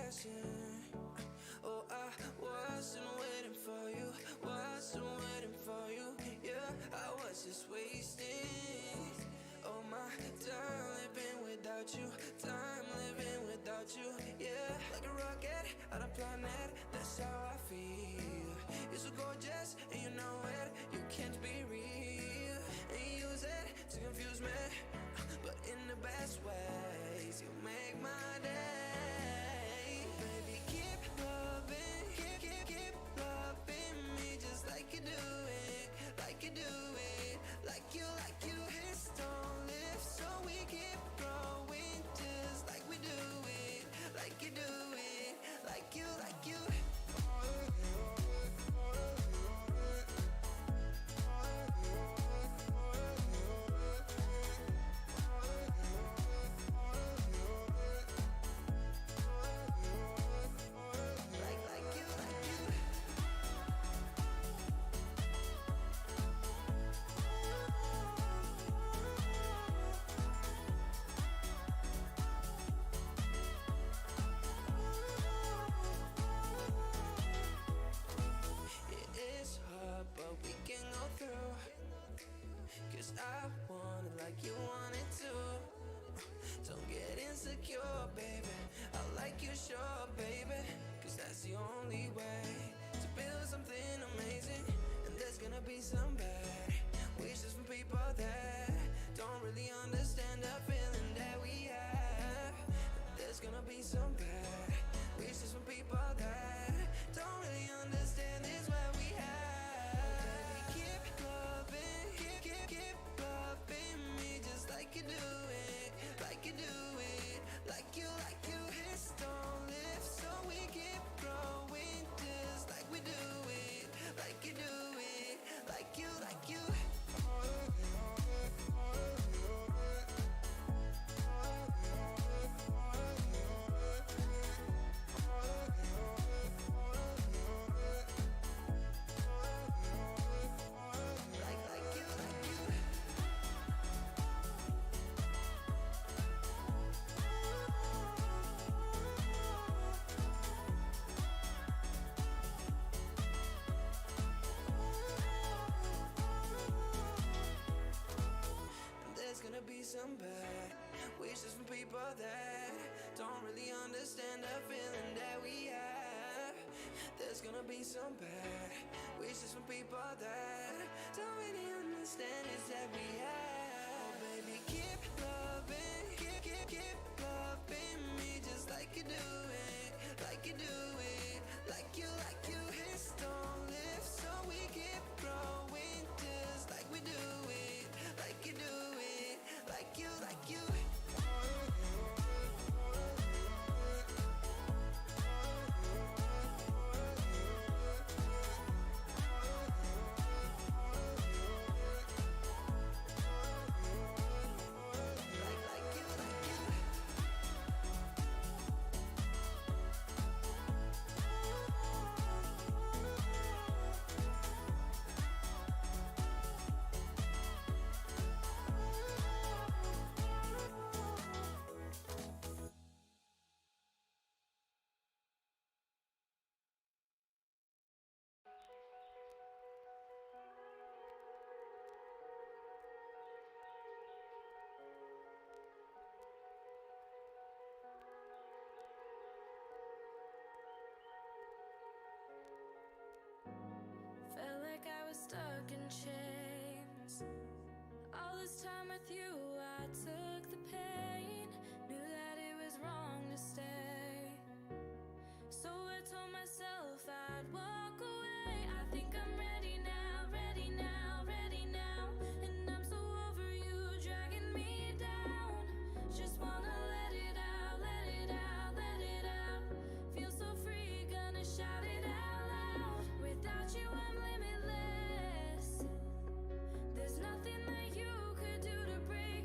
passion. Oh, I wasn't waiting for you, wasn't waiting for you. Yeah, I was just wasting all my time living without you, time living without you. Yeah, like a rocket on a planet, that's how I feel. You're so gorgeous and you know it, you can't be real. And you use it to confuse me, but in the best ways. You make my day. Baby, keep loving, keep loving me just like you do it, like you do it, like you hit don't live, so we keep growing just like we do it, like you do it, like you. I want it like you want it too. Don't get insecure, baby. I like you sure, baby. Cause that's the only way to build something amazing. And there's gonna be some bad wishes from people that don't really understand the feeling that we have. There's gonna be some bad wishes from people that don't really understand this what we have. Keep loving, keep loving me just like you do it, like you do it, like you hit don't live, so we keep growing just like we do it, like you do it, like you. Some bad wishes from people that don't really understand the feeling that we have. There's gonna be some bad wishes from people that don't really understand it that we have. Oh baby, keep loving, keep loving me just like you do it, like you do it, like you hit don't live, so we keep growing just like we do it, like you do it, like you. Felt like I was stuck in chains. All this time with you, I took the pain. Knew that it was wrong to stay, so I told myself I'd walk away. I think I'm ready now, ready now, ready now. And I'm so over you dragging me down. Just wanna let it out, let it out, let it out. Feel so free, gonna shout it out loud. Without you I'm limitless. There's nothing that you could do to break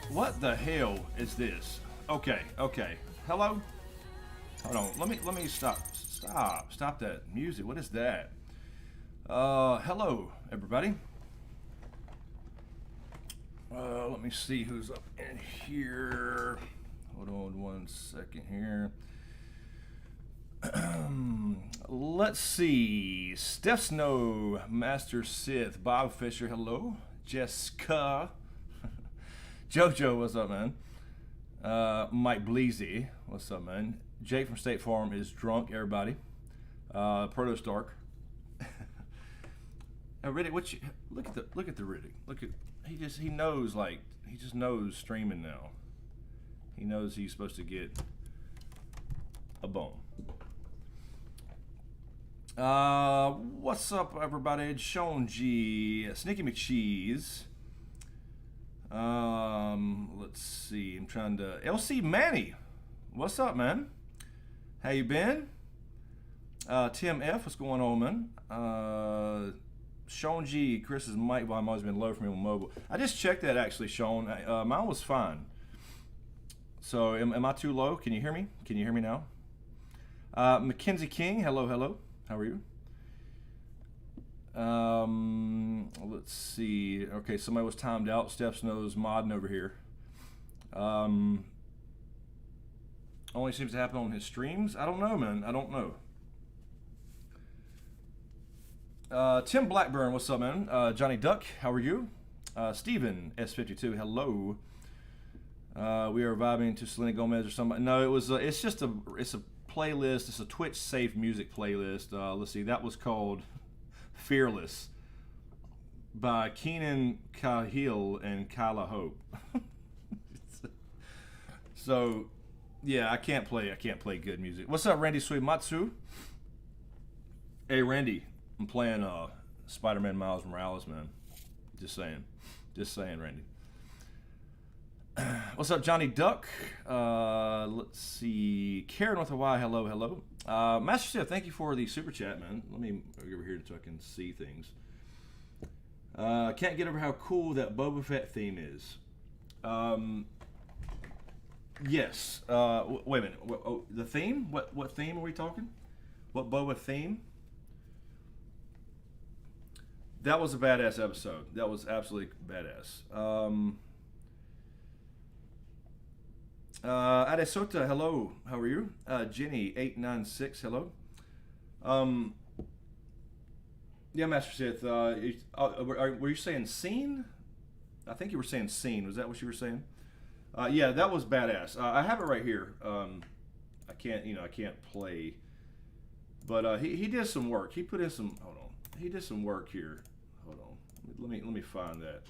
What the hell is this? Okay. Hello? Hold on. Let me stop that music. What is that? Hello, everybody. Let me see who's up in here. Hold on one second here. Let's see. Steph Snow, Master Sith, Bob Fisher, hello. Jessica. Jojo, what's up, man? Mike Bleezy, what's up, man? Jake from State Farm is drunk, everybody. Proto Stark. Riddick, look at the Riddick. He just knows streaming now. He knows he's supposed to get a bone. What's up, everybody? It's Sean G, Sneaky McCheese. Let's see. I'm trying to. LC Manny, what's up, man? How you been? Tim F, what's going on, man? Sean G, Chris's mic volume always been low for me on mobile. I just checked that actually, Sean. Mine was fine. So am I too low? Can you hear me? Can you hear me now? Mackenzie King, hello. How are you? Let's see. Okay, somebody was timed out. Steph Snow's modding over here. Only seems to happen on his streams. I don't know, man. I don't know. Tim Blackburn, what's up, man? Johnny Duck, how are you? Steven S52, hello. We are vibing to Selena Gomez or somebody. No, it was. It's a playlist. It's a Twitch safe music playlist. Let's see. That was called Fearless by Keenan Cahill and Kyla Hope. So, yeah, I can't play good music. What's up, Randy Suimatsu? Hey, Randy, I'm playing Spider-Man Miles Morales, man. Just saying, Randy. What's up, Johnny Duck? Let's see. Karen with a Y, hello. Master Chef, thank you for the super chat, man. Let me go over here so I can see things. Can't get over how cool that Boba Fett theme is. Yes. Wait a minute. The theme? What theme are we talking? What Boba theme? That was a badass episode. That was absolutely badass. Adesota, hello. How are you? Jenny896, hello. Yeah, Master Sith. Were you saying scene? I think you were saying scene. Was that what you were saying? Yeah, that was badass. I have it right here. I can't play, but he did some work. He put in some. Hold on. He did some work here. Hold on. Let me find that.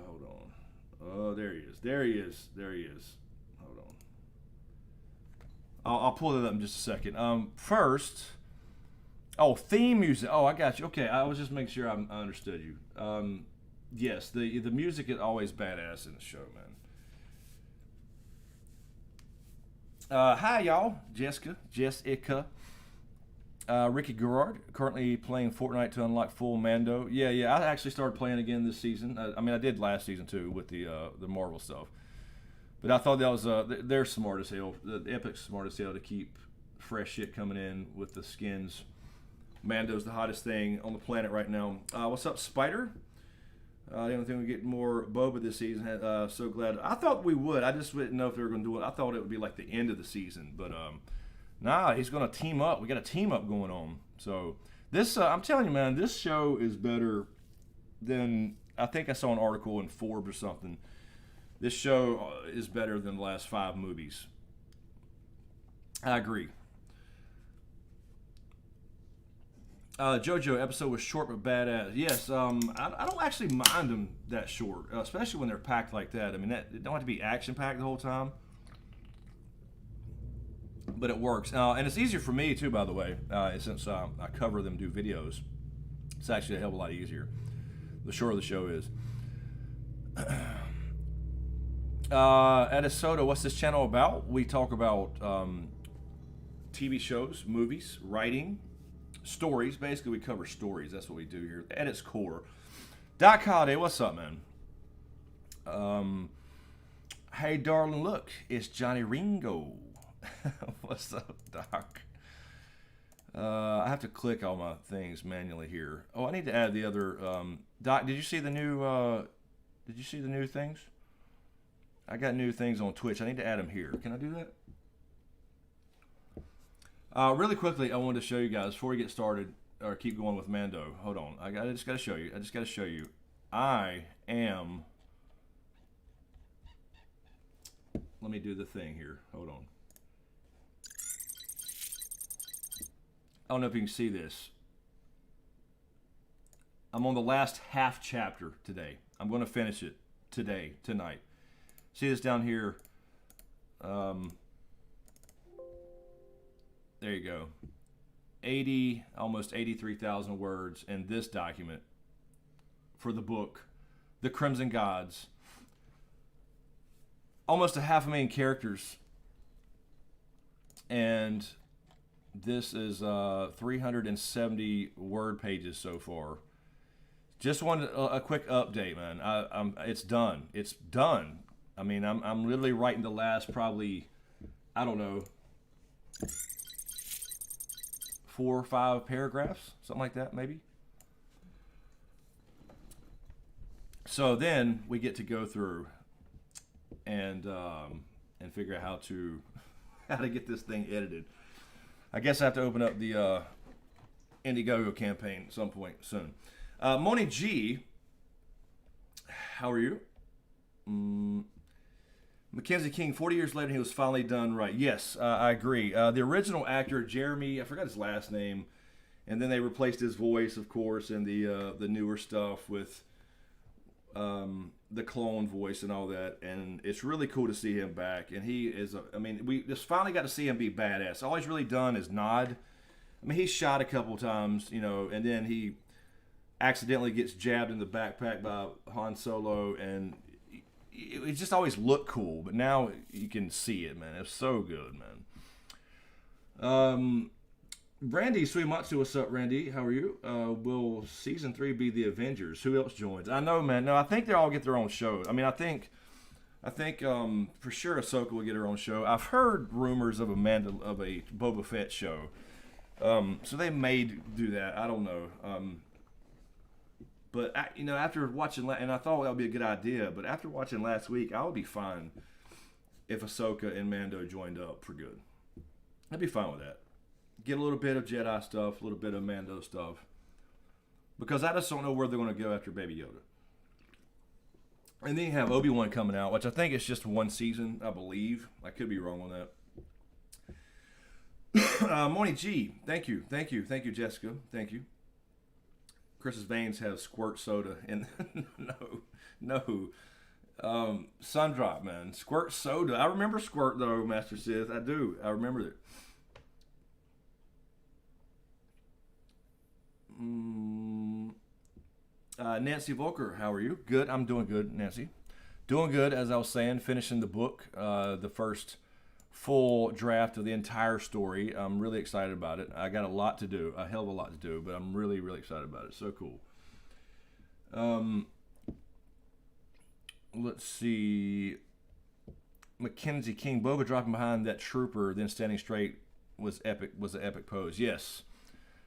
Hold on. Oh, there he is. Hold on. I'll pull it up in just a second. First, theme music. Oh, I got you. Okay, I was just making sure I understood you. Yes, the music is always badass in the show, man. Hi, y'all. Jessica. Ricky Gerard, currently playing Fortnite to unlock full Mando. Yeah, I actually started playing again this season. I did last season too with the Marvel stuff. But I thought that was they're smart as hell. The Epic's smart as hell to keep fresh shit coming in with the skins. Mando's the hottest thing on the planet right now. What's up, Spider? The only thing we get more Boba this season. So glad. I thought we would. I just didn't know if they were going to do it. I thought it would be like the end of the season, but nah, he's going to team up. We got a team up going on. So this, I'm telling you, man, this show is better than, I think I saw an article in Forbes or something. This show is better than the last 5 movies. I agree. JoJo episode was short but badass. Yes, I don't actually mind them that short, especially when they're packed like that. I mean, it don't have to be action packed the whole time. But it works, and it's easier for me too. By the way, since I cover them, do videos, it's actually a hell of a lot easier. The shorter the show is. Adesota, what's this channel about? We talk about TV shows, movies, writing, stories. Basically, we cover stories. That's what we do here at its core. Doc Holliday, what's up, man? Hey, darling, look, it's Johnny Ringo. What's up, Doc? I have to click all my things manually here. Oh, I need to add the other. Doc, did you see the new? Did you see the new things? I got new things on Twitch. I need to add them here. Can I do that? Really quickly, I wanted to show you guys before we get started or keep going with Mando. Hold on. I just got to show you. I am. Let me do the thing here. Hold on. I don't know if you can see this. I'm on the last half chapter today. I'm going to finish it tonight. See this down here? There you go. 80, almost 83,000 words in this document for the book, The Crimson Gods. Almost a 500,000 characters. And this is 370 word pages so far. Just wanted a quick update, man. It's done. It's done. I mean, I'm literally writing the last probably, I don't know, 4 or 5 paragraphs, something like that, maybe. So then we get to go through and figure out how to get this thing edited. I guess I have to open up the Indiegogo campaign at some point soon. Moni G, how are you? Mackenzie King, 40 years later, he was finally done right. Yes, I agree. The original actor, Jeremy, I forgot his last name, and then they replaced his voice, of course, in the newer stuff with the clone voice and all that. And it's really cool to see him back. And he is, we just finally got to see him be badass. All he's really done is nod. I mean, he's shot a couple times, and then he accidentally gets jabbed in the backpack by Han Solo, and it just always looked cool, but now you can see it, man. It's so good, man. Randy Suimatsu, what's up, Randy? How are you? Will season 3 be the Avengers? Who else joins? I know, man. No, I think they all get their own show. I mean, I think for sure Ahsoka will get her own show. I've heard rumors of a Boba Fett show, so they may do that. I don't know. But, after watching, and I thought that would be a good idea, but after watching last week, I would be fine if Ahsoka and Mando joined up for good. I'd be fine with that. Get a little bit of Jedi stuff, a little bit of Mando stuff. Because I just don't know where they're going to go after Baby Yoda. And then you have Obi-Wan coming out, which I think is just 1 season, I believe. I could be wrong on that. Morning G, thank you, Jessica, thank you. Chris's veins have squirt soda and no. Sundrop, man. Squirt soda. I remember squirt though, Master Sith. I do. I remember it. Nancy Volker, how are you? Good. I'm doing good, Nancy. Doing good, as I was saying, finishing the book, the first full draft of the entire story. I'm really excited about it. I got a lot to do, a hell of a lot to do, but I'm really, really excited about it. So cool. Let's see. Mackenzie King, Boba dropping behind that trooper, then standing straight was epic. Was an epic pose. Yes.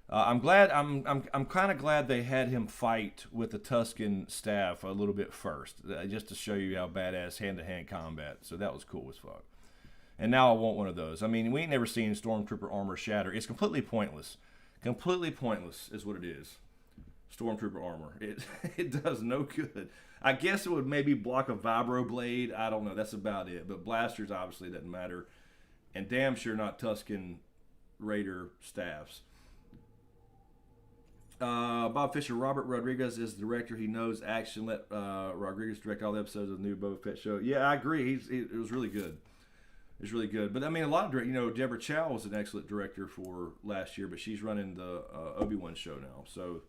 I'm glad. I'm kind of glad they had him fight with the Tusken staff a little bit first, just to show you how badass hand-to-hand combat. So that was cool as fuck. And now I want one of those. I mean, we ain't never seen Stormtrooper armor shatter. It's completely pointless. Completely pointless is what it is. Stormtrooper armor. It does no good. I guess it would maybe block a vibro blade. I don't know. That's about it. But blasters obviously doesn't matter. And damn sure not Tusken Raider staffs. Bob Fisher, Robert Rodriguez is the director. He knows action. Let Rodriguez direct all the episodes of the new Boba Fett show. Yeah, I agree. It was really good. It was really good. But I mean, a lot of Deborah Chow was an excellent director for last year, but she's running the Obi-Wan show now. So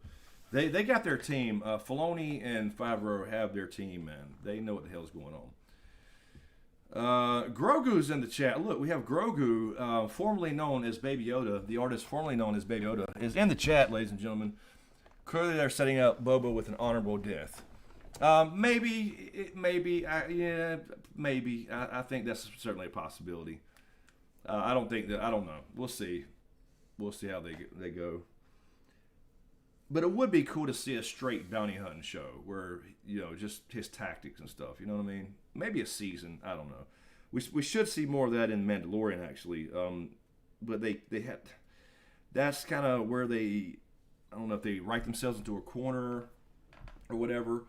they got their team. Filoni and Favreau have their team, man. They know what the hell's going Grogu's in the chat. Look, we have Grogu, formerly known as Baby Yoda. The artist formerly known as Baby Yoda is in the chat, ladies and gentlemen. Clearly, they're setting up Boba with an honorable death. Maybe. I think that's certainly a possibility. I don't know. We'll see. We'll see how they go. But it would be cool to see a straight bounty hunting show where, just his tactics and stuff. You know what I mean? Maybe a season. I don't know. We should see more of that in Mandalorian, actually. But they had... That's kind of where they... I don't know if they write themselves into a corner or whatever.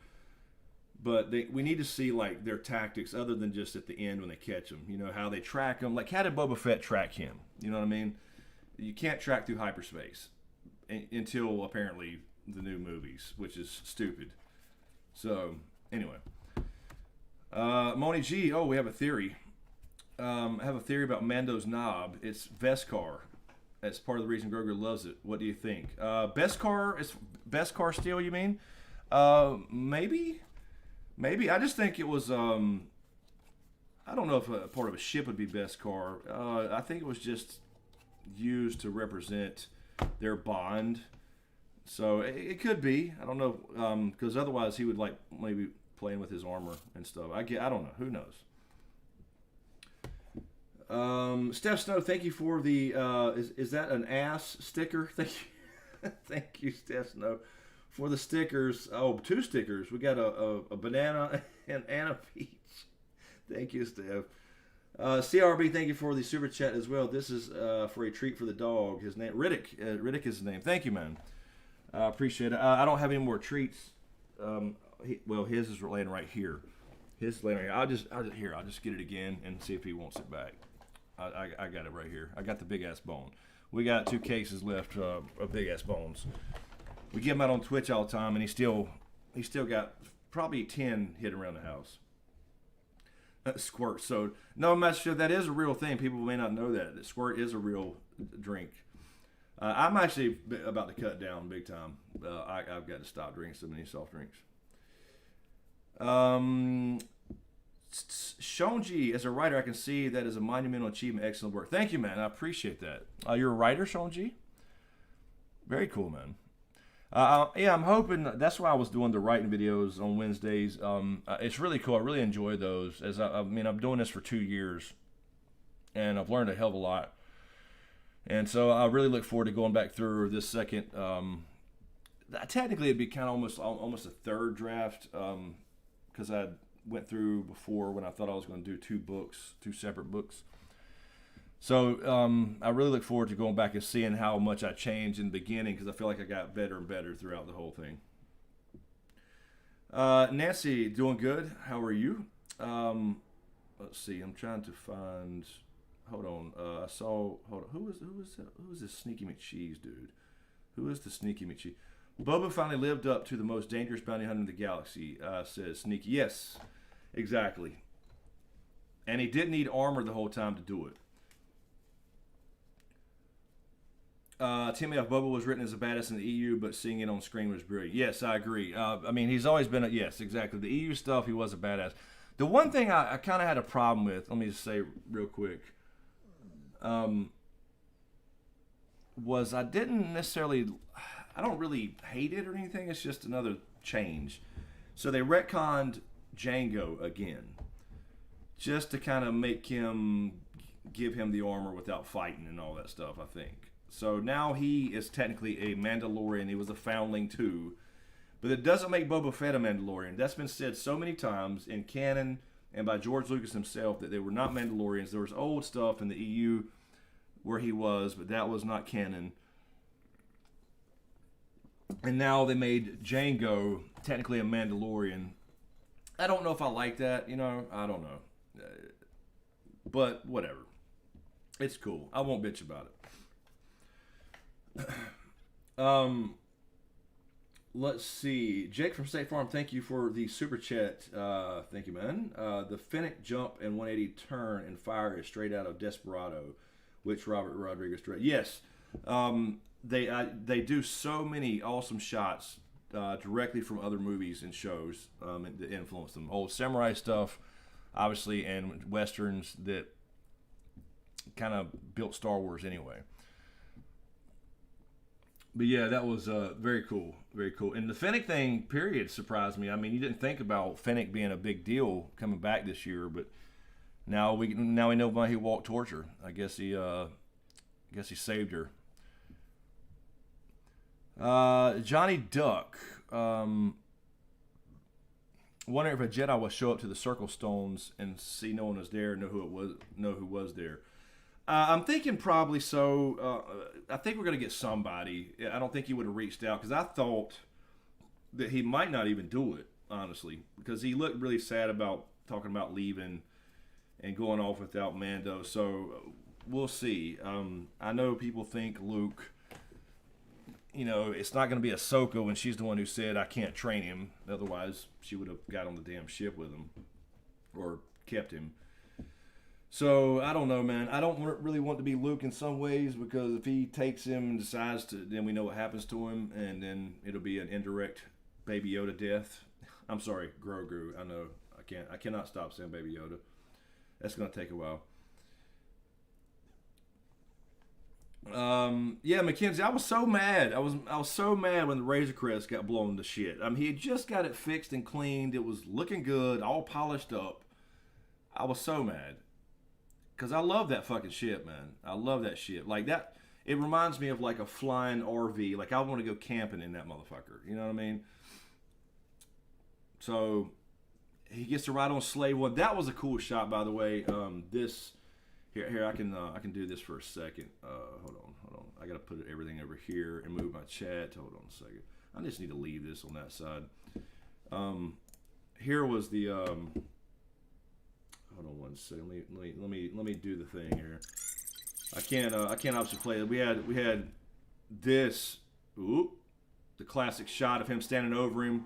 But we need to see, like, their tactics other than just at the end when they catch them. How they track them. Like, how did Boba Fett track him? You know what I mean? You can't track through hyperspace until apparently the new movies, which is stupid. So anyway, Moni G. Oh, we have a theory. I have a theory about Mando's knob. It's Beskar. That's part of the reason Grogu loves it. What do you think? Beskar is Beskar steel. You mean? Maybe. I just think it was. I don't know if a part of a ship would be Beskar. I think it was just used to represent their bond, so it could be. I don't know, because otherwise he would like maybe playing with his armor and stuff. I don't know. Who knows? Steph Snow, thank you for the is that an ass sticker? Thank you, thank you, Steph Snow, for the stickers. Oh, 2 stickers. We got a banana and a peach. Thank you, Steph. CRB, thank you for the super chat as well. This is for a treat for the dog. His name, Riddick. Riddick is his name. Thank you, man. I appreciate it. I don't have any more treats. His is laying right here. His is laying right here. I'll just get it again and see if he wants it back. I got it right here. I got the big ass bone. We got 2 cases left of big ass bones. We give him out on Twitch all the time, and he still got probably 10 hidden around the house. Squirt. So, no, I'm not sure that is a real thing. People may not know that squirt is a real drink. I'm actually about to cut down big time. I've got to stop drinking so many soft drinks. Shonji, as a writer, I can see that is a monumental achievement. Excellent work. Thank you, man. I appreciate that. You're a writer, Shonji? Very cool, man. Yeah, I'm hoping that's why I was doing the writing videos on Wednesdays. It's really cool. I really enjoy those. I'm doing this for 2 years, and I've learned a hell of a lot. And so I really look forward to going back through this second. Technically, it'd be kind of almost a third draft, because I went through before when I thought I was going to do 2 separate books. So I really look forward to going back and seeing how much I changed in the beginning, because I feel like I got better and better throughout the whole thing. Nancy, doing good. How are you? Let's see. I'm trying to find. Hold on. I saw. Hold on. Who is this Sneaky McCheese dude? Who is the Sneaky McCheese? Boba finally lived up to the most dangerous bounty hunter in the galaxy, says Sneaky. Yes, exactly. And he didn't need armor the whole time to do it. Timmy F. Boba was written as a badass in the EU, but seeing it on screen was brilliant. Yes, I agree. He's always been yes, exactly. The EU stuff, he was a badass. The one thing I kind of had a problem with, let me just say real quick, was I don't really hate it or anything. It's just another change. So they retconned Django again, just to kind of give him the armor without fighting and all that stuff, I think. So now he is technically a Mandalorian. He was a foundling too. But it doesn't make Boba Fett a Mandalorian. That's been said so many times in canon and by George Lucas himself that they were not Mandalorians. There was old stuff in the EU where he was, but that was not canon. And now they made Django technically a Mandalorian. I don't know if I like that, I don't know. But whatever. It's cool. I won't bitch about it. Let's see. Jake from State Farm, thank you for the super chat. Thank you, man. The Fennec jump and 180 turn and fire is straight out of Desperado, which Robert Rodriguez directed. Yes. They do so many awesome shots directly from other movies and shows that influence them. Old samurai stuff. obviously, and westerns that kind of built Star Wars anyway. But yeah, that was very cool, very cool. And the Fennec thing, period, surprised me. I mean, you didn't think about Fennec being a big deal coming back this year, but now we know why he walked towards her. I guess he saved her. Johnny Duck. Wondering if a Jedi would show up to the Circle Stones and see no one was there, know who was there. I'm thinking probably so. I think we're going to get somebody. I don't think he would have reached out because I thought that he might not even do it, honestly, because he looked really sad about talking about leaving and going off without Mando. So we'll see. I know people think Luke, it's not going to be Ahsoka when she's the one who said, I can't train him. Otherwise, she would have got on the damn ship with him or kept him. So, I don't know, man. I don't really want to be Luke in some ways because if he takes him and decides to, then we know what happens to him, and then it'll be an indirect Baby Yoda death. I'm sorry, Grogu. I know. I cannot stop saying Baby Yoda. That's going to take a while. Yeah, Mackenzie, I was so mad. I was so mad when the Razor Crest got blown to shit. I mean, he had just got it fixed and cleaned. It was looking good, all polished up. I was so mad. Because I love that fucking shit, man. I love that shit. Like that, it reminds me of like a flying RV. Like I want to go camping in that motherfucker. You know what I mean? So he gets to ride on Slave One. That was a cool shot, by the way. Here I can do this for a second. Hold on. I gotta put everything over here and move my chat. Hold on a second. I just need to leave this on that side. Here was the. Hold on one second. Let me do the thing here. I can't obviously play it. We had this. Ooh, the classic shot of him standing over him.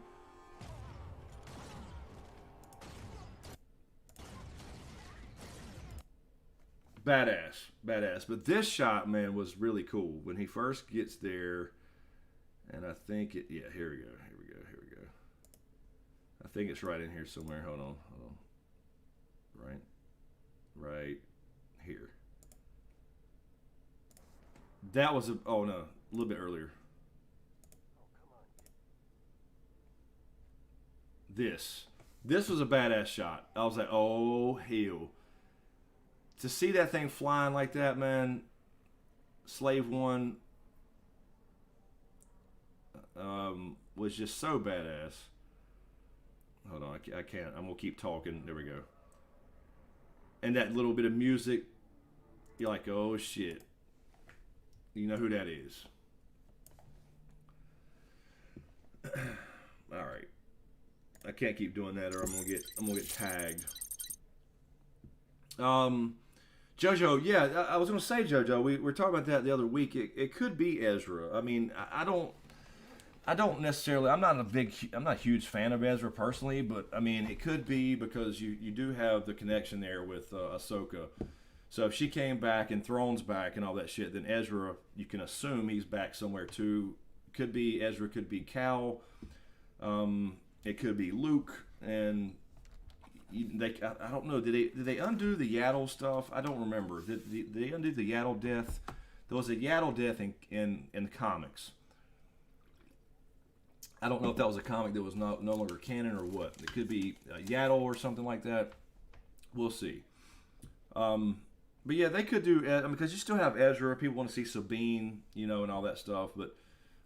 Badass. But this shot, man, was really cool when he first gets there. And I think it. Yeah, here we go. I think it's right in here somewhere. Hold on. Right here. That was a little bit earlier. This was a badass shot. I was like, oh hell. To see that thing flying like that, man, Slave One was just so badass. Hold on, I can't. I'm gonna keep talking. There we go. And that little bit of music, you're like, oh shit. You know who that is. All right. I can't keep doing that or I'm gonna get tagged. JoJo, yeah, I was gonna say JoJo. We were talking about that the other week. It could be Ezra. I mean, I don't necessarily. I'm not a huge fan of Ezra personally, but I mean, it could be because you do have the connection there with Ahsoka. So if she came back and Thrawn's back and all that shit, then Ezra, you can assume he's back somewhere too. Could be Ezra, could be Cal. It could be Luke, and I don't know. Did they undo the Yaddle stuff? I don't remember. Did they undo the Yaddle death? There was a Yaddle death in the comics. I don't know if that was a comic that was no longer canon or what. It could be Yaddle or something like that. We'll see. But yeah, they could do, because you still have Ezra. People want to see Sabine, and all that stuff. But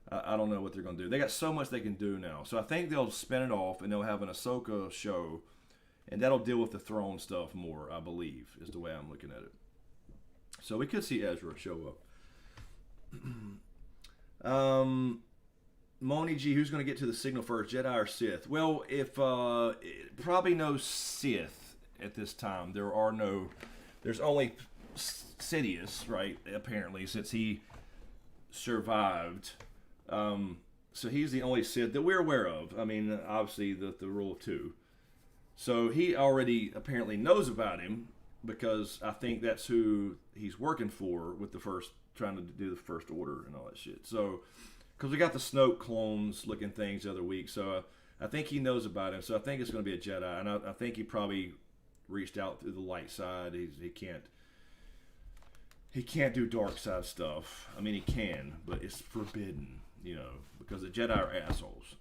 I don't know what they're going to do. They got so much they can do now. So I think they'll spin it off and they'll have an Ahsoka show. And that'll deal with the throne stuff more, I believe, is the way I'm looking at it. So we could see Ezra show up. Moni G, who's going to get to the signal first, Jedi or Sith? Well, if probably no Sith at this time. There's only Sidious, right? Apparently, since he survived. So he's the only Sith that we're aware of. I mean, obviously the rule of two. So he already apparently knows about him because I think that's who he's working for with trying to do the First Order and all that shit. So, because we got the Snoke clones looking things the other week, so I think he knows about him. So I think it's going to be a Jedi, and I think he probably reached out through the light side. He can't do dark side stuff. I mean, he can, but it's forbidden, because the Jedi are assholes.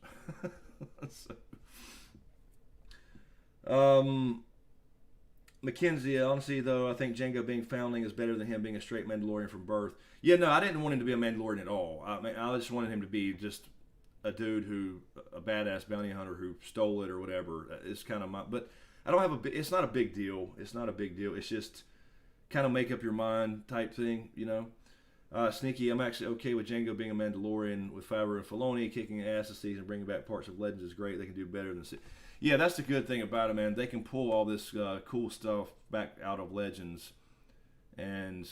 Mackenzie, honestly, though, I think Jango being foundling is better than him being a straight Mandalorian from birth. Yeah, no, I didn't want him to be a Mandalorian at all. I just wanted him to be just a dude a badass bounty hunter who stole it or whatever. It's kind of but I don't have it's not a big deal. It's not a big deal. It's just kind of make up your mind type thing, Sneaky, I'm actually okay with Jango being a Mandalorian with Favreau and Filoni kicking ass this season, bringing back parts of Legends is great. They can do better than. Yeah, that's the good thing about it, man. They can pull all this cool stuff back out of Legends, and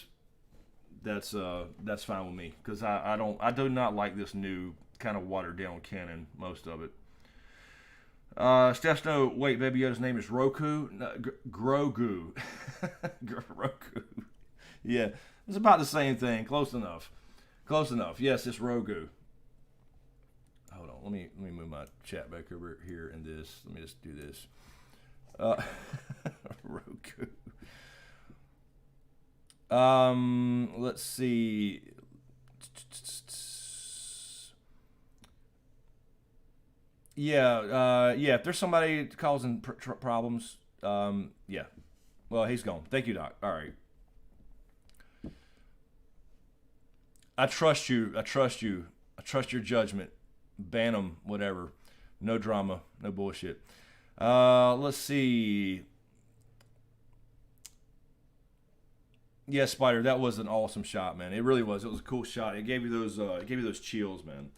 that's fine with me because I do not like this new kind of watered down canon, most of it. Steph Snow, wait, Baby Yoda's name is Roku? No, Grogu. Roku. Yeah, it's about the same thing. Close enough. Yes, it's Rogu. Hold on, let me move my chat back over here in this. Let me just do this. Roku. Let's see. Yeah. If there's somebody causing problems, yeah. Well, he's gone. Thank you, Doc. All right. I trust you. I trust your judgment. Ban them, whatever. No drama, no bullshit. Let's see. Yeah, Spider, that was an awesome shot, man. It really was. It was a cool shot. It gave you those chills, man.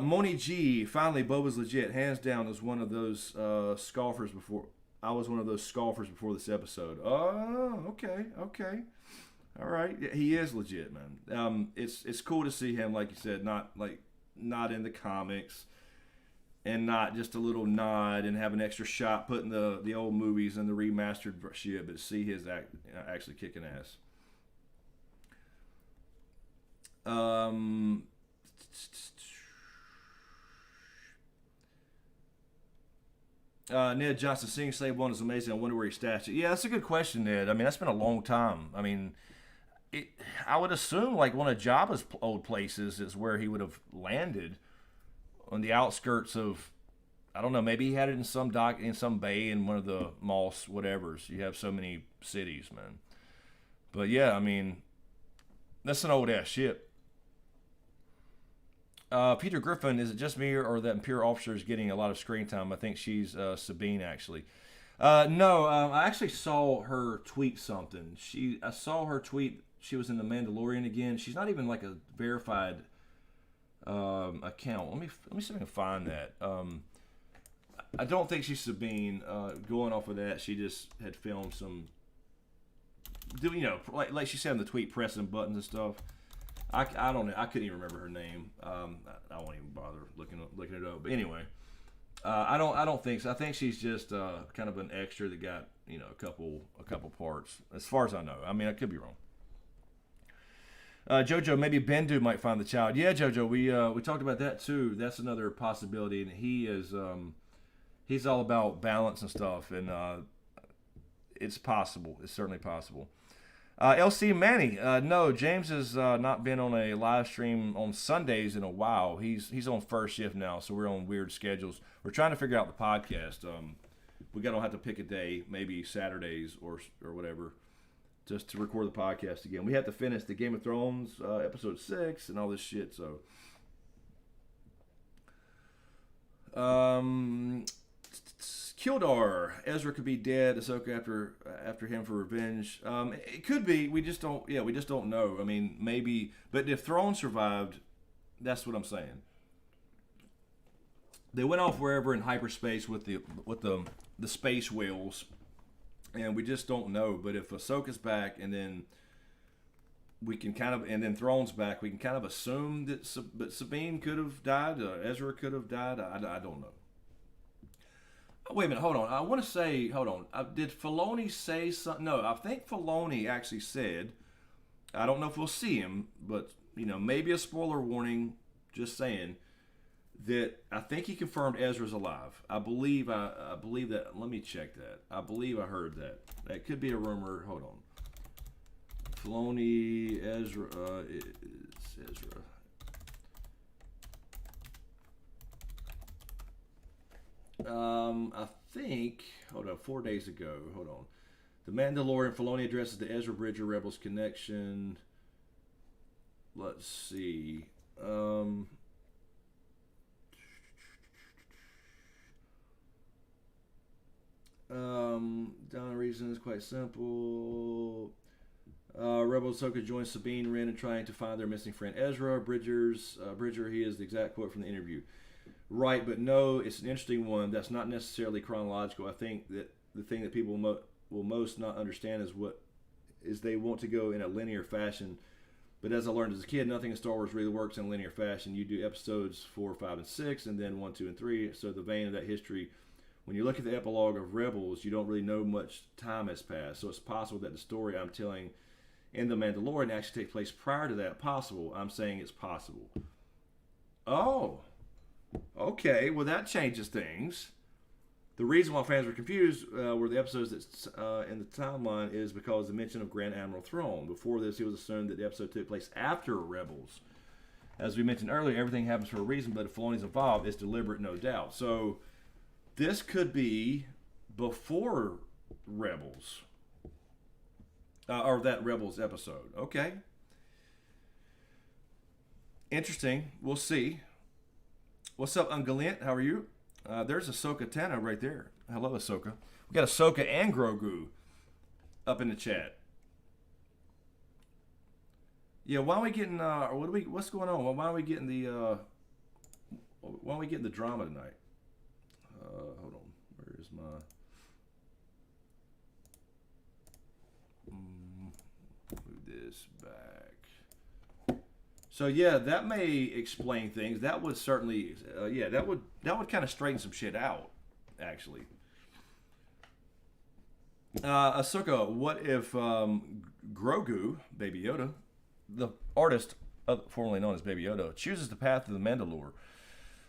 Moni G, finally, Boba's legit. Hands down, was one of those scoffers before. I was one of those scoffers before this episode. Oh, okay. All right, yeah, he is legit, man. It's cool to see him, like you said, not in the comics, and not just a little nod and have an extra shot putting the old movies and the remastered shit, but see his actually kicking ass. Ned Johnson, Sing Slave 1 is amazing. I wonder where he stashed it. Yeah, that's a good question, Ned. I mean, that's been a long time. I mean, I would assume like one of Jabba's old places is where he would have landed on the outskirts of, I don't know, maybe he had it in some dock, in some bay in one of the Moss whatevers. You have so many cities, man. But yeah, I mean, that's an old ass ship. Peter Griffin, is it just me or that Imperial officer is getting a lot of screen time? I think she's Sabine, actually. No, I actually saw her tweet something. I saw her tweet. She was in the Mandalorian again. She's not even like a verified account. Let me see if I can find that. I don't think she's Sabine. Going off of that, she just had filmed some. Like she said in the tweet, pressing buttons and stuff. I don't know. I couldn't even remember her name. I won't even bother looking it up. But anyway, I don't think so. I think she's just kind of an extra that got a couple parts, as far as I know. I mean, I could be wrong. Jojo, maybe Bendu might find the child. Yeah, Jojo, we talked about that too. That's another possibility, and he is he's all about balance and stuff, and it's possible. It's certainly possible. LC Manny, no, James has not been on a live stream on Sundays in a while. He's on first shift now, so we're on weird schedules. We're trying to figure out the podcast. We gotta have to pick a day, maybe Saturdays or whatever, just to record the podcast again. We have to finish the Game of Thrones episode 6 and all this shit. So, Kildar, Ezra could be dead. Ahsoka after him for revenge. It could be. We just don't. Yeah, we just don't know. I mean, maybe. But if Thrawn survived, that's what I'm saying. They went off wherever in hyperspace with the space whales, and we just don't know. But if Ahsoka's back, and then we can and then Thrawn's back, we can kind of assume that Sabine could have died. Ezra could have died. I don't know. Wait a minute, hold on. I want to say, hold on. Did Filoni say something? No, I think Filoni actually said, I don't know if we'll see him, but, maybe a spoiler warning, just saying, that I think he confirmed Ezra's alive. I believe that. Let me check that. I believe I heard that. That could be a rumor. Hold on. Filoni, Ezra, is Ezra. I think. Hold on. 4 days ago. Hold on. The Mandalorian. Filoni addresses the Ezra Bridger Rebels connection. Let's see. Down reason is quite simple. Rebel Ahsoka joins Sabine Wren in trying to find their missing friend Ezra. Bridger, he is the exact quote from the interview. Right, but no, it's an interesting one. That's not necessarily chronological. I think that the thing that people will most not understand is they want to go in a linear fashion. But as I learned as a kid, nothing in Star Wars really works in linear fashion. You do episodes 4, 5, and 6, and then 1, 2, and 3. So the vein of that history, when you look at the epilogue of Rebels, you don't really know much time has passed. So it's possible that the story I'm telling in The Mandalorian actually takes place prior to that. Possible. I'm saying it's possible. Oh, okay. Well, that changes things. The reason why fans were confused were the episodes that's in the timeline is because the mention of Grand Admiral Thrawn. Before this, it was assumed that the episode took place after Rebels. As we mentioned earlier, everything happens for a reason, but if Filoni's involved, it's deliberate, no doubt. So this could be before Rebels. Or that Rebels episode. Okay. Interesting. We'll see. What's up, Ungalent? How are you? There's Ahsoka Tano right there. Hello, Ahsoka. We got Ahsoka and Grogu up in the chat. Yeah, why are we getting? What's going on? Why are we getting the? Why are we getting the drama tonight? Hold on. Where is my? Move this back. So yeah, that may explain things. That would certainly, that would kind of straighten some shit out, actually. Ahsoka, what if Grogu, Baby Yoda, the artist formerly known as Baby Yoda, chooses the path of the Mandalore?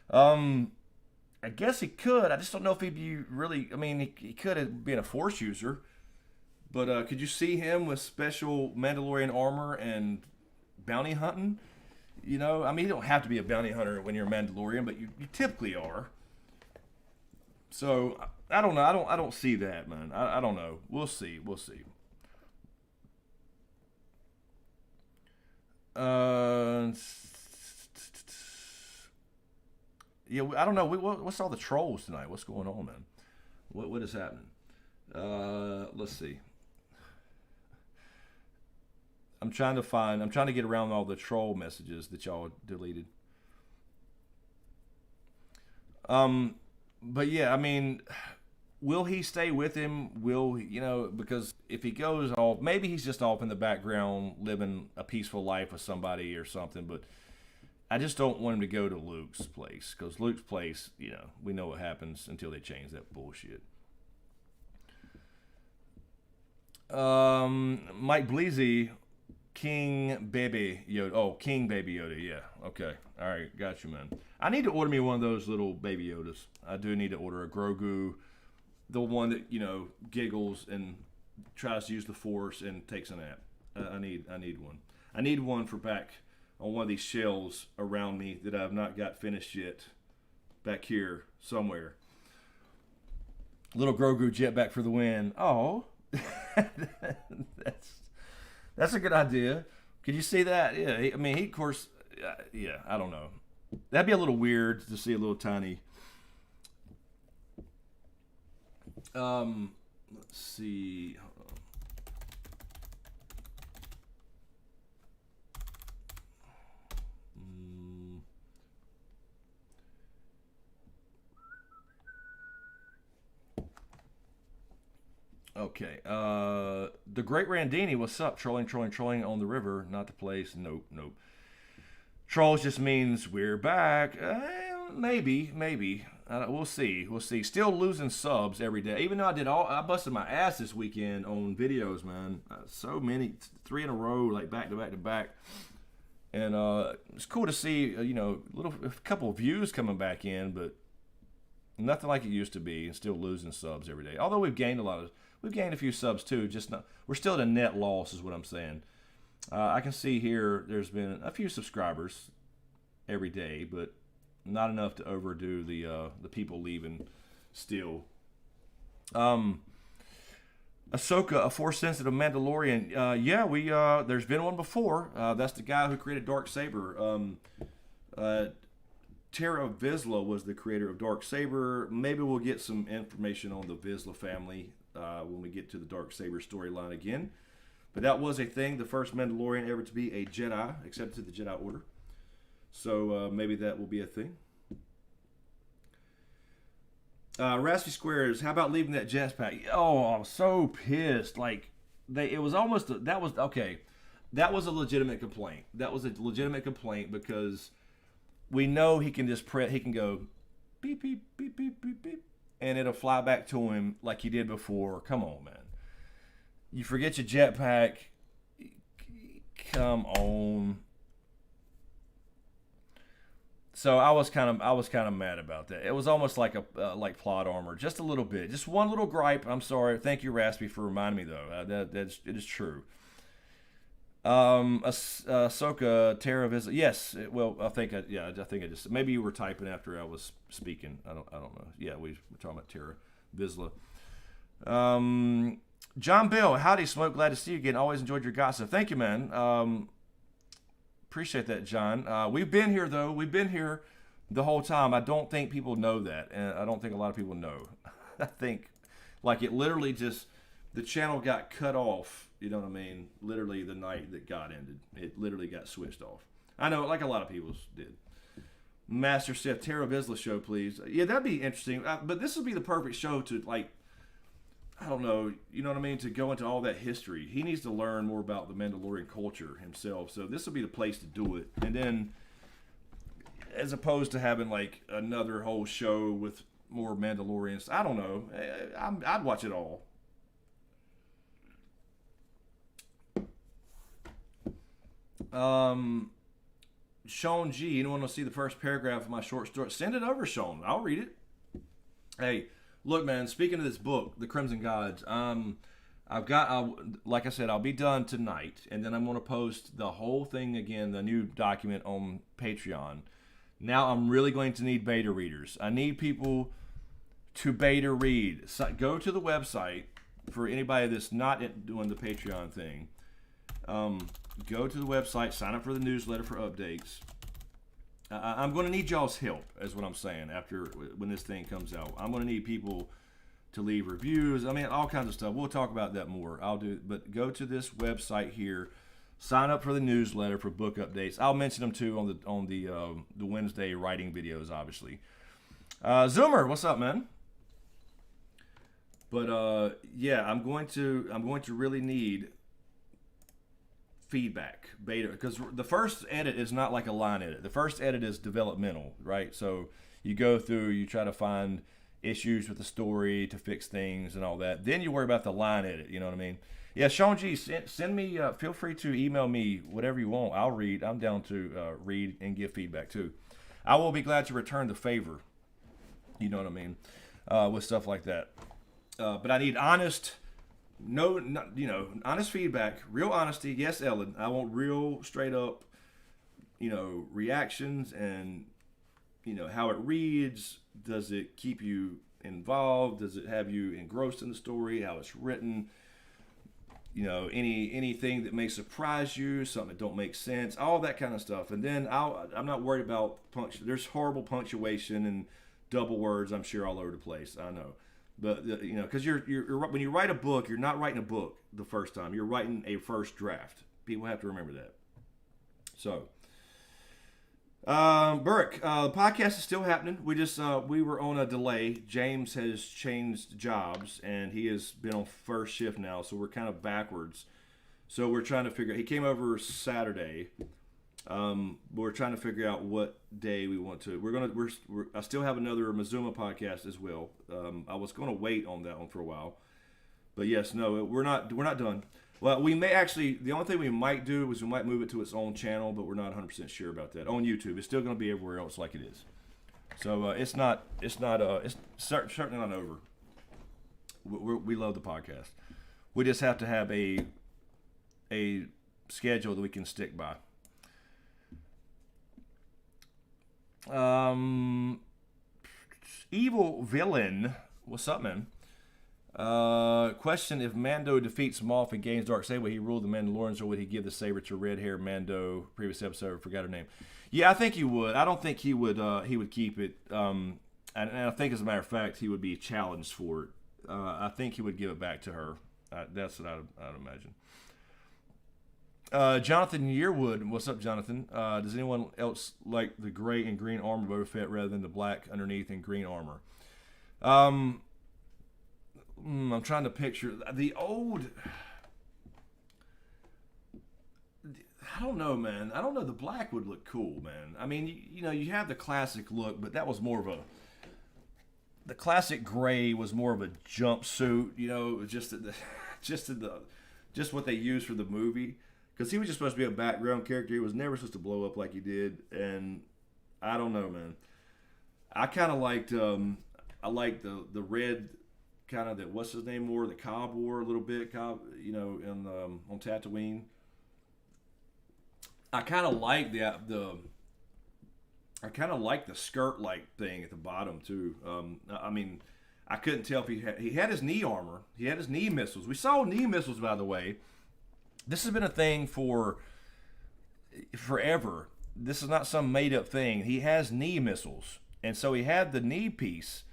I guess he could. I just don't know if he'd be really. I mean, he could have been a Force user, but could you see him with special Mandalorian armor and bounty hunting? You know, I mean, you don't have to be a bounty hunter when you're a Mandalorian, but you typically are. So I don't know. I don't see that, man. I don't know. We'll see. Yeah, I don't know. What's all the trolls tonight? What's going on, man? What is happening? Let's see. I'm trying to get around all the troll messages that y'all deleted. But yeah, I mean, will he stay with him? Because if he goes off, maybe he's just off in the background living a peaceful life with somebody or something, but I just don't want him to go to Luke's place, because Luke's place, we know what happens until they change that bullshit. Mike Bleezy, King Baby Yoda. Oh, King Baby Yoda. Yeah. Okay. All right. Got you, man. I need to order me one of those little Baby Yodas. I do need to order a Grogu, the one that giggles and tries to use the Force and takes a nap. I need one. I need one for back on one of these shelves around me that I've not got finished yet. Back here somewhere. Little Grogu jetpack for the win. Oh, that's a good idea. Could you see that? Yeah, he of course, yeah, I don't know. That'd be a little weird to see a little tiny. Let's see. Okay. The Great Randini, what's up? Trolling on the river, not the place. Nope. Trolls just means we're back. Maybe. We'll see. Still losing subs every day. Even though I busted my ass this weekend on videos, man. So many, 3 in a row, like back to back. And it's cool to see, a couple of views coming back in, but nothing like it used to be, and still losing subs every day. Although we've gained a few subs too. Just not, we're still at a net loss, is what I'm saying. I can see here there's been a few subscribers every day, but not enough to overdo the people leaving still. Ahsoka, a Force-sensitive Mandalorian. There's been one before. That's the guy who created Darksaber. Tara Vizsla was the creator of Darksaber. Maybe we'll get some information on the Vizsla family when we get to the Darksaber storyline again. But that was a thing, the first Mandalorian ever to be a Jedi, accepted to the Jedi Order. So maybe that will be a thing. Raspy Squares, how about leaving that jetpack? Oh, I'm so pissed. Like, that was a legitimate complaint. That was a legitimate complaint because we know he can just he can go beep, beep, beep, beep, beep, beep, and it'll fly back to him like he did before. Come on, man. You forget your jetpack. Come on. So I was kind of mad about that. It was almost like like plot armor, just a little bit, just one little gripe. I'm sorry. Thank you, Raspy, for reminding me though. It is true. Ahsoka, Tara Vizsla. Yes. I think I just maybe you were typing after I was speaking. I don't know. Yeah, we were talking about Tara Vizsla. John Bill, howdy, Smoke. Glad to see you again. Always enjoyed your gossip. Thank you, man. Appreciate that, John. We've been here, though. We've been here the whole time. I don't think people know that, and I don't think a lot of people know. I think, like, it literally just, the channel got cut off, you know what I mean, literally the night that God ended. It literally got switched off. I know, like a lot of people's did. Master Seth, Tara Vizsla show, please. Yeah, that'd be interesting. But this would be the perfect show to, like, I don't know, you know what I mean, to go into all that history. He needs to learn more about the Mandalorian culture himself, so this will be the place to do it. And then, as opposed to having, like, another whole show with more Mandalorians, I don't know, I'd watch it all. Sean G, anyone want to see the first paragraph of my short story? Send it over, Sean. I'll read it. Hey, look, man, speaking of this book, The Crimson Gods, like I said, I'll be done tonight, and then I'm going to post the whole thing again, the new document on Patreon. Now I'm really going to need beta readers. I need people to beta read. So go to the website for anybody that's not doing the Patreon thing. Go to the website, sign up for the newsletter for updates. I'm going to need y'all's help, is what I'm saying, when this thing comes out. I'm going to need people to leave reviews. I mean, all kinds of stuff. We'll talk about that more. But go to this website here, sign up for the newsletter for book updates. I'll mention them too on the Wednesday writing videos, obviously. Zoomer, what's up, man? But yeah, I'm going to really need feedback, beta, because the first edit is not like a line edit. The first edit is developmental, right? So you go through, you try to find issues with the story to fix things and all that. Then you worry about the line edit, you know what I mean? Yeah, Sean G, send me, feel free to email me whatever you want. I'll read. I'm down to read and give feedback too. I will be glad to return the favor, you know what I mean, with stuff like that. But I need honest feedback, real honesty. Yes, Ellen, I want real straight up, reactions and, how it reads. Does it keep you involved? Does it have you engrossed in the story? How it's written? Anything that may surprise you, something that don't make sense, all that kind of stuff. And then I'm not worried about there's horrible punctuation and double words, I'm sure, all over the place. I know. But, because you're when you write a book, you're not writing a book the first time. You're writing a first draft. People have to remember that. So, Burke, the podcast is still happening. We were on a delay. James has changed jobs, and he has been on first shift now, so we're kind of backwards. So we're trying to figure. He came over Saturday. We're trying to figure out what day we want to. I still have another Mazuma podcast as well. I was going to wait on that one for a while, but yes, no, we're not done. Well, we may actually. The only thing we might do is we might move it to its own channel, but we're not 100% sure about that. On YouTube, it's still going to be everywhere else like it is. So it's not. It's certainly not over. We love the podcast. We just have to have a schedule that we can stick by. Evil Villain, what's up, man? Question: if Mando defeats Moff and gains Darksaber, will he rule the Mandalorians, or would he give the saber to red-haired Mando? Previous episode, I forgot her name. Yeah, I think he would. I don't think he would. He would keep it. And I think, as a matter of fact, he would be challenged for it. I think he would give it back to her. That's what I'd imagine. Jonathan Yearwood, what's up, Jonathan? Does anyone else like the gray and green armor of Boba Fett rather than the black underneath and green armor? I'm trying to picture the old. I don't know, man. I don't know. The black would look cool, man. I mean, you have the classic look, but that was more of a. The classic gray was more of a jumpsuit. Just what they used for the movie. Because he was just supposed to be a background character. He was never supposed to blow up like he did. And I don't know, man. I kind of liked, I liked the red, kind of what's his name wore? The Cobb wore a little bit, on Tatooine. I kind of like the skirt-like thing at the bottom, too. I mean, I couldn't tell if he had his knee armor. He had his knee missiles. We saw knee missiles, by the way. This has been a thing for forever. This is not some made-up thing. He has knee missiles. And so he had the knee piece.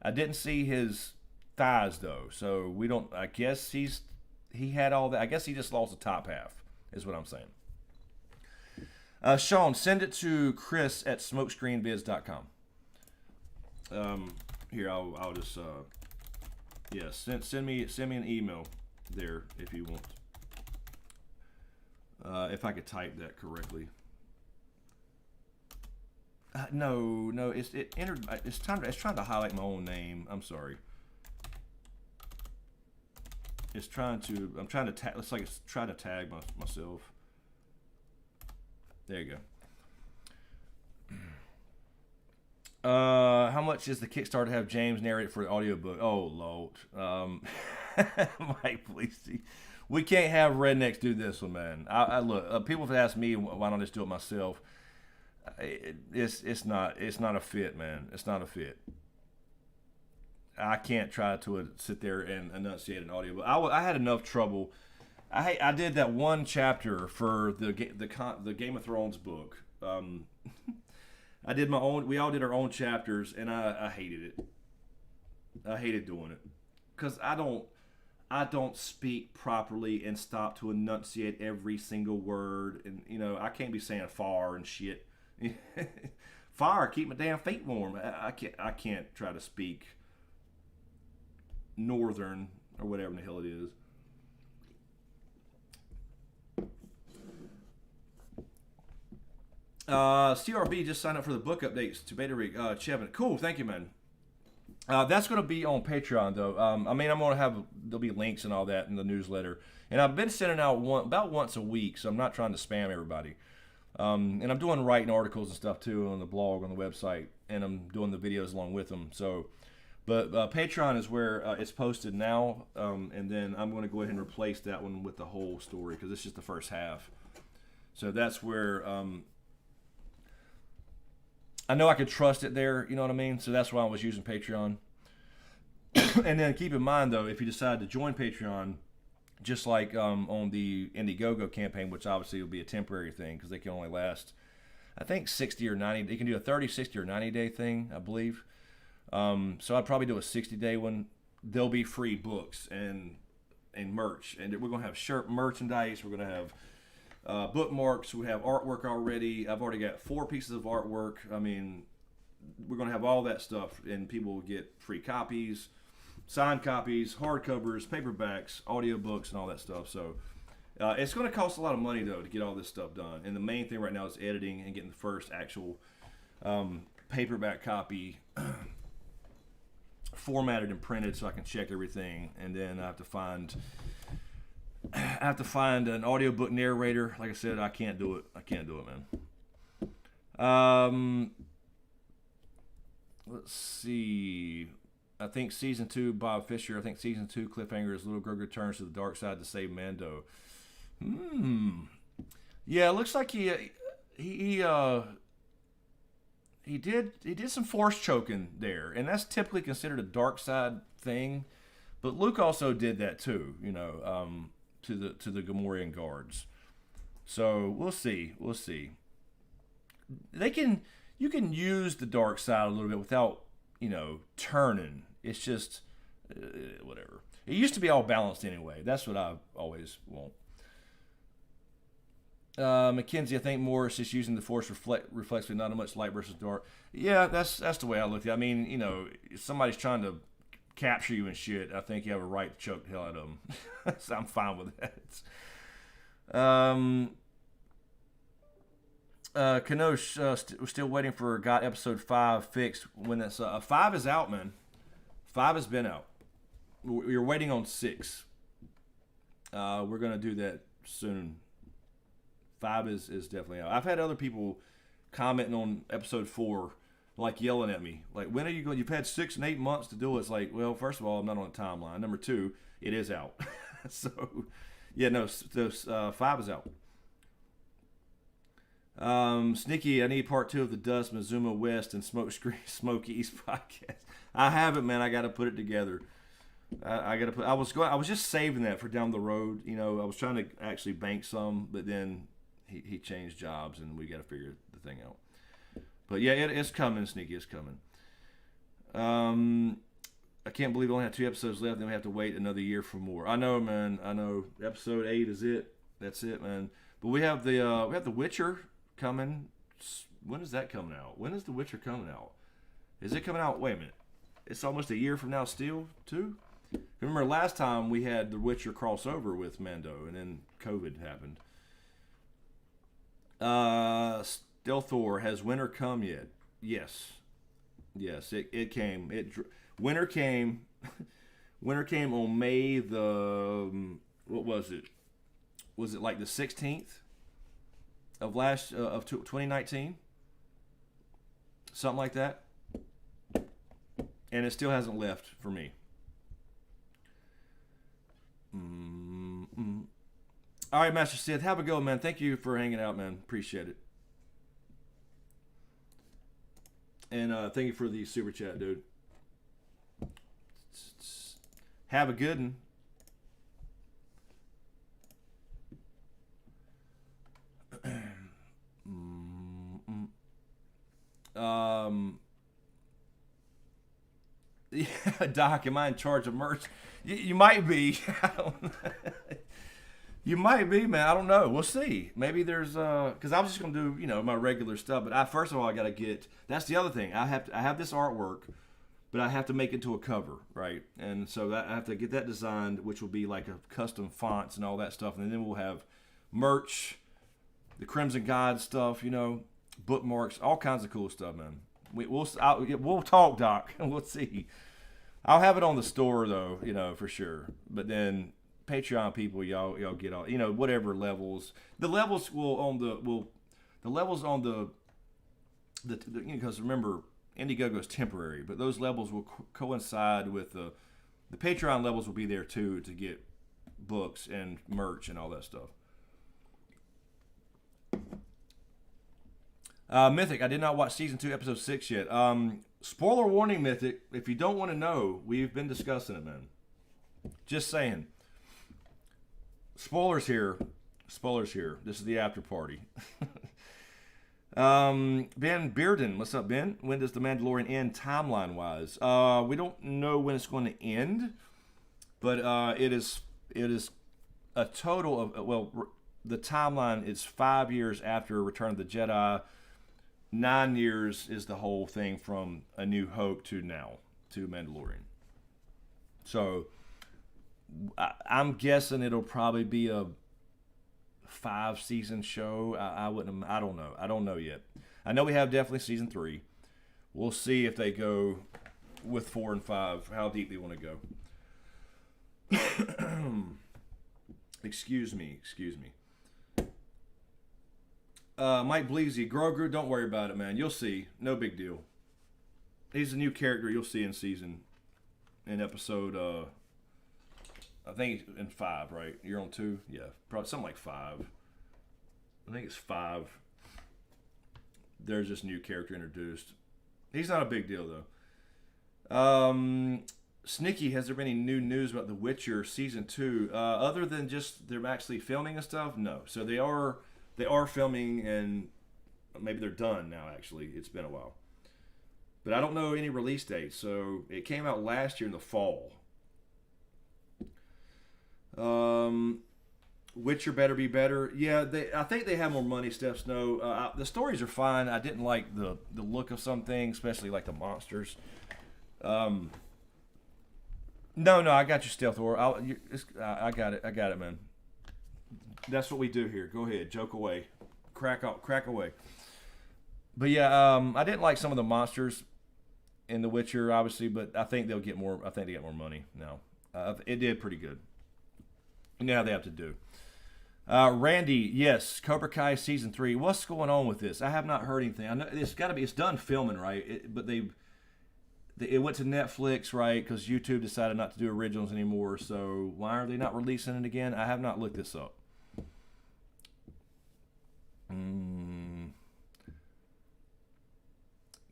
I didn't see his thighs, though. So we don't... I guess he had all that. I guess he just lost the top half, is what I'm saying. Sean, send it to Chris at smokescreenbiz.com. Here, I'll just... send me an email there if you want. If I could type that correctly. No, it's trying to highlight my own name. I'm sorry. It's trying to tag myself. There you go. How much is the Kickstarter to have James narrate for the audiobook? Oh, Lord. Mike, please see. We can't have rednecks do this one, man. Look, people have asked me why don't I just do it myself. It's not a fit, man. It's not a fit. I can't try to sit there and enunciate an audio, but I had enough trouble. I did that one chapter for the Game of Thrones book. I did my own. We all did our own chapters, and I hated it. I hated doing it because I don't speak properly and stop to enunciate every single word, and I can't be saying far and shit. Fire, keep my damn feet warm. I can't try to speak northern or whatever the hell it is. CRB just signed up for the book updates to Beta Rig. Chevin, cool, thank you, man. That's going to be on Patreon, though. There'll be links and all that in the newsletter. And I've been sending out about once a week, so I'm not trying to spam everybody. And I'm doing writing articles and stuff, too, on the blog, on the website, and I'm doing the videos along with them. But Patreon is where it's posted now, and then I'm going to go ahead and replace that one with the whole story, because it's just the first half. So that's where... I know I could trust it there, you know what I mean? So that's why I was using Patreon. And then keep in mind, though, if you decide to join Patreon, just like on the Indiegogo campaign, which obviously will be a temporary thing because they can only last, I think, 60 or 90. They can do a 30, 60, or 90-day thing, I believe. So I'd probably do a 60-day one. There'll be free books and merch. And we're going to have merchandise. We're going to have... bookmarks. We have artwork already. I've already got 4 pieces of artwork. I mean, we're going to have all that stuff, and people will get free copies, signed copies, hardcovers, paperbacks, audiobooks, and all that stuff. So it's going to cost a lot of money, though, to get all this stuff done. And the main thing right now is editing and getting the first actual paperback copy formatted and printed so I can check everything. And then I have to find I have to find an audiobook narrator. Like I said, I can't do it. Man. Let's see. I think season 2, Bob Fisher. I think season 2 cliffhanger is Little Grogu returns to the dark side to save Mando. Yeah, it looks like he did some force choking there, and that's typically considered a dark side thing. But Luke also did that too, to the Gamorrean guards. So we'll see. You can use the dark side a little bit without, turning. It's just whatever. It used to be all balanced anyway. That's what I always want. Mackenzie, I think Morris just using the force reflexively, not much light versus dark. Yeah, that's the way I look at it. I mean, if somebody's trying to capture you and shit, I think you have a right to choke the hell out of them. So I'm fine with that. Kanosh, we're still waiting for Got episode 5 fixed. When that's 5 is out, man. 5 has been out. We're waiting on 6. We're gonna do that soon. 5 is definitely out. I've had other people commenting on episode 4, like yelling at me, like, when are you going? You've had 6 and 8 months to do it. It's like, well, first of all, I'm not on a timeline. Number 2, it is out. So, yeah, no, 5 is out. Sneaky, I need part 2 of the Dust, Mazuma West, and Smoke East podcast. I haven't, man. I got to put it together. I was just saving that for down the road. I was trying to actually bank some, but then he changed jobs, and we got to figure the thing out. But yeah, it's coming, Sneaky. It's coming. I can't believe we only have 2 episodes left, and we have to wait another year for more. I know, man. I know. Episode 8 is it. That's it, man. But we have the Witcher coming. When is that coming out? When is The Witcher coming out? Is it coming out? Wait a minute. It's almost a year from now still, too? Remember last time we had The Witcher crossover with Mando, and then COVID happened. Stelthor, has winter come yet? Yes, it came. Winter came. Winter came on May the what was it? Was it like the 16th of 2019? Something like that. And it still hasn't left for me. All right, Master Sid, have a go, man. Thank you for hanging out, man. Appreciate it. And thank you for the super chat, dude. Have a good one. Yeah, Doc, am I in charge of merch? You might be. I don't know. You might be, man. I don't know. We'll see. Maybe there's because I was just gonna do my regular stuff. But first of all, I gotta get. That's the other thing. I have this artwork, but I have to make it to a cover, right? And so I have to get that designed, which will be like a custom fonts and all that stuff. And then we'll have merch, the Crimson God stuff, bookmarks, all kinds of cool stuff, man. We'll talk, Doc, and we'll see. I'll have it on the store though, for sure. But then Patreon people, y'all get all, whatever levels. The levels because remember, Indiegogo is temporary, but those levels will coincide with the Patreon levels will be there too to get books and merch and all that stuff. Mythic, I did not watch season 2, episode 6 yet. Spoiler warning, Mythic. If you don't want to know, we've been discussing it, man. Just saying. Spoilers here. This is the after party. Ben Bearden, what's up, Ben? When does The Mandalorian end timeline-wise? We don't know when it's going to end, but it is a total of, the timeline is 5 years after Return of the Jedi. 9 years is the whole thing from A New Hope to now, to Mandalorian. So, I'm guessing it'll probably be a 5-season show. I don't know yet. I know we have definitely season 3. We'll see if they go with 4 and 5, how deep they want to go. Excuse me. Mike Bleasy, Grogu, don't worry about it, man. You'll see. No big deal. He's a new character you'll see in episode, I think in 5, right? You're on 2? Yeah, probably something like 5. I think it's 5. There's this new character introduced. He's not a big deal, though. Snicky, has there been any new news about The Witcher Season 2? Other than just they're actually filming and stuff? No. So they are filming, and maybe they're done now, actually. It's been a while. But I don't know any release dates. So it came out last year in the fall. Witcher better be better. Yeah, I think they have more money, Steph Snow. The stories are fine. I didn't like the look of some things, especially like the monsters. No, I got you, Stealth Or. I got it, man. That's what we do here. Go ahead, joke away, crack away. But yeah, I didn't like some of the monsters in The Witcher, obviously, but I think they'll get more. I think they get more money now. It did pretty good. Now they have to do. Randy, yes, Cobra Kai Season 3. What's going on with this? I have not heard anything. I know it's got to be. It's done filming, right? But it went to Netflix, right? Because YouTube decided not to do originals anymore. So why are they not releasing it again? I have not looked this up.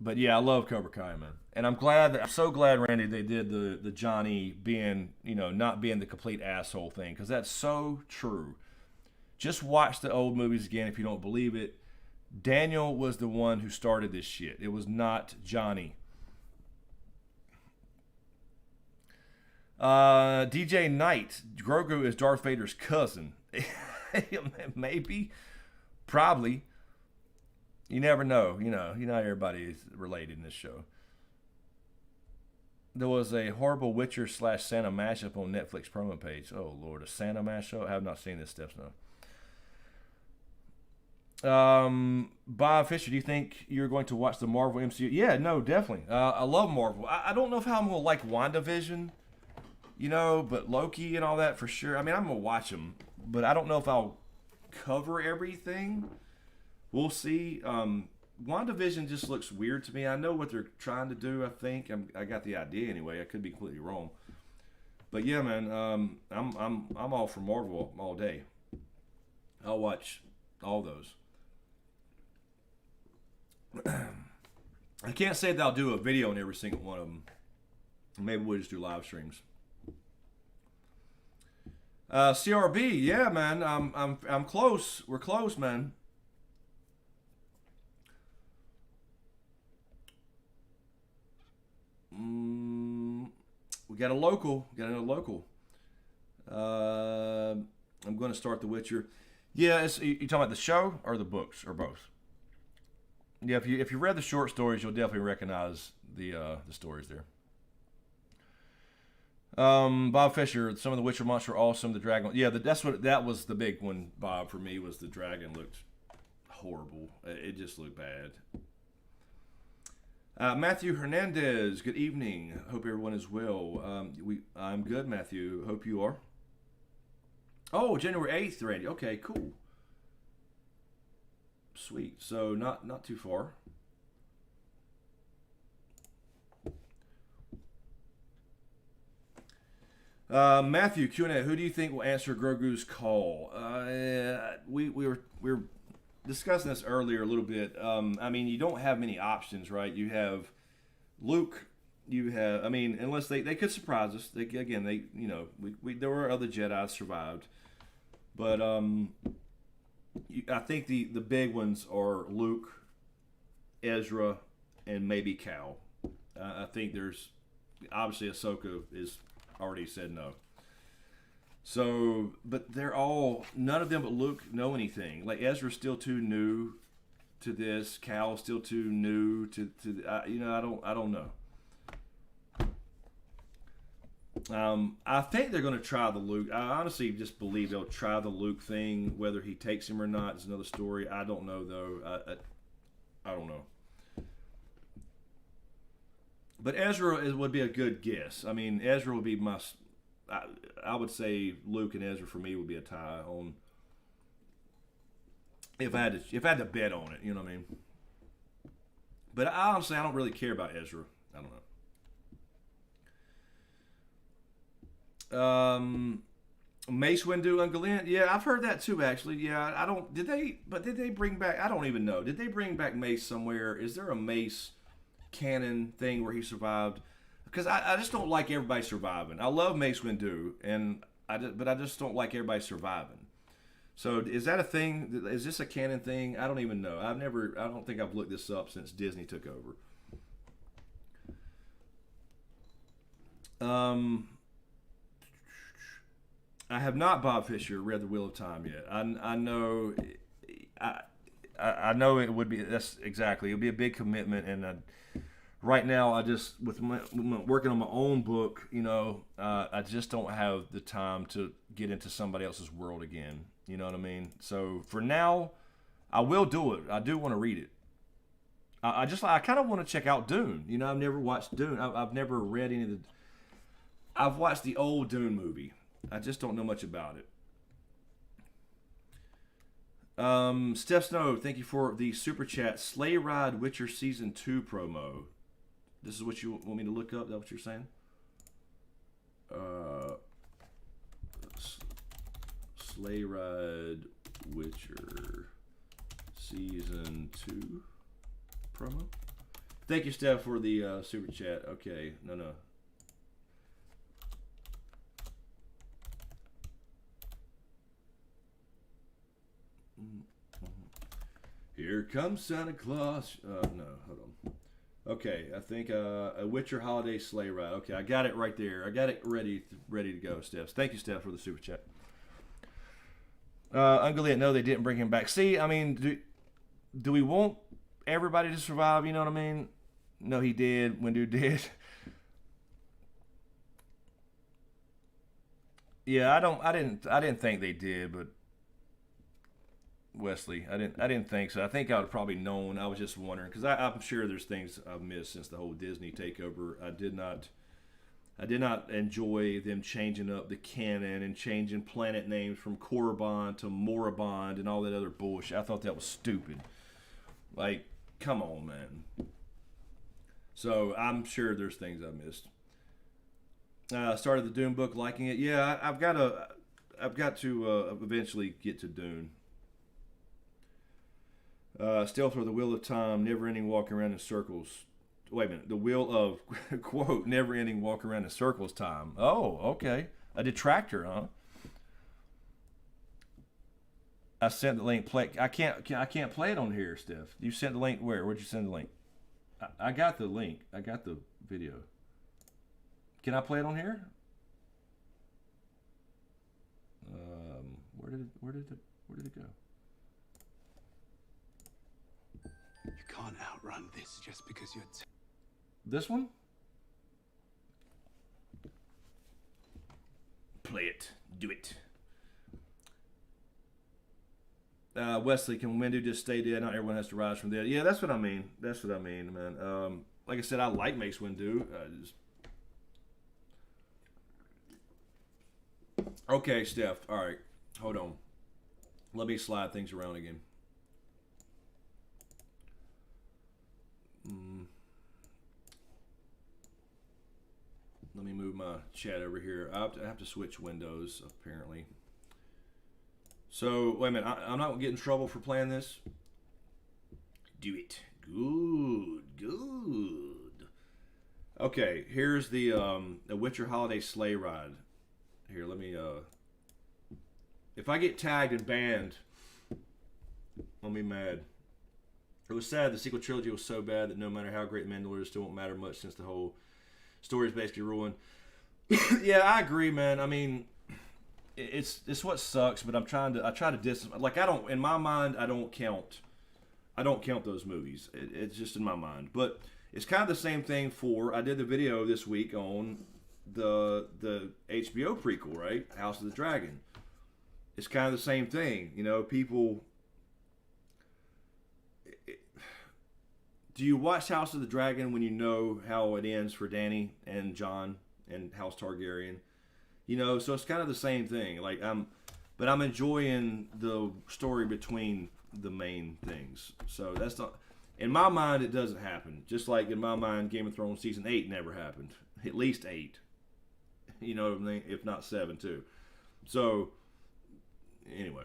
But yeah, I love Cobra Kai, man, and I'm so glad, Randy, they did the Johnny being, not being the complete asshole thing, because that's so true. Just watch the old movies again if you don't believe it. Daniel was the one who started this shit. It was not Johnny. DJ Knight, Grogu is Darth Vader's cousin. Maybe, probably. You never know. You know everybody is related in this show. There was a horrible Witcher / Santa mashup on Netflix promo page. Oh Lord, a Santa mashup? I have not seen this stuff now. Bob Fisher, do you think you're going to watch the Marvel MCU? Yeah, no, definitely. I love Marvel. I don't know if how I'm going to like WandaVision, but Loki and all that for sure. I mean, I'm going to watch them, but I don't know if I'll cover everything. We'll see. WandaVision just looks weird to me. I know what they're trying to do. I think I got the idea anyway. I could be completely wrong, but yeah, man. I'm all for Marvel all day. I'll watch all those. I can't say that I'll do a video on every single one of them. Maybe we'll just do live streams. CRB, yeah, man. I'm close. We're close, man. We got a local. I'm going to start The Witcher. Yeah, you talking about the show or the books or both? Yeah, if you read the short stories, you'll definitely recognize the stories there. Bob Fisher, some of the Witcher monsters are awesome. The dragon, yeah, that was the big one, Bob, for me, was the dragon looked horrible. It just looked bad. Matthew Hernandez, good evening. Hope everyone is well. I'm good, Matthew. Hope you are. Oh, January 8th, Randy. Okay, cool. Sweet. So not too far. Matthew Q&A, who do you think will answer Grogu's call? We were discussing this earlier a little bit. I mean, you don't have many options, right? You have Luke. You have, I mean, unless they could surprise us. There were other Jedi survived, but I think the big ones are Luke, Ezra, and maybe Cal. I think there's obviously Ahsoka is already said no. So, but none of them but Luke know anything. Like Ezra's still too new to this. Cal's still too new to I don't know. I think they're going to try the Luke. I honestly just believe they'll try the Luke thing. Whether he takes him or not is another story. I don't know though. I don't know. But Ezra would be a good guess. I mean, Ezra would be my I would say Luke and Ezra for me would be a tie on. If I had to bet on it, you know what I mean. But honestly, I don't really care about Ezra. I don't know. Mace Windu Ungoliant. Yeah, I've heard that too. Actually, yeah. I don't. Did they bring back? I don't even know. Did they bring back Mace somewhere? Is there a Mace canon thing where he survived? Because I just don't like everybody surviving. I love Mace Windu, but I just don't like everybody surviving. So is that a thing? Is this a canon thing? I don't even know. I don't think I've looked this up since Disney took over. I have not, Bob Fisher, read The Wheel of Time yet. I know, I know it would be. That's exactly. It would be a big commitment, and right now I just with working on my own book, you know, I just don't have the time to get into somebody else's world again. You know what I mean? So for now, I will do it. I do want to read it. I kind of want to check out Dune. You know, I've never watched Dune. I've never read any of the. I've watched the old Dune movie. I just don't know much about it. Steph Snow, thank you for the super chat. Sleigh Ride Witcher Season 2 promo. This is what you want me to look up? Is that what you're saying? Sleigh Ride Witcher Season 2 promo. Thank you, Steph, for the super chat. Okay, no. Here comes Santa Claus. No, hold on. Okay, I think a Witcher Holiday Sleigh Ride. Okay, I got it right there. I got it ready to go, Steph. Thank you, Steph, for the super chat. Ungoliant, no, they didn't bring him back. See, I mean, do we want everybody to survive? You know what I mean? No, he did. Windu did. Yeah, I didn't think they did, but Wesley, I didn't think so. I think I would have probably known. I was just wondering because I'm sure there's things I've missed since the whole Disney takeover. I did not enjoy them changing up the canon and changing planet names from Korriban to Moribond and all that other bullshit. I thought that was stupid. Like, come on, man. So I'm sure there's things I missed. Started the Dune book, liking it. Yeah, I've got to eventually get to Dune. Still for the Wheel of Time, never-ending walk around in circles. Wait a minute. The Wheel of, quote, never-ending walk around in circles time. Oh, okay. A detractor, huh? I sent the link. I can't play it on here, Steph. You sent the link where? Where'd you send the link? I got the link. I got the video. Can I play it on here? Where did it go? You can't outrun this just because you're... This one? Play it. Do it. Wesley, can Windu just stay dead? Not everyone has to rise from dead. Yeah, that's what I mean. That's what I mean, man. Like I said, I like Mace Windu. Okay, Steph. All right. Hold on. Let me slide things around again. Let me move my chat over here. I have to switch windows, apparently. So, wait a minute. I'm not going to get in trouble for playing this. Do it. Good. Okay, here's the Witcher Holiday Sleigh Ride. Here, let me... if I get tagged and banned, I'll be mad. It was sad the sequel trilogy was so bad that no matter how great the Mandalorian is, still won't matter much since the whole story is basically ruined. Yeah, I agree, man. I mean, it's what sucks, but I try to distance. Like, I don't, in my mind, I don't count those movies. It's just in my mind. But it's kind of the same thing for, I did the video this week on the HBO prequel, right? House of the Dragon. It's kind of the same thing. You know, people... Do you watch House of the Dragon when you know how it ends for Dany and Jon and House Targaryen? You know, so it's kind of the same thing. Like but I'm enjoying the story between the main things. So that's not, in my mind, it doesn't happen. Just like in my mind, Game of Thrones season 8 never happened. At least 8. You know what I mean? If not 7 too. So anyway.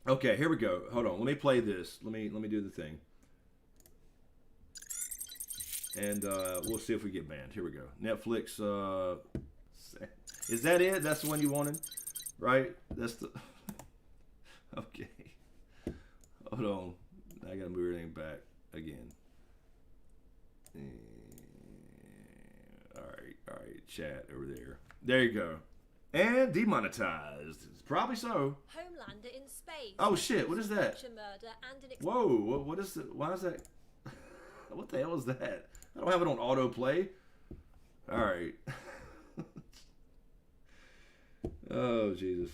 Okay, here we go. Hold on. Let me play this. Let me do the thing. And we'll see if we get banned. Here we go. Netflix. Is that it? That's the one you wanted? Right? That's the... Okay. Hold on. I gotta move everything back again. Alright. Chat over there. There you go. And demonetized. Probably so. Homelander in space. Oh shit, what is that? Murder and an Whoa, what is it? Why is that? What the hell is that? I don't have it on autoplay. Alright. Oh, Jesus.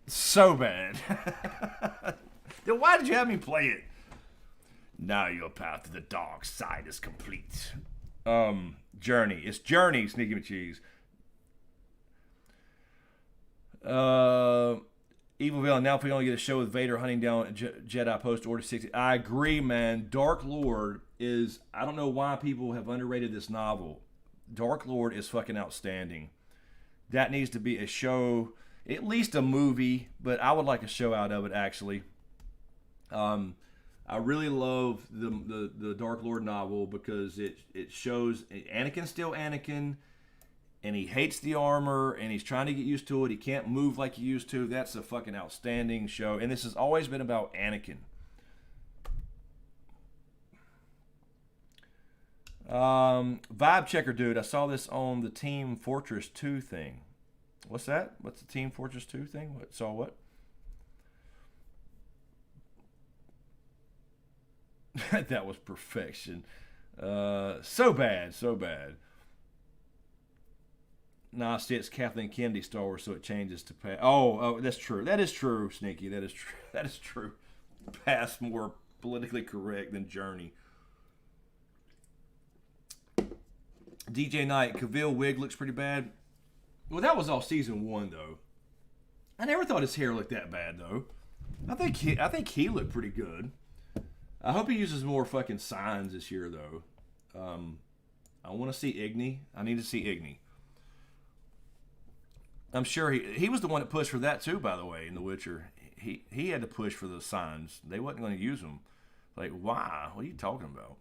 So bad. Then why did you have me play it? Now your path to the dark side is complete. Journey. It's Journey, Sneaky McCheese. Evil Villain. Now if we only get a show with Vader hunting down Jedi post Order 60. I agree, man. Dark Lord is... I don't know why people have underrated this novel. Dark Lord is fucking outstanding. That needs to be a show, at least a movie, but I would like a show out of it, actually. I really love the Dark Lord novel because it shows Anakin's still Anakin, and he hates the armor, and he's trying to get used to it. He can't move like he used to. That's a fucking outstanding show, and this has always been about Anakin. Vibe checker, dude. I saw this on the Team Fortress 2 thing. What's that? What's the Team Fortress 2 thing? What? Saw what? That was perfection. So bad. Nah, see, it's Kathleen Kennedy Star Wars, so it changes to pass. Oh, that's true. That is true, Sneaky. That is true. That is true. Pass more politically correct than Journey. DJ Knight, Cavill wig looks pretty bad. Well, that was all season 1, though. I never thought his hair looked that bad, though. I think he looked pretty good. I hope he uses more fucking signs this year, though. I want to see Igni. I need to see Igni. I'm sure he was the one that pushed for that too, by the way, in The Witcher. He had to push for the signs. They wasn't going to use them. Like, why? What are you talking about?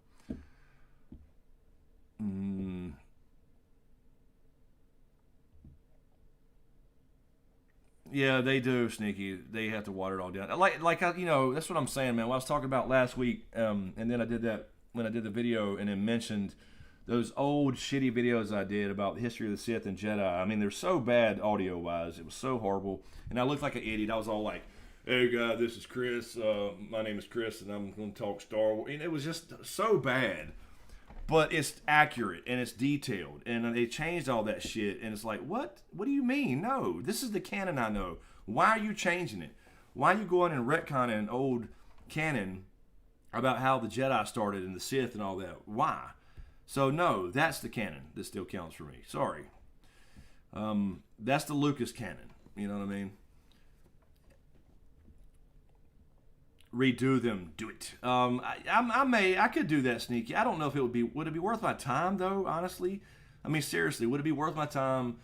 Yeah, they do, Sneaky. They have to water it all down. That's what I'm saying, man. What I was talking about last week, and then I did that when I did the video, and then mentioned those old shitty videos I did about the history of the Sith and Jedi. I mean, they're so bad audio-wise. It was so horrible, and I looked like an idiot. I was all like, "Hey, guys, this is Chris. My name is Chris, and I'm going to talk Star Wars." And it was just so bad. But it's accurate, and it's detailed, and they changed all that shit, and it's like, what? What do you mean? No, this is the canon I know. Why are you changing it? Why are you going and retconning an old canon about how the Jedi started and the Sith and all that? Why? So, no, that's the canon that still counts for me. Sorry. That's the Lucas canon. You know what I mean? Redo them. Do it. I could do that, Sneaky. I don't know if would it be worth my time, though, honestly? I mean, seriously, would it be worth my time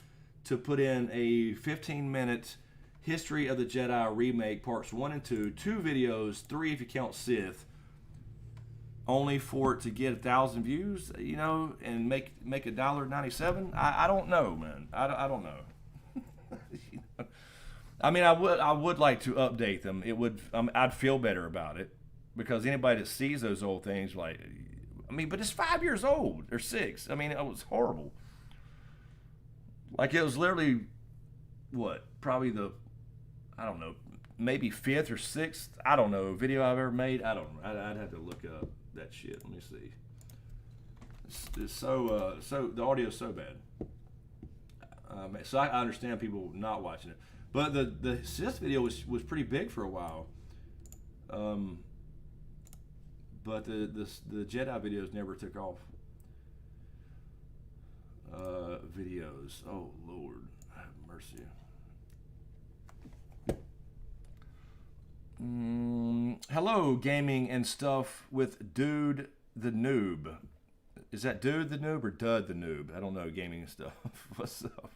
to put in a 15-minute History of the Jedi remake, parts 1 and 2, 2 videos, 3 if you count Sith, only for it to get 1,000 views, you know, and make $1.97? I don't know, man. I don't know. You know? I mean, I would like to update them. It would. I'd feel better about it because anybody that sees those old things, like, I mean, but it's 5 years old or 6. I mean, it was horrible. Like, it was literally what? Probably I don't know, maybe 5th or 6th. I don't know. Video I've ever made. I don't know. I'd have to look up that shit. Let me see. It's so the audio is so bad. So I understand people not watching it. But the Sith video was pretty big for a while. But the Jedi videos never took off. videos. Oh, Lord. Have mercy. Hello, gaming and stuff with Dude the Noob. Is that Dude the Noob or Dud the Noob? I don't know, gaming and stuff. What's up?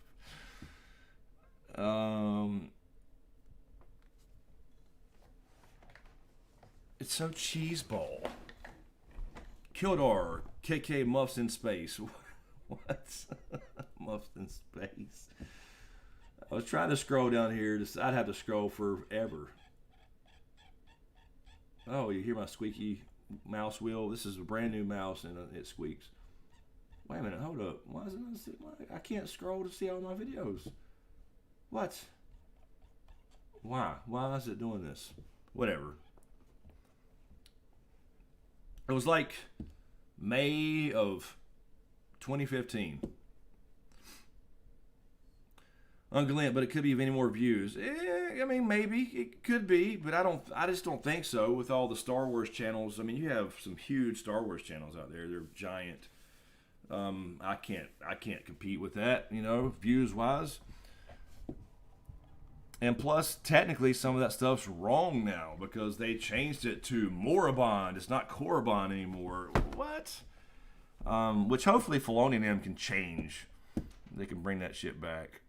It's so cheeseball. Kildar, KK Muffs in Space. What? Muffs in Space. I was trying to scroll down here. I'd have to scroll forever. Oh, you hear my squeaky mouse wheel? This is a brand new mouse and it squeaks. Wait a minute, hold up. Why is it? I can't scroll to see all my videos. What? Why? Why is it doing this? Whatever. It was like May of 2015. Unglint, but it could be of any more views. I mean, maybe it could be, but I just don't think so. With all the Star Wars channels, I mean, you have some huge Star Wars channels out there. They're giant. I can't compete with that, you know, views wise. And plus, technically, some of that stuff's wrong now because they changed it to Moribond. It's not Korriban anymore. What? Which hopefully Filoni and them can change. They can bring that shit back.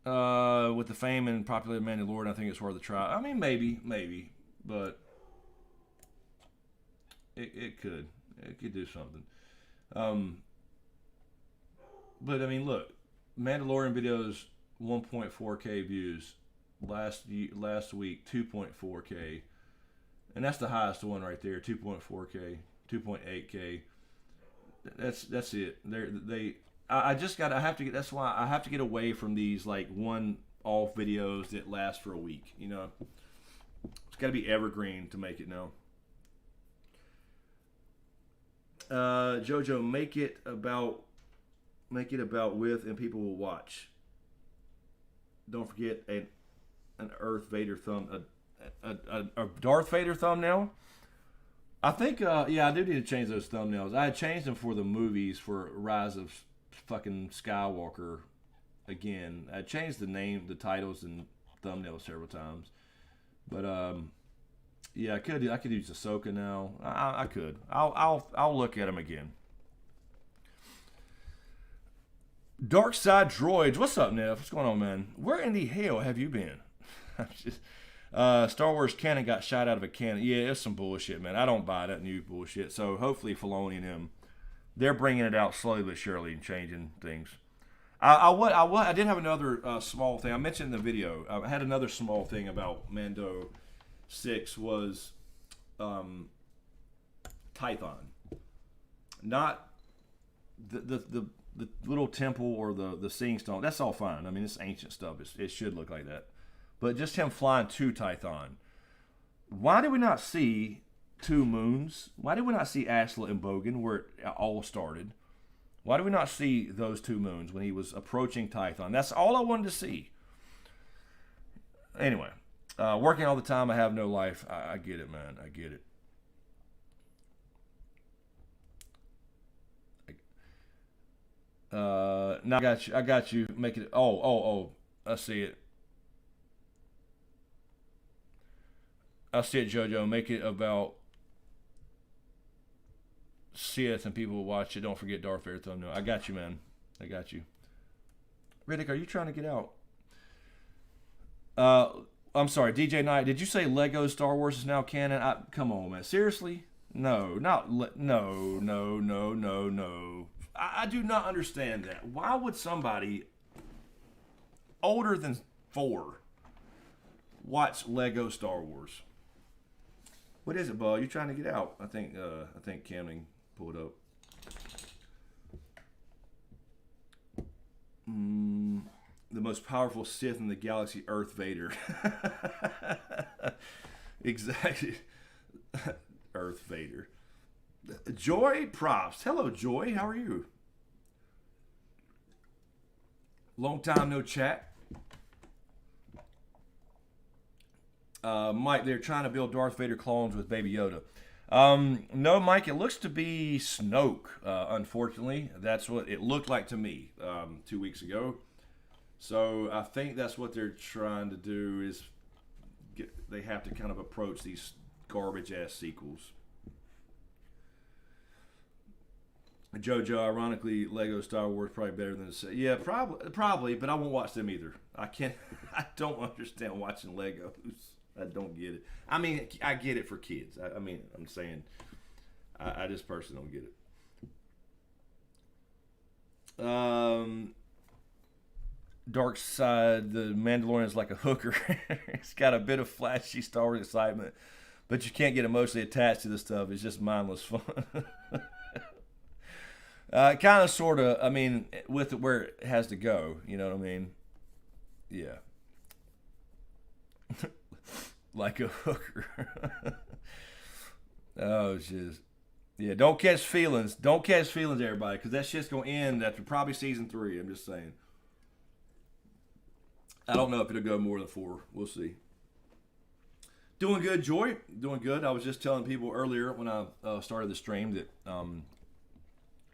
With the fame and popular Mandalorian, I think it's worth a try. I mean, maybe, but it could do something. But I mean, look, Mandalorian videos 1.4K views last week, 2.4K, and that's the highest one right there, 2.4K, 2.8K. That's it. I have to get. That's why I have to get away from these like one-off videos that last for a week. You know, it's got to be evergreen to make it now. Jojo, make it about with, and people will watch. Don't forget an Darth Vader thumbnail. I think yeah, I do need to change those thumbnails. I had changed them for the movies for Rise of fucking Skywalker again. I changed the name, the titles, and thumbnails several times. But yeah, I could use Ahsoka now. I could. I'll look at them again. Dark Side Droids, what's up, Nev? What's going on, man? Where in the hell have you been? Star Wars canon got shot out of a cannon. Yeah, it's some bullshit, man. I don't buy that new bullshit. So hopefully Filoni and them, they're bringing it out slowly but surely and changing things. I did have another small thing. I mentioned in the video. I had another small thing about Mando 6 was Tython. Not the little temple or the seeing stone. That's all fine. I mean, it's ancient stuff. It should look like that. But just him flying to Tython. Why did we not see two moons? Why did we not see Ashla and Bogan where it all started? Why did we not see those two moons when he was approaching Tython? That's all I wanted to see. Anyway, working all the time, I have no life. I get it, man. I get it. Now I got you. Make it. Oh. I see it. I see it, JoJo. Make it about Sith and people will watch it. Don't forget Darth Vader thumbnail. I got you, man. I got you. Riddick, are you trying to get out? I'm sorry, DJ Knight. Did you say Lego Star Wars is now canon? Come on, man. Seriously? No. I do not understand that. Why would somebody older than 4 watch Lego Star Wars? What is it, Bud? You trying to get out? I think Camden pulled up. The most powerful Sith in the galaxy, Earth Vader. Exactly. Earth Vader. Joy Props. Hello, Joy. How are you? Long time no chat. Mike, they're trying to build Darth Vader clones with Baby Yoda. No, Mike, it looks to be Snoke, unfortunately. That's what it looked like to me 2 weeks ago. So I think that's what they're trying to do is they have to kind of approach these garbage-ass sequels. JoJo, ironically, Lego Star Wars probably better than the yeah, probably, but I won't watch them either. I don't understand watching Legos. I don't get it. I mean, I get it for kids. I'm saying, I just personally don't get it. Dark Side, the Mandalorian is like a hooker. It's got a bit of flashy Star Wars excitement, but you can't get emotionally attached to this stuff. It's just mindless fun. Kind of, sort of, I mean, with it where it has to go, you know what I mean? Yeah. Like a hooker. Oh, jeez. Yeah, don't catch feelings. Don't catch feelings, everybody, because that shit's going to end after probably season 3. I'm just saying. I don't know if it'll go more than 4. We'll see. Doing good, Joy. Doing good. I was just telling people earlier when I started the stream that I'm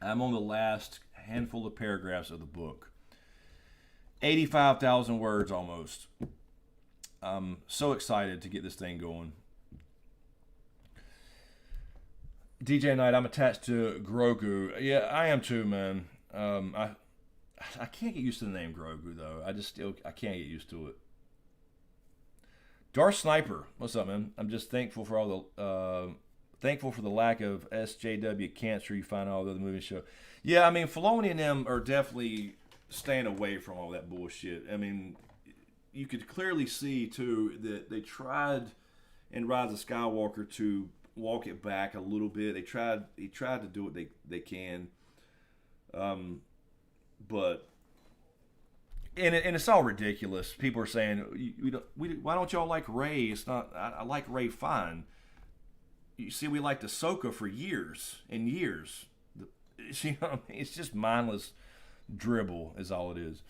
on the last handful of paragraphs of the book. 85,000 words almost. I'm so excited to get this thing going. DJ Knight, I'm attached to Grogu. Yeah, I am too, man. I can't get used to the name Grogu though. I can't get used to it. Darth Sniper, what's up, man? I'm just thankful for all the lack of SJW cancer you find all the other movies show. Yeah, I mean, Filoni and them are definitely staying away from all that bullshit. I mean, you could clearly see too that they tried in Rise of Skywalker to walk it back a little bit. They tried to do what they can, but and it's all ridiculous. People are saying why don't y'all like Rey? It's not. I like Rey fine. You see, we liked Ahsoka for years and years. You know what I mean? It's just mindless dribble is all it is.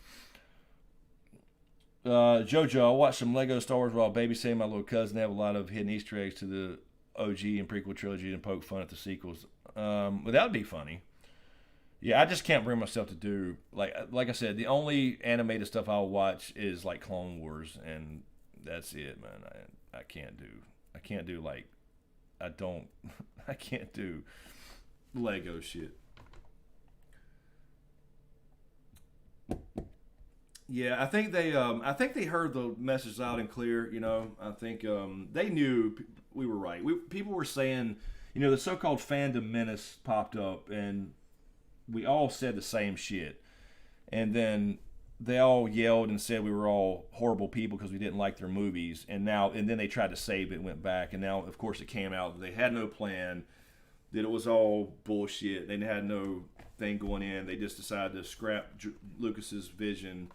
JoJo, I watched some Lego Star Wars while babysitting my little cousin. They have a lot of hidden Easter eggs to the OG and prequel trilogy and poke fun at the sequels. Well, that would be funny. Yeah, I just can't bring myself to do, like I said, the only animated stuff I'll watch is like Clone Wars, and that's it, man. I can't do I can't do Lego shit. Yeah, I think they heard the message loud and clear. You know, I think they knew we were right. People were saying, you know, the so-called fandom menace popped up, and we all said the same shit, and then they all yelled and said we were all horrible people because we didn't like their movies, and then they tried to save it and went back, and now of course it came out that they had no plan, that it was all bullshit. They had no thing going in. They just decided to scrap Lucas's vision,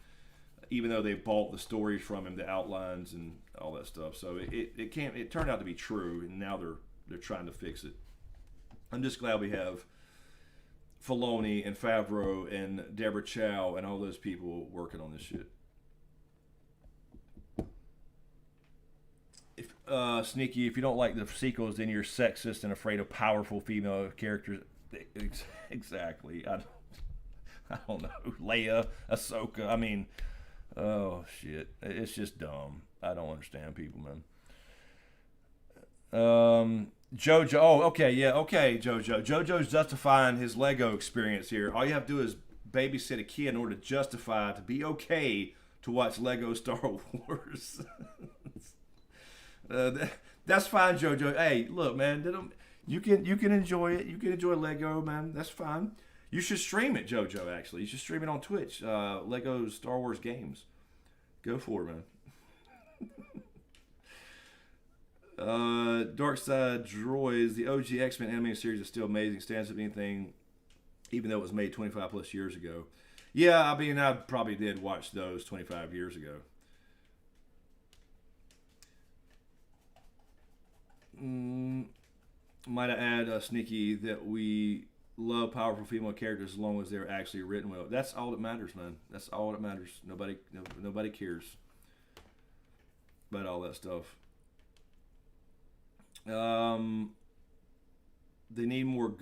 even though they bought the stories from him, the outlines and all that stuff. So it turned out to be true, and now they're trying to fix it. I'm just glad we have Filoni and Favreau and Deborah Chow and all those people working on this shit. Sneaky, if you don't like the sequels, then you're sexist and afraid of powerful female characters. Exactly. I don't know. Leia, Ahsoka. I mean, oh shit. It's just dumb. I don't understand people, man. JoJo. Oh, okay, yeah, okay, JoJo. JoJo's justifying his Lego experience here. All you have to do is babysit a kid in order to justify to be okay to watch Lego Star Wars. That's fine, JoJo. Hey, look, man, you can enjoy it. You can enjoy Lego, man. That's fine. You should stream it, JoJo. Actually, you should stream it on Twitch. Lego Star Wars games. Go for it, man. Dark Side Droids, the OG X-Men animated series is still amazing. Stands up to anything, even though it was made 25 plus years ago. Yeah, I mean, I probably did watch those 25 years ago. Might I add, Sneaky, that we love powerful female characters as long as they're actually written well. That's all that matters, man. That's all that matters. Nobody cares about all that stuff. they need more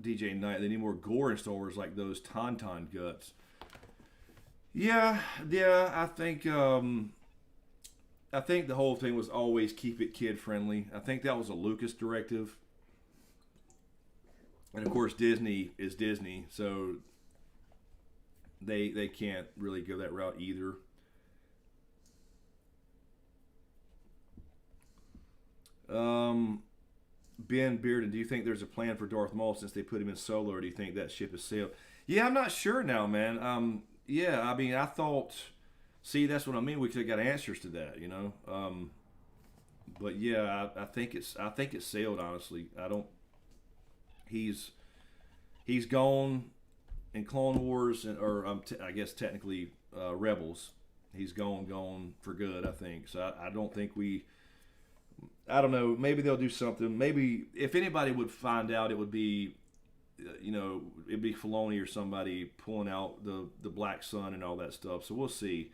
DJ Knight. They need more gore in Star Wars, like those Tauntaun guts. Yeah. I think the whole thing was always keep it kid friendly. I think that was a Lucas directive, and of course Disney is Disney, so they can't really go that route either. Ben Bearden, do you think there's a plan for Darth Maul since they put him in Solo, or do you think that ship has sailed? Yeah, I'm not sure now, man. Yeah, I mean, I thought. See, that's what I mean. We could have got answers to that, you know. But yeah, I think it's sailed. Honestly, I don't. He's gone in Clone Wars, or I guess technically Rebels. He's gone for good. I think so. I don't think we. I don't know. Maybe they'll do something. Maybe if anybody would find out, it would be, it'd be Filoni or somebody pulling out the Black Sun and all that stuff. So we'll see.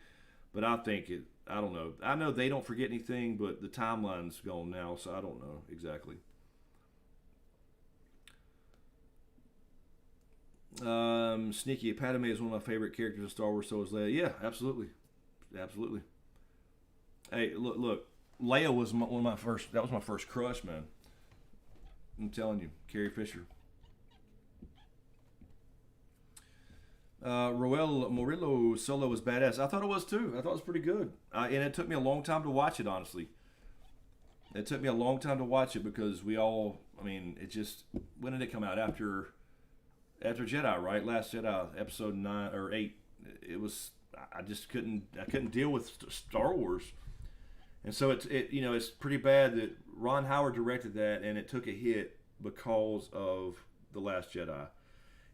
But I think I don't know. I know they don't forget anything, but the timeline's gone now, so I don't know exactly. Sneaky, Padme is one of my favorite characters in Star Wars, so is Leia. Yeah, absolutely. Hey, look. Leia was one of my first. That was my first crush, man. I'm telling you, Carrie Fisher. Roel Murillo Solo was badass. I thought it was too. I thought it was pretty good. And it took me a long time to watch it, honestly. It took me a long time to watch it because we all. I mean, it just. When did it come out? After Jedi, right? Last Jedi, episode 9 or 8. It was. I just couldn't. I couldn't deal with Star Wars. And so it's pretty bad that Ron Howard directed that, and it took a hit because of The Last Jedi.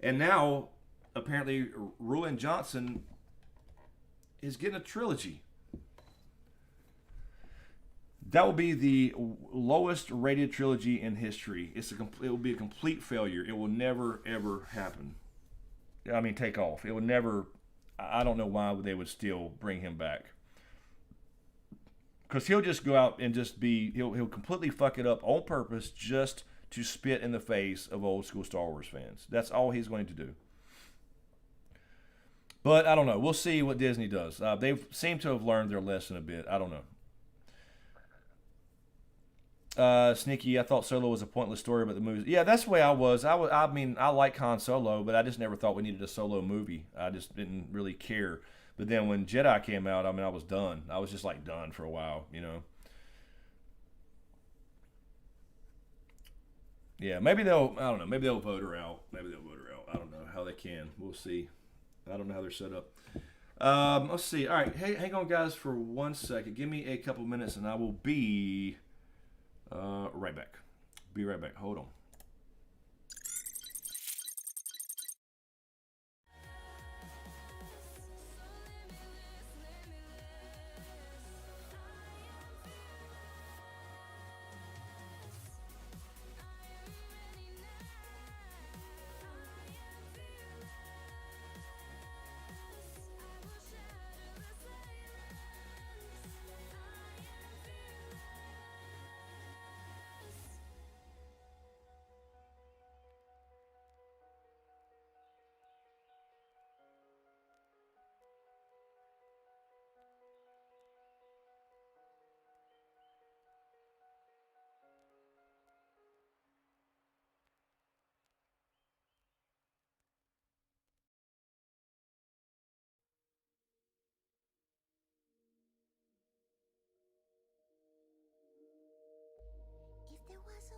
And now, apparently, Rian Johnson is getting a trilogy. That will be the lowest rated trilogy in history. It will be a complete failure. It will never, ever happen. I mean, take off. It would never. I don't know why they would still bring him back. Because he'll just go out and just he'll completely fuck it up on purpose just to spit in the face of old school Star Wars fans. That's all he's going to do. But I don't know. We'll see what Disney does. They seem to have learned their lesson a bit. I don't know. Sneaky, I thought Solo was a pointless story about the movies. Yeah, that's the way I was. I mean, I like Han Solo, but I just never thought we needed a Solo movie. I just didn't really care. But then when Jedi came out, I mean, I was done. I was just like done for a while, you know. Yeah, maybe they'll, I don't know, maybe they'll vote her out. I don't know how they can. We'll see. I don't know how they're set up. Let's see. All right, hey, hang on, guys, for 1 second. Give me a couple minutes, and I will be right back. Be right back. Hold on. If there was a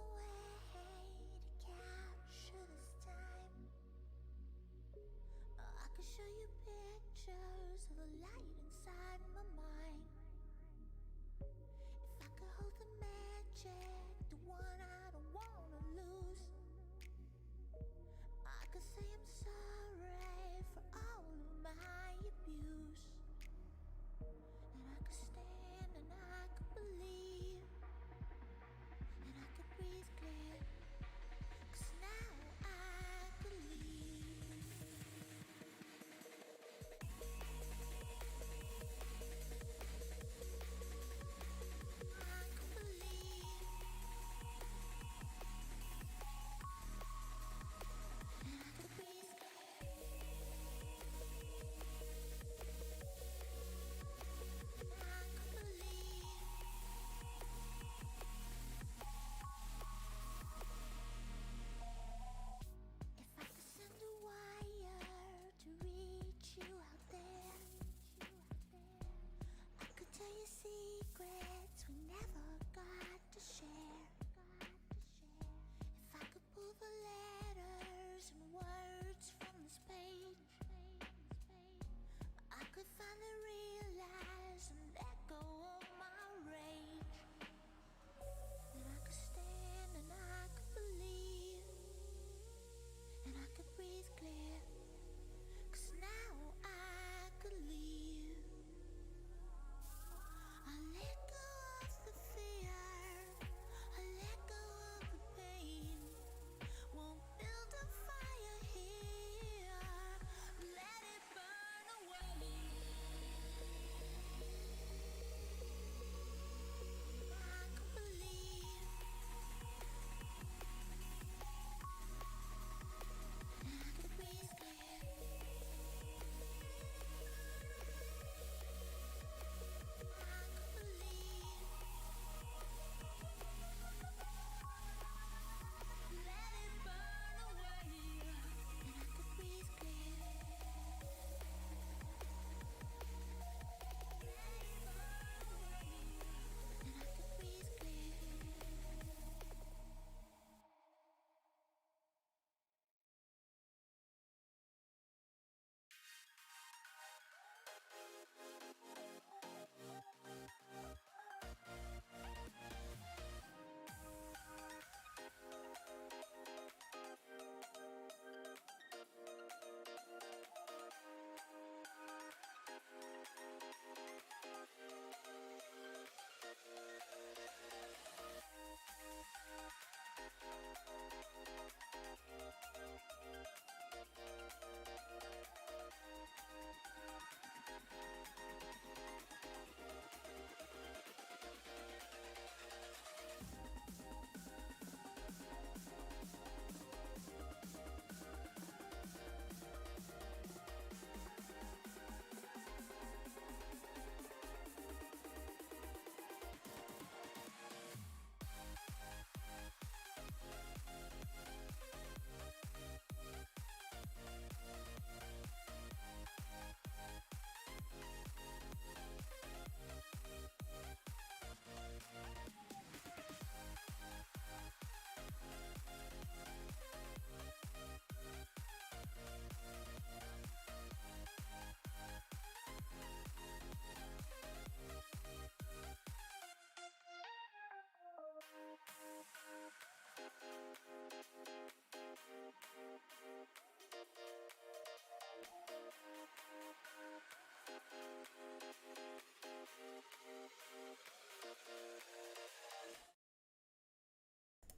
way to capture this time, I could show you pictures of the light inside my mind. If I could hold the magic, the one I don't wanna lose, I could say I'm sorry for all of my abuse. And I could stand and I could believe, and I could breathe clear, 'cause now I believe. I could believe.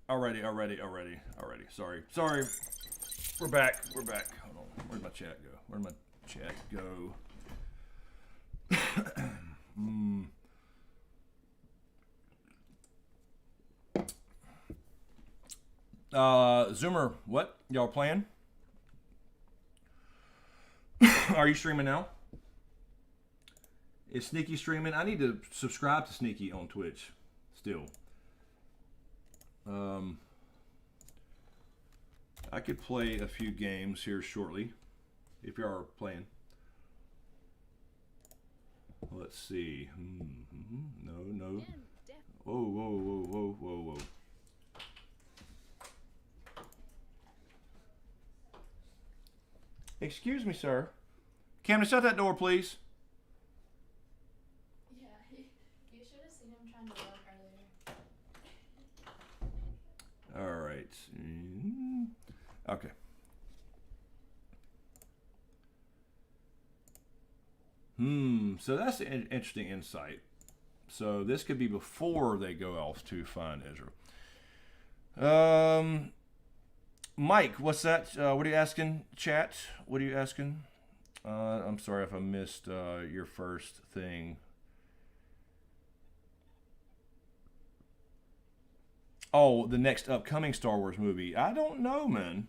Already. Sorry. We're back. Hold on. Where'd my chat go? Zoomer, what? Y'all playing? Are you streaming now? Is Sneaky streaming? I need to subscribe to Sneaky on Twitch still. I could play a few games here shortly if you are playing. Let's see. No. Whoa. Excuse me, sir. Camden, shut that door, please. Yeah, you should have seen him trying to walk earlier. All right. Okay. So that's an interesting insight. So this could be before they go off to find Ezra. Mike, what's that? What are you asking, chat? What are you asking? I'm sorry if I missed your first thing. Oh, the next upcoming Star Wars movie. I don't know, man.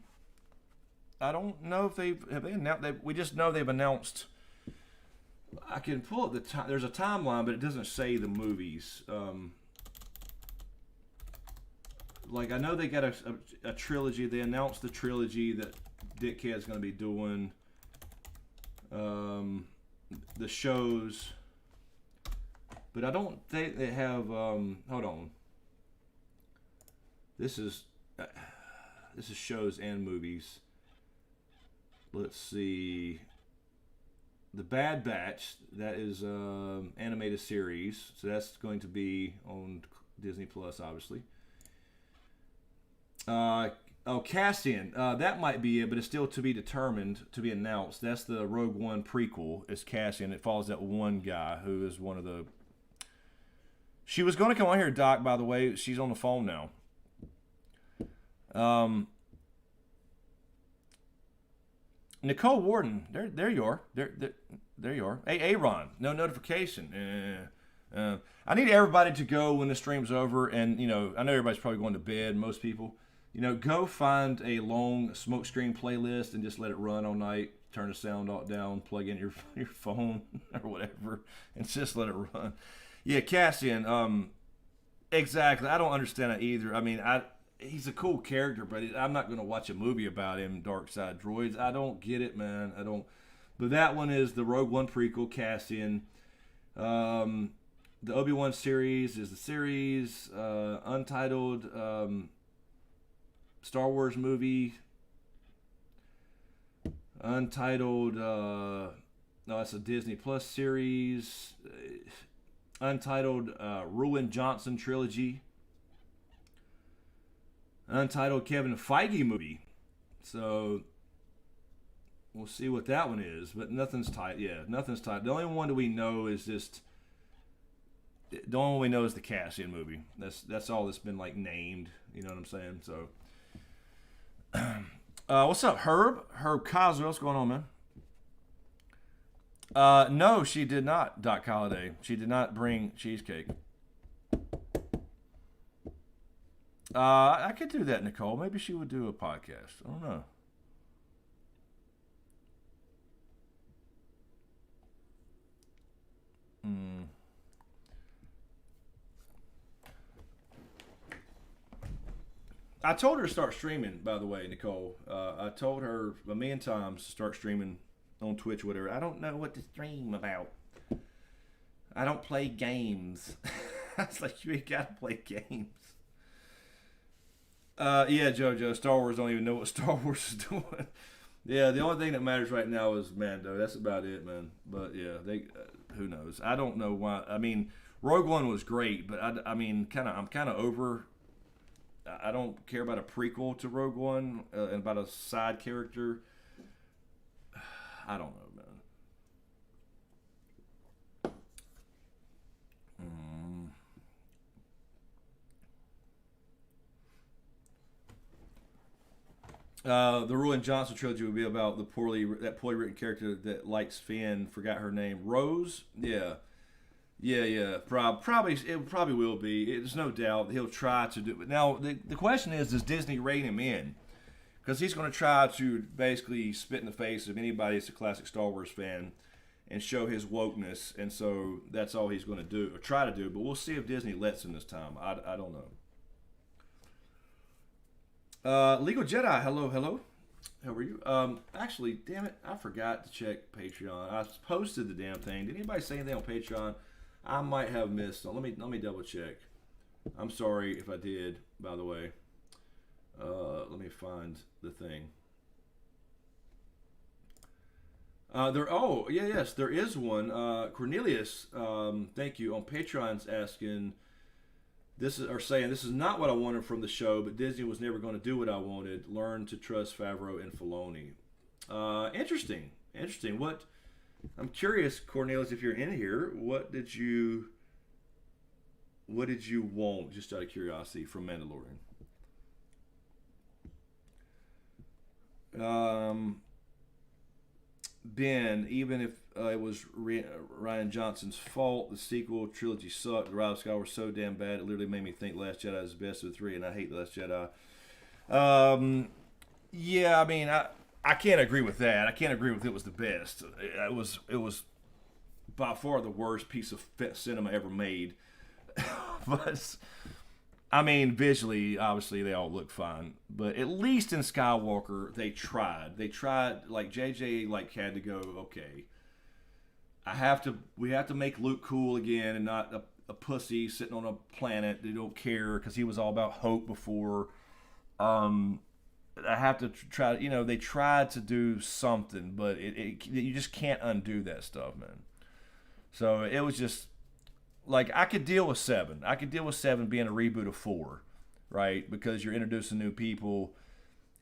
I don't know if they announced. We just know they've announced. I can pull up the time. There's a timeline, but it doesn't say the movies. Like, I know they got a trilogy. They announced the trilogy that Dickhead's going to be doing. The shows. But I don't think they have... hold on. This is shows and movies. Let's see. The Bad Batch, that is animated series. So that's going to be on Disney Plus, obviously. Cassian, that might be it, but it's still to be determined, to be announced. That's the Rogue One prequel. It's Cassian. It follows that one guy who is one of the... She was going to come on here, Doc, by the way. She's on the phone now. Nicole Warden, there you are. There you are. Hey, Aaron, no notification. I need everybody to go when the stream's over, and I know everybody's probably going to bed. Most people, go find a long smoke screen playlist and just let it run all night. Turn the sound all down, plug in your phone or whatever, and just let it run. Yeah, Cassian. Exactly. I don't understand it either. I mean, he's a cool character, but I'm not going to watch a movie about him, Dark Side Droids. I don't get it, man. I don't. But that one is the Rogue One prequel, Cassian. The Obi-Wan series is the series. Untitled Star Wars movie. Untitled, no, that's a Disney Plus series. Untitled Ruin Johnson trilogy. Untitled Kevin Feige movie. So we'll see what that one is, but nothing's tight. Yeah, nothing's tight. The only one that we know is just the only one we know is the Cassian movie. That's all that's been like named. You know what I'm saying? So, what's up, Herb? Herb Coswell, what's going on, man? No, she did not. Doc Holliday. She did not bring cheesecake. I could do that, Nicole. Maybe she would do a podcast. I don't know. I told her to start streaming, by the way, Nicole. I told her a million times to start streaming on Twitch or whatever. I don't know what to stream about. I don't play games. I was like, you ain't got to play games. Yeah, JoJo, Star Wars don't even know what Star Wars is doing. Yeah, the only thing that matters right now is Mando. That's about it, man. But yeah, who knows? I don't know why. I mean, Rogue One was great, but I'm kind of over. I don't care about a prequel to Rogue One and about a side character. I don't know, man. The Ruin Johnson trilogy would be about that poorly written character that likes Finn. Forgot her name. Rose. Yeah. Probably it probably will be. There's no doubt he'll try to do it. Now the question is, does Disney rein him in? Because he's going to try to basically spit in the face of anybody that's a classic Star Wars fan and show his wokeness, and so that's all he's going to do or try to do. But we'll see if Disney lets him this time. I don't know. Legal Jedi, hello. How are you? Actually, damn it, I forgot to check Patreon. I posted the damn thing. Did anybody say anything on Patreon? I might have missed. Let me double check. I'm sorry if I did. By the way, let me find the thing. There is one. Cornelius, thank you on Patreon's asking. Saying this is not what I wanted from the show, but Disney was never going to do what I wanted. Learn to trust Favreau and Filoni. Interesting. What? I'm curious, Cornelius, if you're in here, what did you want, just out of curiosity, from Mandalorian? Ben, even if it was Ryan Johnson's fault, the sequel trilogy sucked. The Rise of Skywalker was so damn bad, it literally made me think Last Jedi is the best of the three, and I hate The Last Jedi. Yeah, I mean, I can't agree with that. I can't agree with it was the best. It was by far the worst piece of cinema ever made. But I mean, visually, obviously, they all look fine. But at least in Skywalker, they tried. Like JJ, had to go, okay, we have to make Luke cool again and not a pussy sitting on a planet they don't care, because he was all about hope before. I have to try. They tried to do something, but you just can't undo that stuff, man. So it was just. Like, I could deal with 7. I could deal with 7 being a reboot of 4, right? Because you're introducing new people.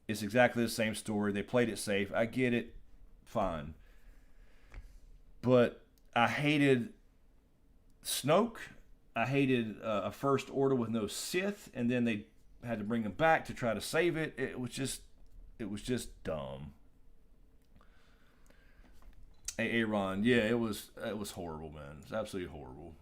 It's exactly the same story. They played it safe. I get it. Fine. But I hated Snoke. I hated a First Order with no Sith, and then they had to bring him back to try to save it. It was just dumb. Aaron, yeah, it was horrible, man. It's absolutely horrible.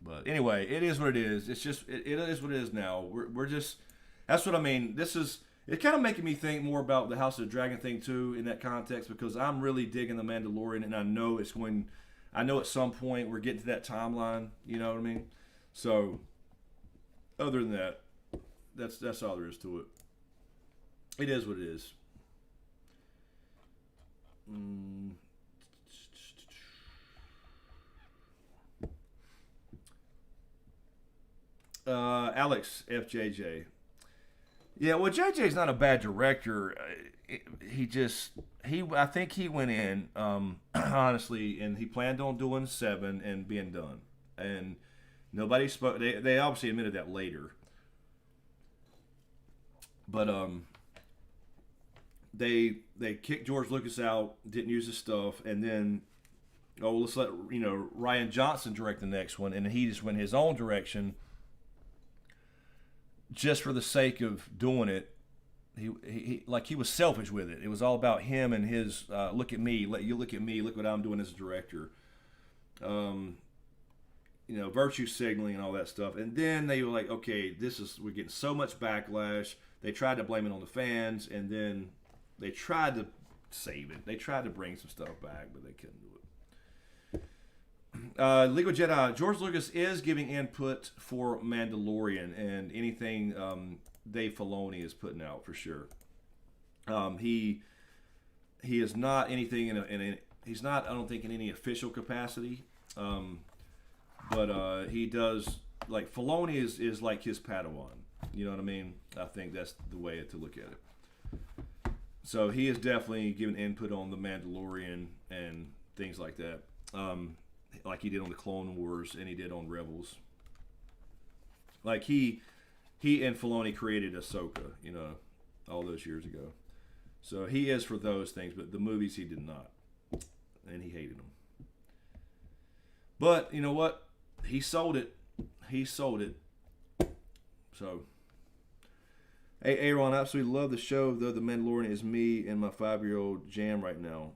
But anyway, it is what it is. It's just it is what it is now. We're just, that's what I mean. It's kind of making me think more about the House of the Dragon thing too in that context, because I'm really digging the Mandalorian, and I know at some point we're getting to that timeline. You know what I mean? So other than that, that's all there is to it. It is what it is. Alex FJJ. Yeah, well, JJ's not a bad director. I think he went in, honestly, and he planned on doing 7 and being done. And nobody spoke. They obviously admitted that later. But they kicked George Lucas out, didn't use his stuff, and then let's let Ryan Johnson direct the next one, and he just went his own direction. Just for the sake of doing it, he was selfish with it. It was all about him and his look at me, look at me, look what I'm doing as a director. Virtue signaling and all that stuff. And then they were like, okay, we're getting so much backlash. They tried to blame it on the fans, and then they tried to save it. They tried to bring some stuff back, but they couldn't do it. Legal Jedi, George Lucas is giving input for Mandalorian and anything Dave Filoni is putting out, for sure. He is not anything he's not, I don't think, in any official capacity, but he does, like, Filoni is like his Padawan. You know what I mean? I think that's the way to look at it. So he is definitely giving input on the Mandalorian and things like that. Like he did on the Clone Wars and he did on Rebels. Like he and Filoni created Ahsoka, all those years ago. So he is for those things, but the movies he did not. And he hated them. But you know what? He sold it. So Hey, Aaron, I absolutely love the show, though The Mandalorian is me and my 5-year-old jam right now.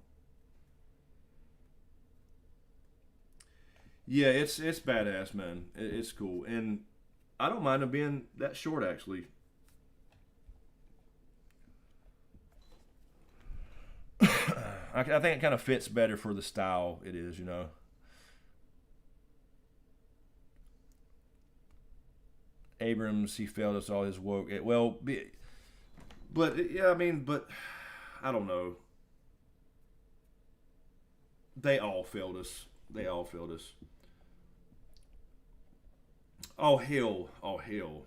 Yeah, it's badass, man. It's cool. And I don't mind them being that short, actually. I think it kind of fits better for the style it is, you know. Abrams, he failed us all his woke. But yeah, I mean, but I don't know. They all failed us. They all failed us. Oh hell! Oh hell!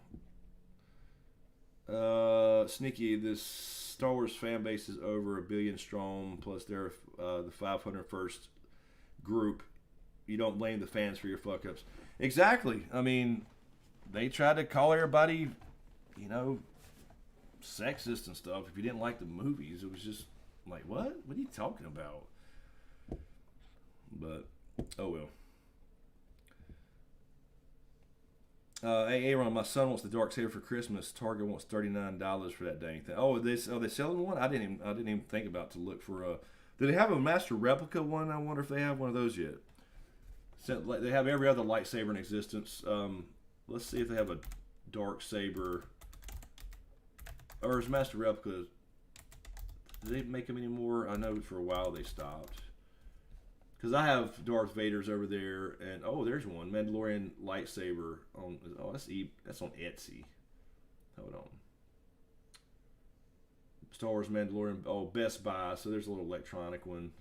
Sneaky. This Star Wars fan base is over 1 billion strong. Plus, they're the 501st group. You don't blame the fans for your fuck ups. Exactly. I mean, they tried to call everybody, you know, sexist and stuff. If you didn't like the movies, it was just like, what? What are you talking about? But oh well. Hey Aaron, my son wants the Darksaber for Christmas. Target wants $39 for that dang thing. Oh, are they selling one? I didn't even think about to look for a. Do they have a master replica one? I wonder if they have one of those yet. So, like, they have every other lightsaber in existence. Let's see if they have a Darksaber. Or is master replica? Do they make them anymore? I know for a while they stopped. Because I have Darth Vader's over there, and oh, there's one Mandalorian lightsaber on. Oh, that's on Etsy. Hold on. Star Wars Mandalorian. Oh, Best Buy. So there's a little electronic one.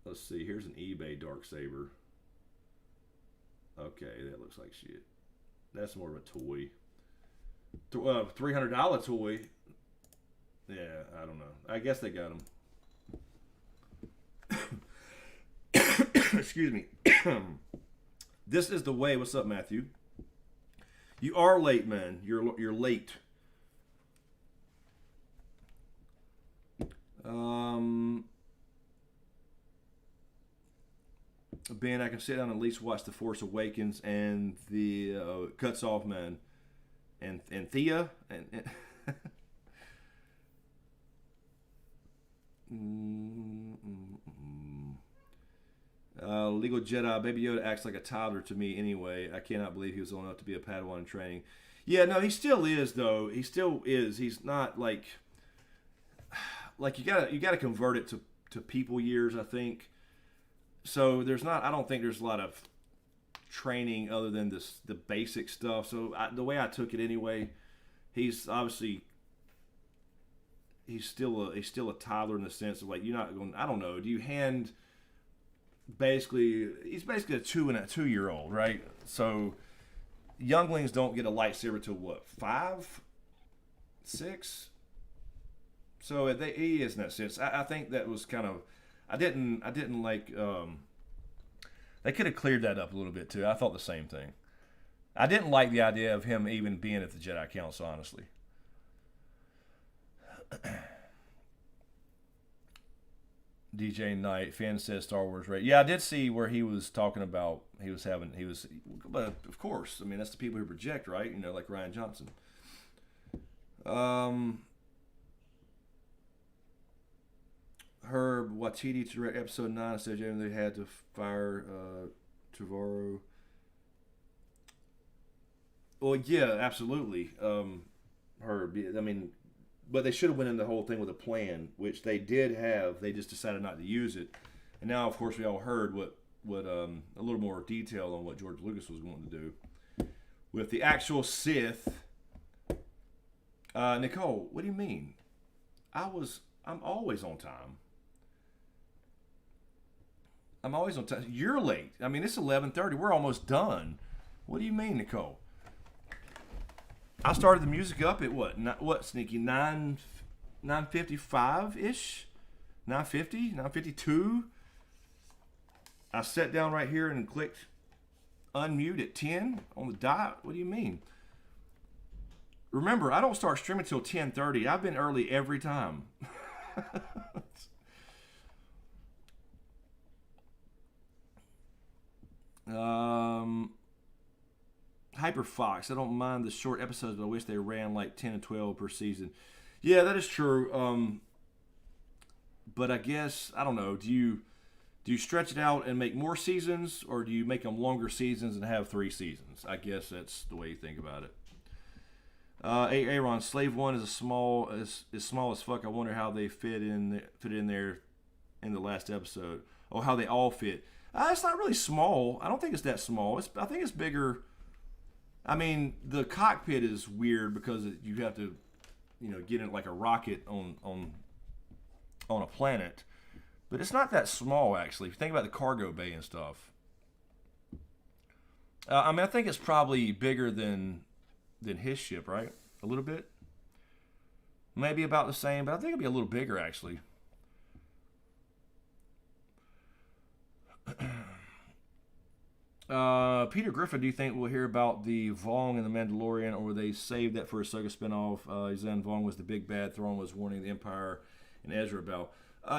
Let's see. Here's an eBay Darksaber. Okay, that looks like shit. That's more of a toy. $300 toy. Yeah, I don't know. I guess they got them. Excuse me. This is the way. What's up, Matthew? You are late, man. You're late. Ben, I can sit down and at least watch The Force Awakens and the Cuts Off, man, and Thea and Legal Jedi. Baby Yoda acts like a toddler to me anyway. I cannot believe he was old enough to be a Padawan in training. Yeah, no, he still is though. He still is. He's not like you gotta convert it to people years, I think. So I don't think there's a lot of training other than the basic stuff. So the way I took it anyway, he's obviously he's still a toddler in the sense of like you're not going. I don't know. Do you hand he's basically a 2-year-old, right? So younglings don't get a lightsaber till what, 5, 6? So he is in that sense. I think that was kind of. I didn't like. They could have cleared that up a little bit too. I thought the same thing. I didn't like the idea of him even being at the Jedi Council, honestly. DJ Knight, fan says Star Wars, right? Yeah, I did see where he was talking about but of course, I mean that's the people who project, right? You know, like Ryan Johnson. Herb Watiti to direct episode 9 said they had to fire Trevorrow. Well, yeah, absolutely. Herb, I mean, but they should have went in the whole thing with a plan, which they did have. They just decided not to use it. And now, of course, we all heard what a little more detail on what George Lucas was going to do with the actual Sith. Nicole, what do you mean? I'm always on time. I'm always on time. You're late. I mean, it's 11:30. We're almost done. What do you mean, Nicole? I started the music up at what Sneaky 9:55 ish, 9:50, 9:52. I sat down right here and clicked unmute at 10 on the dot. What do you mean? Remember, I don't start streaming till 10:30. I've been early every time. Hyper Fox. I don't mind the short episodes, but I wish they ran like 10 and 12 per season. Yeah, that is true. But I guess, I don't know, do you stretch it out and make more seasons, or do you make them longer seasons and have 3 seasons? I guess that's the way you think about it. Aaron, Slave One is small as fuck. I wonder how they fit in there in the last episode. Oh, how they all fit. It's not really small. I don't think it's that small. I think it's bigger. I mean, the cockpit is weird because you have to, get in like a rocket on a planet. But it's not that small, actually. If you think about the cargo bay and stuff. I think it's probably bigger than his ship, right? A little bit. Maybe about the same, but I think it'll be a little bigger, actually. Peter Griffin, do you think we'll hear about the Vong and the Mandalorian, or will they save that for a Ahsoka spinoff? Zen Vong was the big bad. Thrawn was warning the Empire and Ezra about.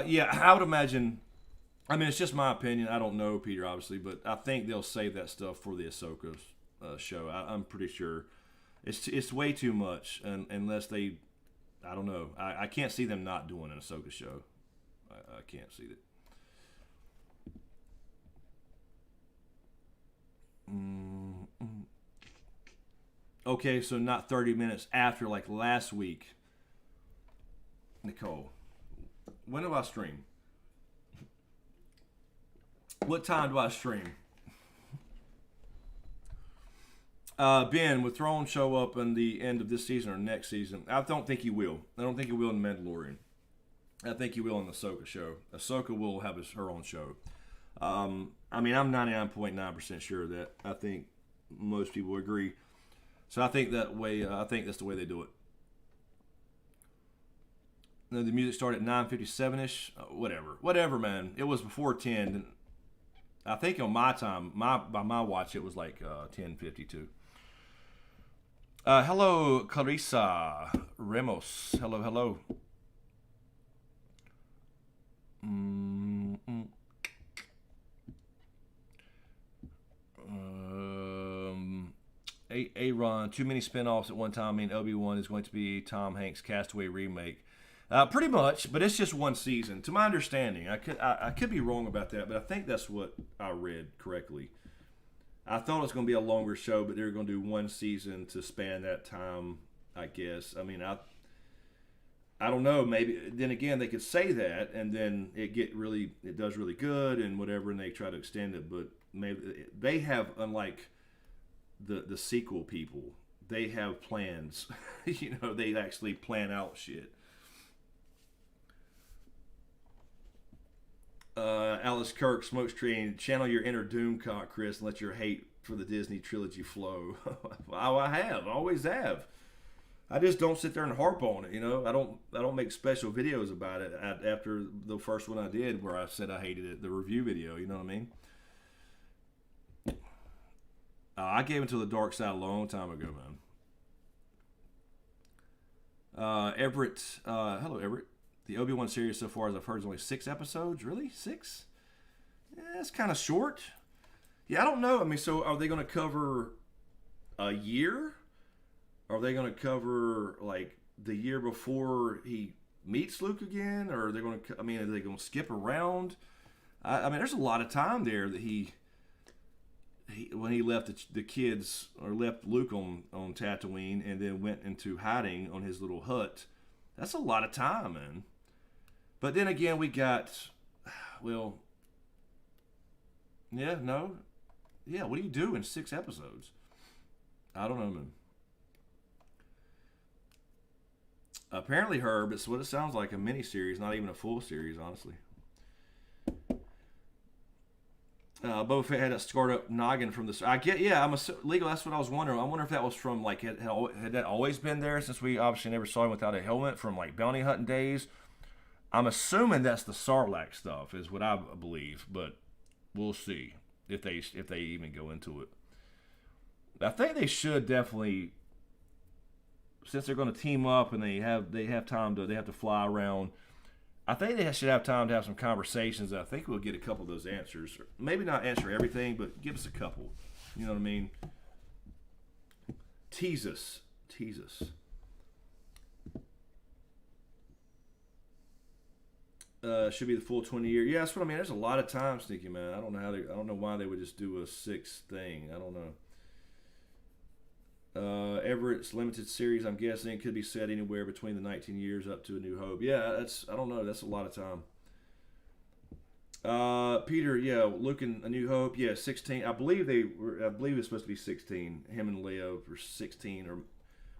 Yeah, I would imagine. I mean, it's just my opinion. I don't know, Peter, obviously, but I think they'll save that stuff for the Ahsoka show. I'm pretty sure. It's way too much, unless they. I don't know. I can't see them not doing an Ahsoka show. I can't see it. Okay, so not 30 minutes after, like last week. Nicole, when do I stream? What time do I stream? Ben, will Thrawn show up in the end of this season or next season? I don't think he will. I don't think he will in The Mandalorian. I think he will in the Ahsoka show. Ahsoka will have her own show. I mean, I'm 99.9% sure of that. I think most people agree. So I think that's the way they do it. The music started at 9:57ish. Whatever, man. It was before 10. And I think on my time, by my watch, it was like 10:52. Hello, Clarissa Ramos. Hello. Aaron, too many spinoffs at one time. I mean, Obi-Wan is going to be Tom Hanks' Castaway remake. Pretty much, but it's just one season. To my understanding, I could be wrong about that, but I think that's what I read correctly. I thought it was going to be a longer show, but they're going to do one season to span that time, I guess. I mean, I don't know. Maybe then again they could say that, and then it does really good and whatever, and they try to extend it. But maybe they have, unlike the sequel people, they have plans. They actually plan out shit. Alice Kirk, Smokescreen, channel your inner Doomcock, Chris, and let your hate for the Disney trilogy flow. I always have. I just don't sit there and harp on it, I don't make special videos about it after the first one I did where I said I hated it, the review video, you know what I mean? I gave it to the dark side a long time ago, man. Everett, hello, Everett. The Obi-Wan series so far, as I've heard, is only 6 episodes. Really? 6? Yeah, it's kind of short. Yeah, I don't know. I mean, so are they going to cover a year? Are they going to cover, like, the year before he meets Luke again? Or are they going to, are they going to skip around? I mean, there's a lot of time there that he when he left the kids, or left Luke on Tatooine and then went into hiding on his little hut. That's a lot of time, man. But then again, we got, what do you do in 6 episodes? I don't know, man. Apparently, Herb, it's what it sounds like, a mini-series, not even a full series, honestly. Boba Fett had that scarred up noggin from the... Legal, that's what I was wondering. I wonder if that was from, like, had that always been there, since we obviously never saw him without a helmet, from, like, bounty hunting days. I'm assuming that's the Sarlacc stuff, is what I believe, but we'll see if they even go into it. I think they should definitely, since they're going to team up and they have time to, they have to fly around. I think they should have time to have some conversations. I think we'll get a couple of those answers. Maybe not answer everything, but give us a couple. You know what I mean? Tease us. Should be the full 20 year. Yeah, that's what I mean. There's a lot of time, Sneaky Man. I don't know why they would just do a 6th thing. I don't know. Everett's limited series, I'm guessing, it could be set anywhere between the 19 years up to A New Hope. Yeah, I don't know. That's a lot of time. Peter, yeah, Luke and A New Hope, yeah, 16. I believe it's supposed to be 16. Him and Leo were 16, or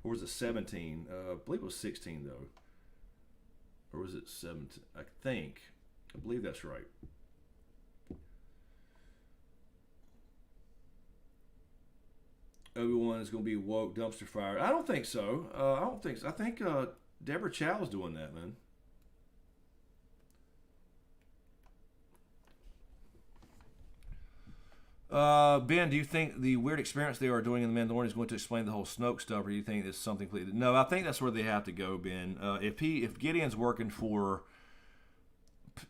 was it 17? I believe it was 16 though. Or was it 17? I believe that's right. Obi-Wan is going to be woke dumpster fire. I don't think so. I think Deborah Chow's doing that, man. Ben, do you think the weird experience they are doing in The Mandalorian is going to explain the whole Snoke stuff, or do you think it's something completely... No, I think that's where they have to go, Ben. If Gideon's working for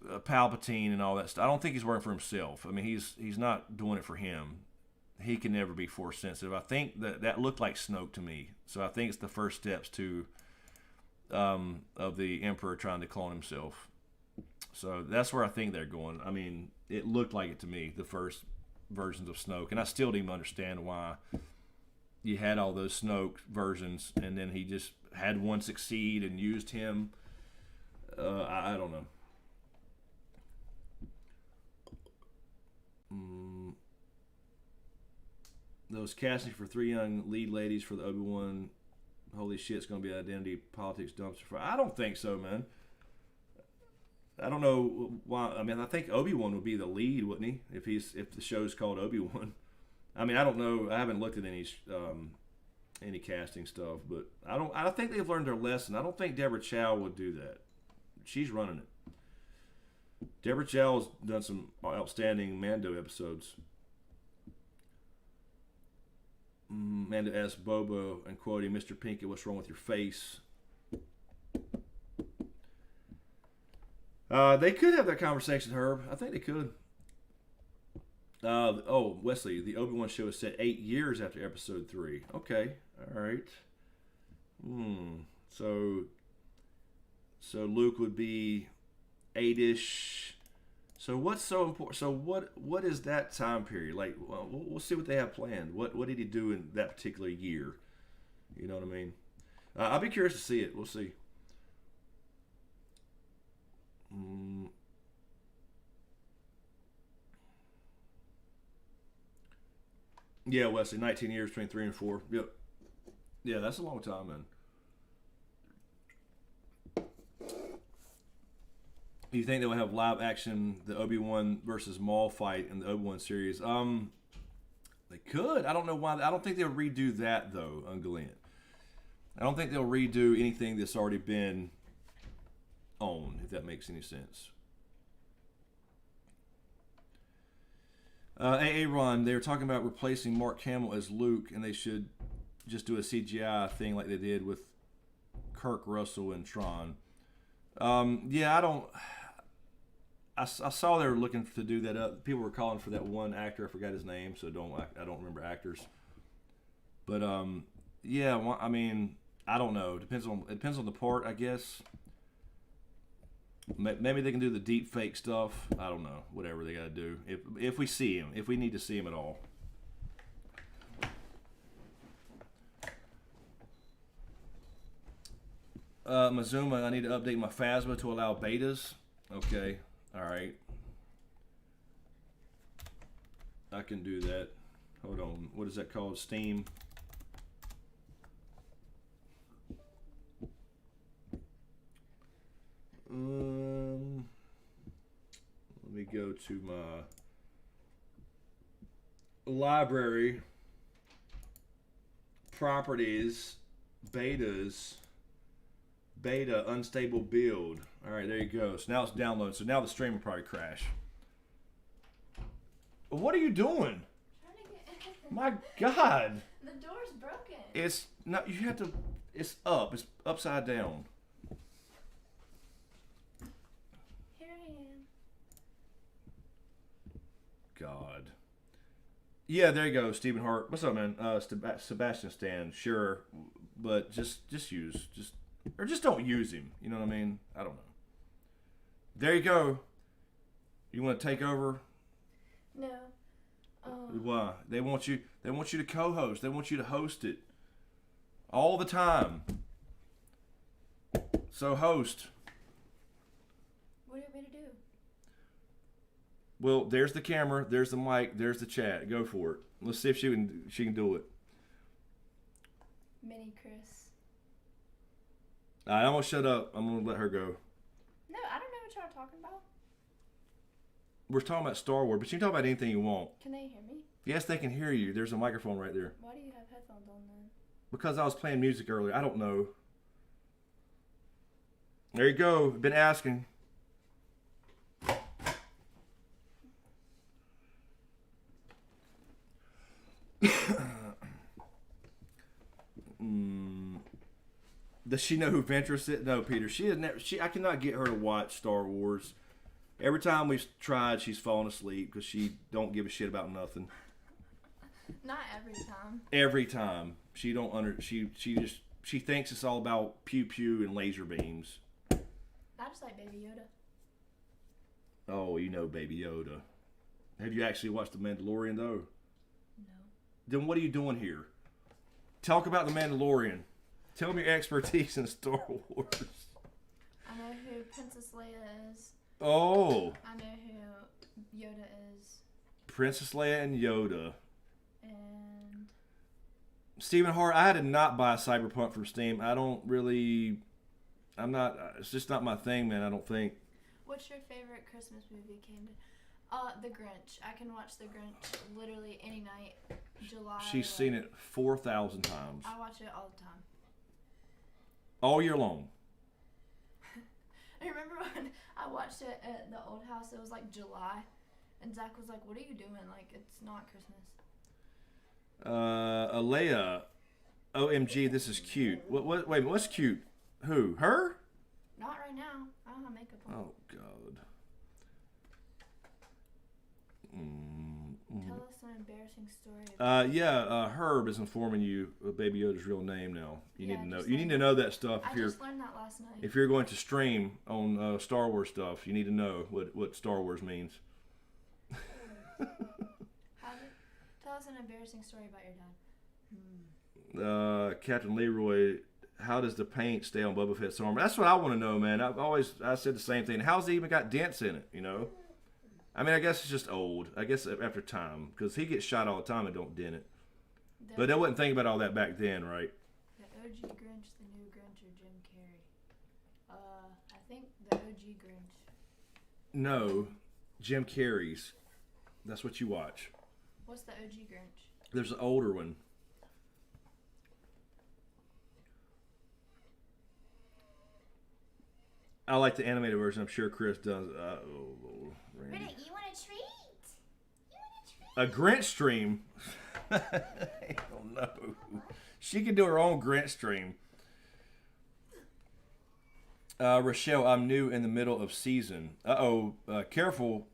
Palpatine and all that stuff, I don't think he's working for himself. I mean, he's not doing it for him. He can never be force sensitive. I think that looked like Snoke to me. So I think it's the first steps to of the Emperor trying to clone himself. So that's where I think they're going. I mean, it looked like it to me, the first versions of Snoke, and I still didn't understand why you had all those Snoke versions and then he just had one succeed and used him. I don't know. Those casting for 3 young lead ladies for the Obi-Wan, holy shit, it's going to be identity politics dumpster fire. I don't think so, man. I don't know why. I mean, I think Obi-Wan would be the lead, wouldn't he? If the show's called Obi-Wan. I mean, I don't know. I haven't looked at any casting stuff, but I think they've learned their lesson. I don't think Deborah Chow would do that. She's running it. Deborah Chow's done some outstanding Mando episodes. Mando asked Bobo and quoting, "Mr. Pinkett, what's wrong with your face?" They could have that conversation, Herb. I think they could. Wesley, the Obi-Wan show is set 8 years after Episode 3. Okay, all right. So Luke would be 8-ish. So what's so important? So what is that time period? Like, well, we'll see what they have planned. What did he do in that particular year? You know what I mean? I'll be curious to see it. We'll see. Yeah, Wesley, 19 years between 3 and 4. Yep. Yeah, that's a long time, man. You think they will have live action, the Obi-Wan versus Maul fight in the Obi-Wan series? They could. I don't know why. I don't think they'll redo that, though, Ungoliant. I don't think they'll redo anything that's already been owned, if that makes any sense. Ron, they were talking about replacing Mark Hamill as Luke, and they should just do a CGI thing like they did with Kirk Russell and Tron. I saw they were looking to do that. People were calling for that one actor. I forgot his name, so I don't remember actors. But I mean, I don't know. It depends on the part, I guess. Maybe they can do the deep fake stuff. I don't know. Whatever they got to do. If we see him, if we need to see him at all. Mazuma, I need to update my Phasma to allow betas. Okay. All right. I can do that. Hold on. What is that called? Steam. Let me go to my library, properties, betas, beta, unstable build. All right, there you go. So now it's downloaded. So now the stream will probably crash. What are you doing? Trying to get... My God. The door's broken. It's not. You have to. It's up. It's upside down. Here I am. God. Yeah, there you go, Stephen Hart. What's up, man? Sebastian Stan, sure, but just use or just don't use him. You know what I mean? I don't know. There you go. You want to take over? No. Why? They want you. They want you to co-host. They want you to host it all the time. So host. What do you want me to do? Well, there's the camera. There's the mic. There's the chat. Go for it. Let's see if she can do it. Mini Chris. All right, I'm gonna shut up. I'm gonna let her go. No, I don't know what y'all are talking about. We're talking about Star Wars, but you can talk about anything you want. Can they hear me? Yes, they can hear you. There's a microphone right there. Why do you have headphones on then? Because I was playing music earlier. I don't know. There you go. Been asking. Does she know who Ventress is? No, Peter. She has never. I cannot get her to watch Star Wars. Every time we've tried, she's fallen asleep because she don't give a shit about nothing. Not every time. Every time she don't under. She thinks it's all about pew pew and laser beams. I just like Baby Yoda. Oh, you know Baby Yoda. Have you actually watched The Mandalorian though? No. Then what are you doing here? Talk about The Mandalorian. Tell me your expertise in Star Wars. I know who Princess Leia is. Oh. I know who Yoda is. Princess Leia and Yoda. And Stephen Hart, I did not buy Cyberpunk from Steam. It's just not my thing, man, I don't think. what's your favorite Christmas movie, Camden? The Grinch. I can watch The Grinch literally any night. July. She's seen it 4,000 times. I watch it all the time. All year long. I remember when I watched it at the old house, it was like July. And Zach was like, what are you doing? Like, it's not Christmas. Alea. OMG, this is cute. Wait, what's cute? Who? Her? Not right now. I don't have makeup on. Oh, God. Tell us an embarrassing story. Herb is informing you of Baby Yoda's real name now. You need to know. just You learned need to know that stuff. I just learned that last night. If you're going to stream on Star Wars stuff, you need to know what Star Wars means. Tell us an embarrassing story about your dad. Captain Leroy, how does the paint stay on Boba Fett's armor? That's what I want to know, man. I said the same thing. How's he even got dents in it? You know. I mean, I guess it's just old. I guess after time, because he gets shot all the time and don't dent it. But they wouldn't think about all that back then, right? The OG Grinch, the new Grinch, or Jim Carrey? I think the OG Grinch. No, Jim Carrey's. That's what you watch. What's the OG Grinch? There's an older one. I like the animated version. I'm sure Chris does. Britta, you want a treat? A Grinch stream? I don't know. She can do her own Grinch stream. Rochelle, I'm new in the middle of season. Careful.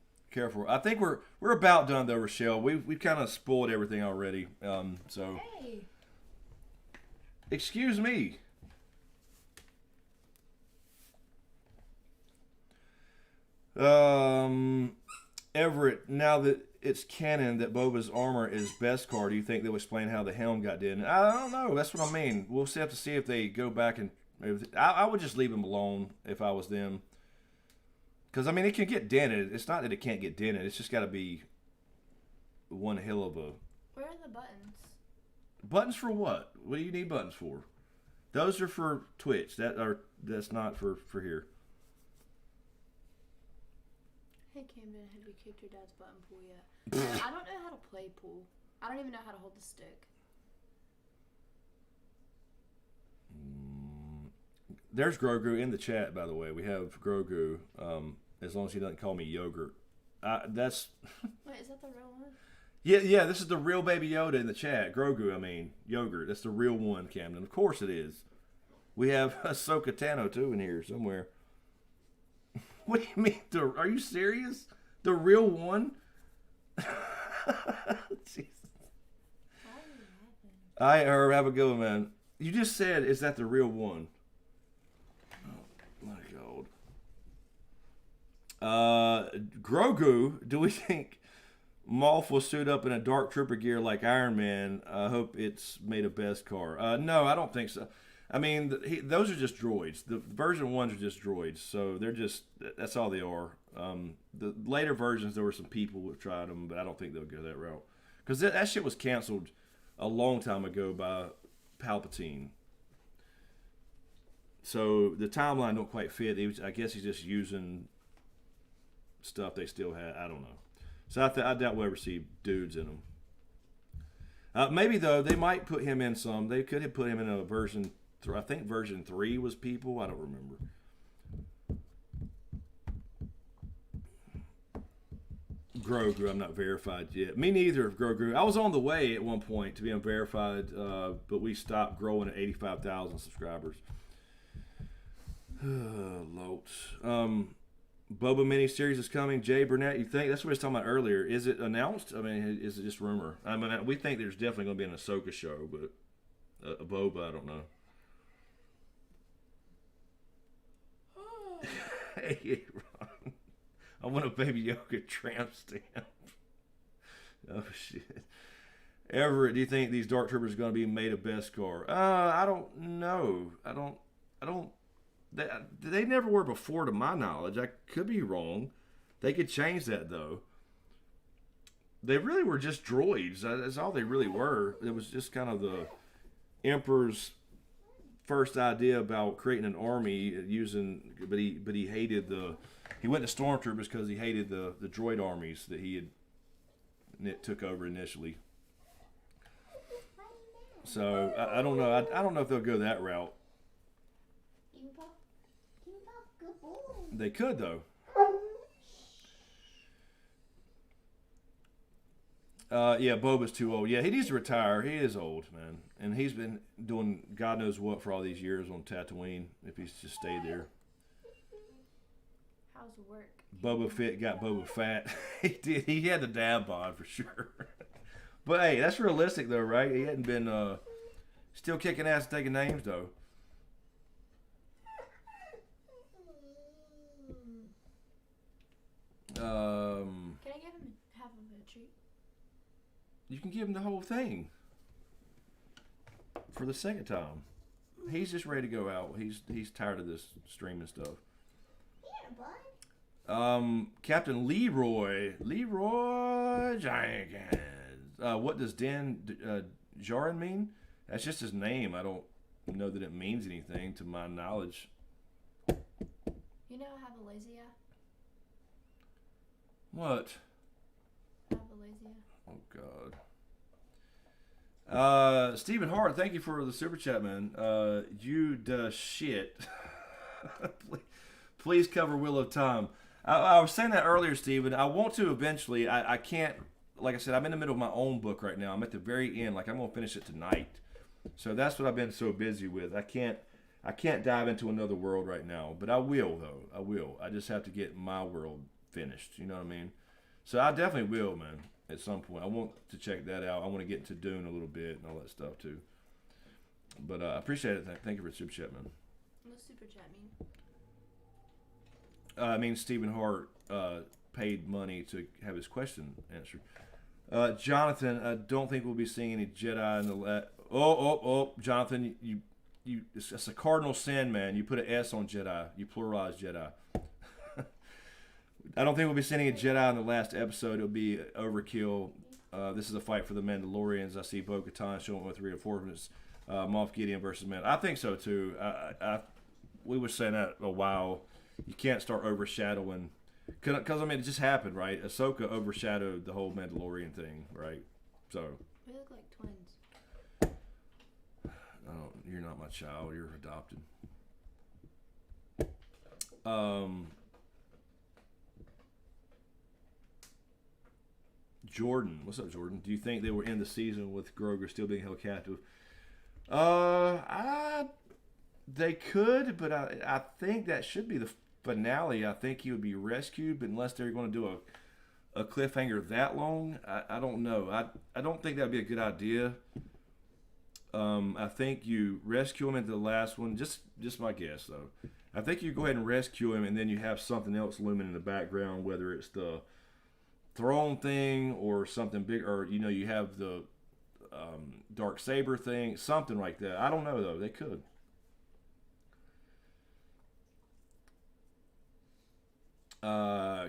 I think we're about done though, Rochelle. We've kind of spoiled everything already. So. Hey. Excuse me. Everett, now that it's canon that Boba's armor is Beskar, do you think they'll explain how the helm got done? I don't know. That's what I mean. We'll have to see if they go back and... I would just leave him alone if I was them. Because, I mean, it can get dented. It's not that it can't get dented. It's just got to be one hell of a... Where are the buttons? Buttons for what? What do you need buttons for? Those are for Twitch. That's not for here. Hey Camden, have you kicked your dad's butt in pool yet? I don't know how to play pool. I don't even know how to hold the stick. There's Grogu in the chat, by the way. We have Grogu, as long as he doesn't call me yogurt. That's... Wait, is that the real one? Yeah, this is the real Baby Yoda in the chat. Grogu, I mean, yogurt. That's the real one, Camden. Of course it is. We have Ahsoka Tano, too, in here somewhere. What do you mean? Are you serious? The real one? Jesus. I have a good one, man. You just said, is that the real one? Oh, my God. Grogu, do we think Moff will suit up in a Dark Trooper gear like Iron Man? I hope it's made of Beskar. No, I don't think so. I mean, those are just droids. The version 1s are just droids, so they're just, that's all they are. The later versions, there were some people who tried them, but I don't think they'll go that route. Because that shit was canceled a long time ago by Palpatine. So the timeline don't quite fit. I guess he's just using stuff they still had. I don't know. So I doubt we'll ever see dudes in them. Maybe, though, they might put him in some. They could have put him in a version, I think version 3 was people. I don't remember. Grogu, I'm not verified yet. Me neither of Grogu. I was on the way at one point to be unverified, but we stopped growing at 85,000 subscribers. Loads. Boba miniseries is coming. Jay Burnett, you think? That's what I was talking about earlier. Is it announced? I mean, is it just rumor? I mean, we think there's definitely going to be an Ahsoka show, but a Boba, I don't know. Hey, Ron. I want a Baby Yoda tramp stamp. Oh, shit. Everett, do you think these Dark Troopers are going to be made of Beskar? I don't know. I don't. They never were before, to my knowledge. I could be wrong. They could change that, though. They really were just droids. That's all they really were. It was just kind of the Emperor's first idea about creating an army using, but he hated he went to Stormtroopers because he hated the droid armies that he had took over initially. So I don't know. I don't know if they'll go that route. They could, though. Yeah, Boba's too old. Yeah, he needs to retire. He is old, man. And he's been doing God knows what for all these years on Tatooine, if he's just stayed there. How's work? Boba Fett got Boba Fat. He did. He had the dad bod for sure. But hey, that's realistic though, right? He hadn't been still kicking ass and taking names though. Can I give him half of a treat? You can give him the whole thing for the second time. He's just ready to go out. He's tired of this streaming stuff. Captain Leroy Jenkins. What does Dan Jarin mean? That's just his name. I don't know that it means anything to my knowledge. You know I have a lazy eye? What? I have a lazy eye. Oh God. Stephen Hart, thank you for the super chat, man. You da shit. Please cover Wheel of Time. I was saying that earlier, Stephen. I want to eventually. I can't. Like I said, I'm in the middle of my own book right now. I'm at the very end. Like I'm gonna finish it tonight. So that's what I've been so busy with. I can't dive into another world right now. But I will, though. I will. I just have to get my world finished. You know what I mean? So I definitely will, man. At some point, I want to check that out. I want to get into Dune a little bit and all that stuff too. But I appreciate it. Thank you for the super chat, man. What's super chat mean? I mean, Stephen Hart paid money to have his question answered. Jonathan, I don't think we'll be seeing any Jedi in the Jonathan, it's a cardinal sin, man. You put an S on Jedi. You pluralize Jedi. I don't think we'll be seeing a Jedi in the last episode. It'll be overkill. This is a fight for the Mandalorians. I see Bo-Katan showing with reinforcements. Moff Gideon versus Mandalorian. I think so, too. We were saying that a while. You can't start overshadowing. Because, I mean, it just happened, right? Ahsoka overshadowed the whole Mandalorian thing, right? So. We look like twins. Oh, you're not my child. You're adopted. Jordan. What's up, Jordan? Do you think they will end the season with Grogu still being held captive? They could, but I think that should be the finale. I think he would be rescued, but unless they're going to do a cliffhanger that long, I don't know. I don't think that would be a good idea. I think you rescue him at the last one. Just my guess, though. I think you go ahead and rescue him, and then you have something else looming in the background, whether it's the throne thing or something big, or you have the dark saber thing, something like that. I don't know though. They could.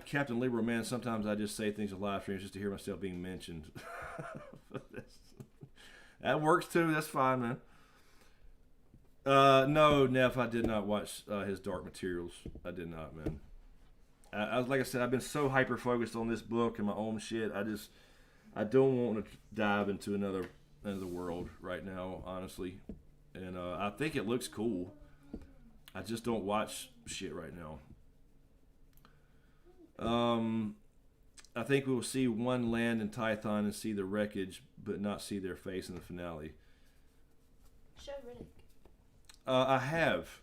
Captain Libero, man, sometimes I just say things on live streams just to hear myself being mentioned. That works too. That's fine, man. No, Neff, I did not watch his Dark Materials. I did not, man. Like I said, I've been so hyper focused on this book and my own shit. I don't want to dive into another world right now, honestly. And I think it looks cool. I just don't watch shit right now. I think we will see one land in Tython and see the wreckage, but not see their face in the finale. Show Riddick. I have.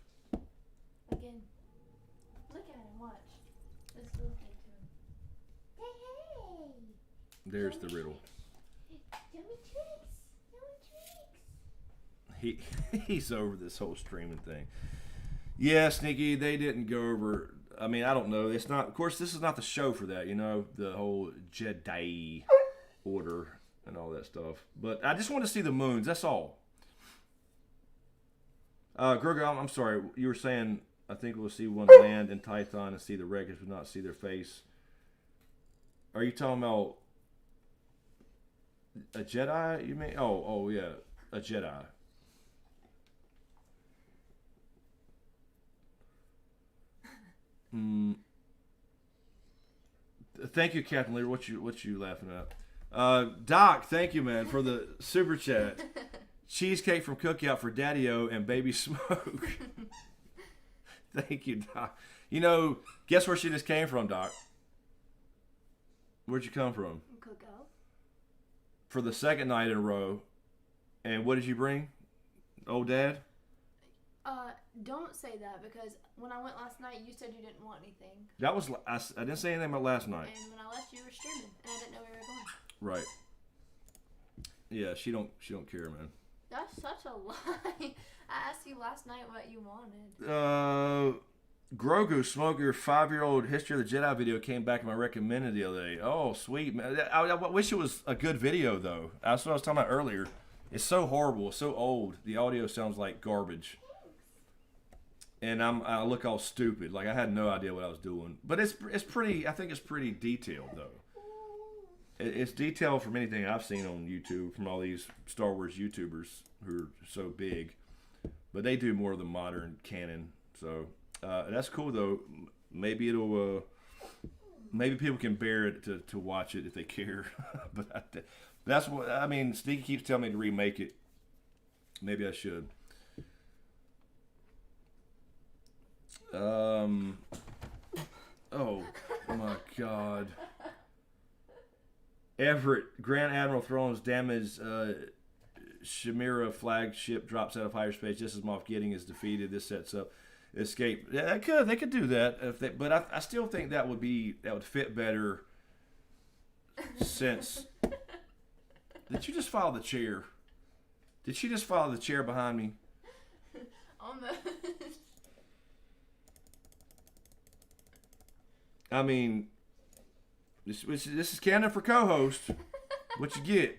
Again. Look at him, watch. Let's look at him. Hey! There's the riddle. Show me tricks. He's over this whole streaming thing. Yeah, Sneaky, they didn't go over. I mean, I don't know. It's not. Of course, this is not the show for that. The whole Jedi order and all that stuff. But I just want to see the moons. That's all. Grogu, I'm sorry. You were saying I think we'll see one land in Tython and see the wreckage, but not see their face. Are you talking about a Jedi? You mean? Oh yeah, a Jedi. Thank you, Captain Leader. What you laughing at? Doc, thank you, man, for the super chat. Cheesecake from Cookout for Daddy-O and Baby Smoke. Thank you, Doc. Guess where she just came from, Doc? Where'd you come from? Cookout. For the second night in a row. And what did you bring? Old Dad? Don't say that, because when I went last night, you said you didn't want anything. That was I didn't say anything about last night. And when I left, you were streaming, and I didn't know we were going. Right. Yeah, she don't care, man. That's such a lie. I asked you last night what you wanted. Grogu, Smoke, your 5-year-old History of the Jedi video came back in my recommended the other day. Oh, sweet, man. I wish it was a good video, though. That's what I was talking about earlier. It's so horrible. It's so old. The audio sounds like garbage. And I look all stupid. Like I had no idea what I was doing. But it's pretty, I think it's pretty detailed, though. It's detailed from anything I've seen on YouTube from all these Star Wars YouTubers who are so big. But they do more of the modern canon. So that's cool, though. Maybe it'll, maybe people can bear it to watch it if they care. But that's what, I mean, Sneaky keeps telling me to remake it. Maybe I should. Oh my God. Everett, Grand Admiral Thrawn's damaged Chimera flagship drops out of hyperspace just as Moff Gideon is defeated. This sets up escape. Yeah, they could do that, but I still think that would fit better. Since did you just follow the chair? Did she just follow the chair behind me? On the. I mean, this is canon for co-host. What you get?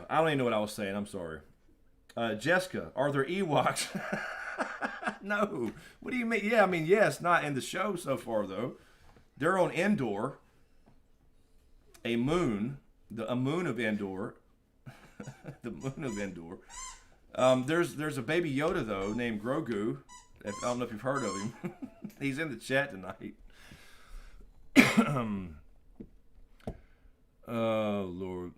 I don't even know what I was saying. I'm sorry. Jessica, are there Ewoks? No. What do you mean? Yeah, I mean, yes, not in the show so far, though. They're on Endor. A moon of Endor. The moon of Endor. There's a baby Yoda, though, named Grogu. I don't know if you've heard of him. He's in the chat tonight. Oh, Lord.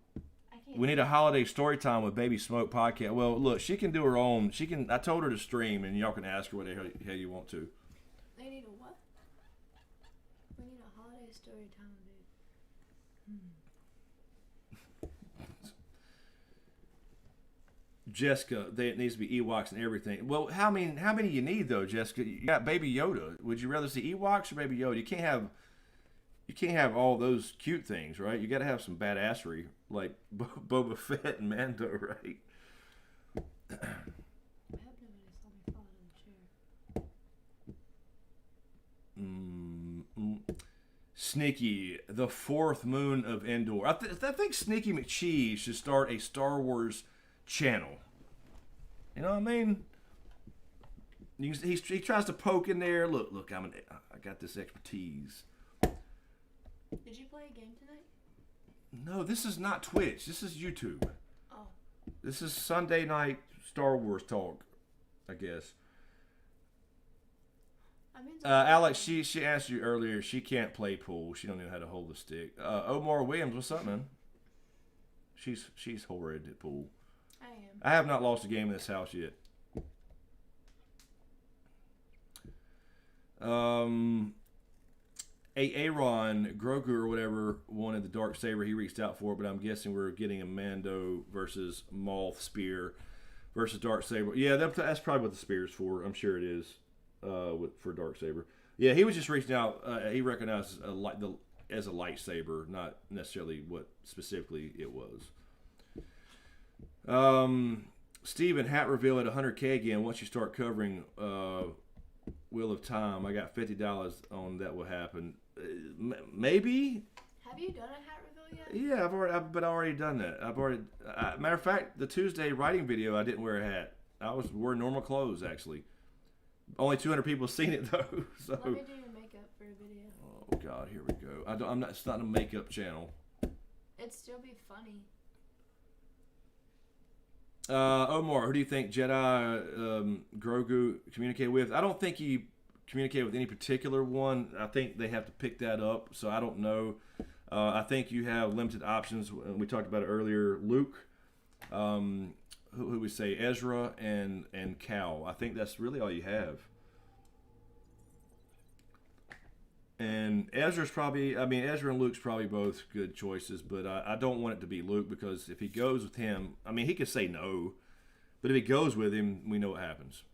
We need a holiday story time with Baby Smoke podcast. Well, look, she can do her own. I told her to stream, and y'all can ask her what the hell you want to. They need a what? We need a holiday story time, dude. Jessica, it needs to be Ewoks and everything. Well, how many you need though, Jessica? You got Baby Yoda. Would you rather see Ewoks or Baby Yoda? You can't have you can't have all those cute things, right? You got to have some badassery, like Boba Fett and Mando, right? I hope nobody saw me fall out of the chair. Sneaky, the fourth moon of Endor. I think Sneaky McCheese should start a Star Wars channel. You know what I mean? He tries to poke in there. Look, I got this expertise. Did you play a game tonight? No, this is not Twitch. This is YouTube. Oh. This is Sunday night Star Wars talk, I guess. I mean, Alex, she asked you earlier. She can't play pool. She don't know how to hold the stick. Omar Williams, what's up, man? She's horrid at pool. I am. I have not lost a game in this house yet. Aaron Grogu or whatever wanted the dark saber. He reached out for it, but I'm guessing we're getting a Mando versus Moth spear versus dark saber. Yeah, that's probably what the spear is for. I'm sure it is for dark saber. Yeah, he was just reaching out. He recognized as a lightsaber, not necessarily what specifically it was. Steven, hat reveal at 100K again. Once you start covering Wheel of Time, I got $50 on that will happen. Maybe. Have you done a hat reveal yet? Yeah, I've already done that. Matter of fact, the Tuesday writing video, I didn't wear a hat. I wore normal clothes actually. Only 200 people seen it though. So. Let me do your makeup for a video. Oh God, here we go. I'm not. It's not a makeup channel. It'd still be funny. Omar, who do you think Jedi Grogu communicated with? I don't think he communicated with any particular one. I think they have to pick that up, so I don't know. I think you have limited options. We talked about it earlier. Luke, who we say, Ezra and Cal. I think that's really all you have. And Ezra and Luke's probably both good choices, but I don't want it to be Luke because if he goes with him, I mean, he could say no, but if he goes with him, we know what happens.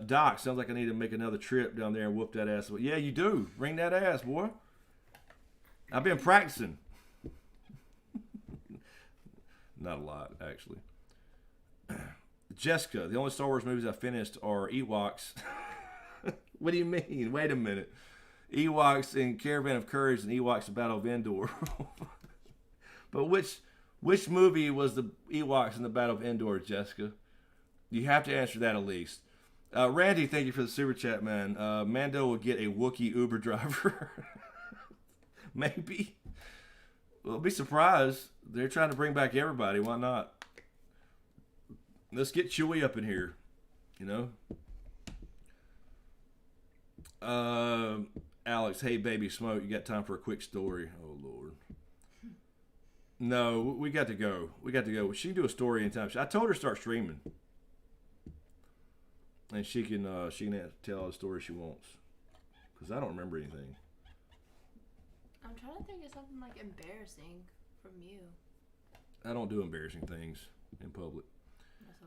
Doc, sounds like I need to make another trip down there and whoop that ass. Well, yeah, you do. Bring that ass, boy. I've been practicing. Not a lot, actually. Jessica, the only Star Wars movies I finished are Ewoks. What do you mean? Wait a minute. Ewoks in Caravan of Courage and Ewoks in Battle of Endor. But which movie was the Ewoks in the Battle of Endor, Jessica? You have to answer that at least. Randy, thank you for the super chat, man. Mando will get a Wookiee Uber driver. Maybe. Well, be surprised. They're trying to bring back everybody. Why not? Let's get Chewie up in here, you know. Alex, hey baby smoke, you got time for a quick story? Oh Lord. No, we got to go. She can do a story anytime. I told her to start streaming, and she can tell all the stories she wants. Cause I don't remember anything. I'm trying to think of something like embarrassing from you. I don't do embarrassing things in public. That's a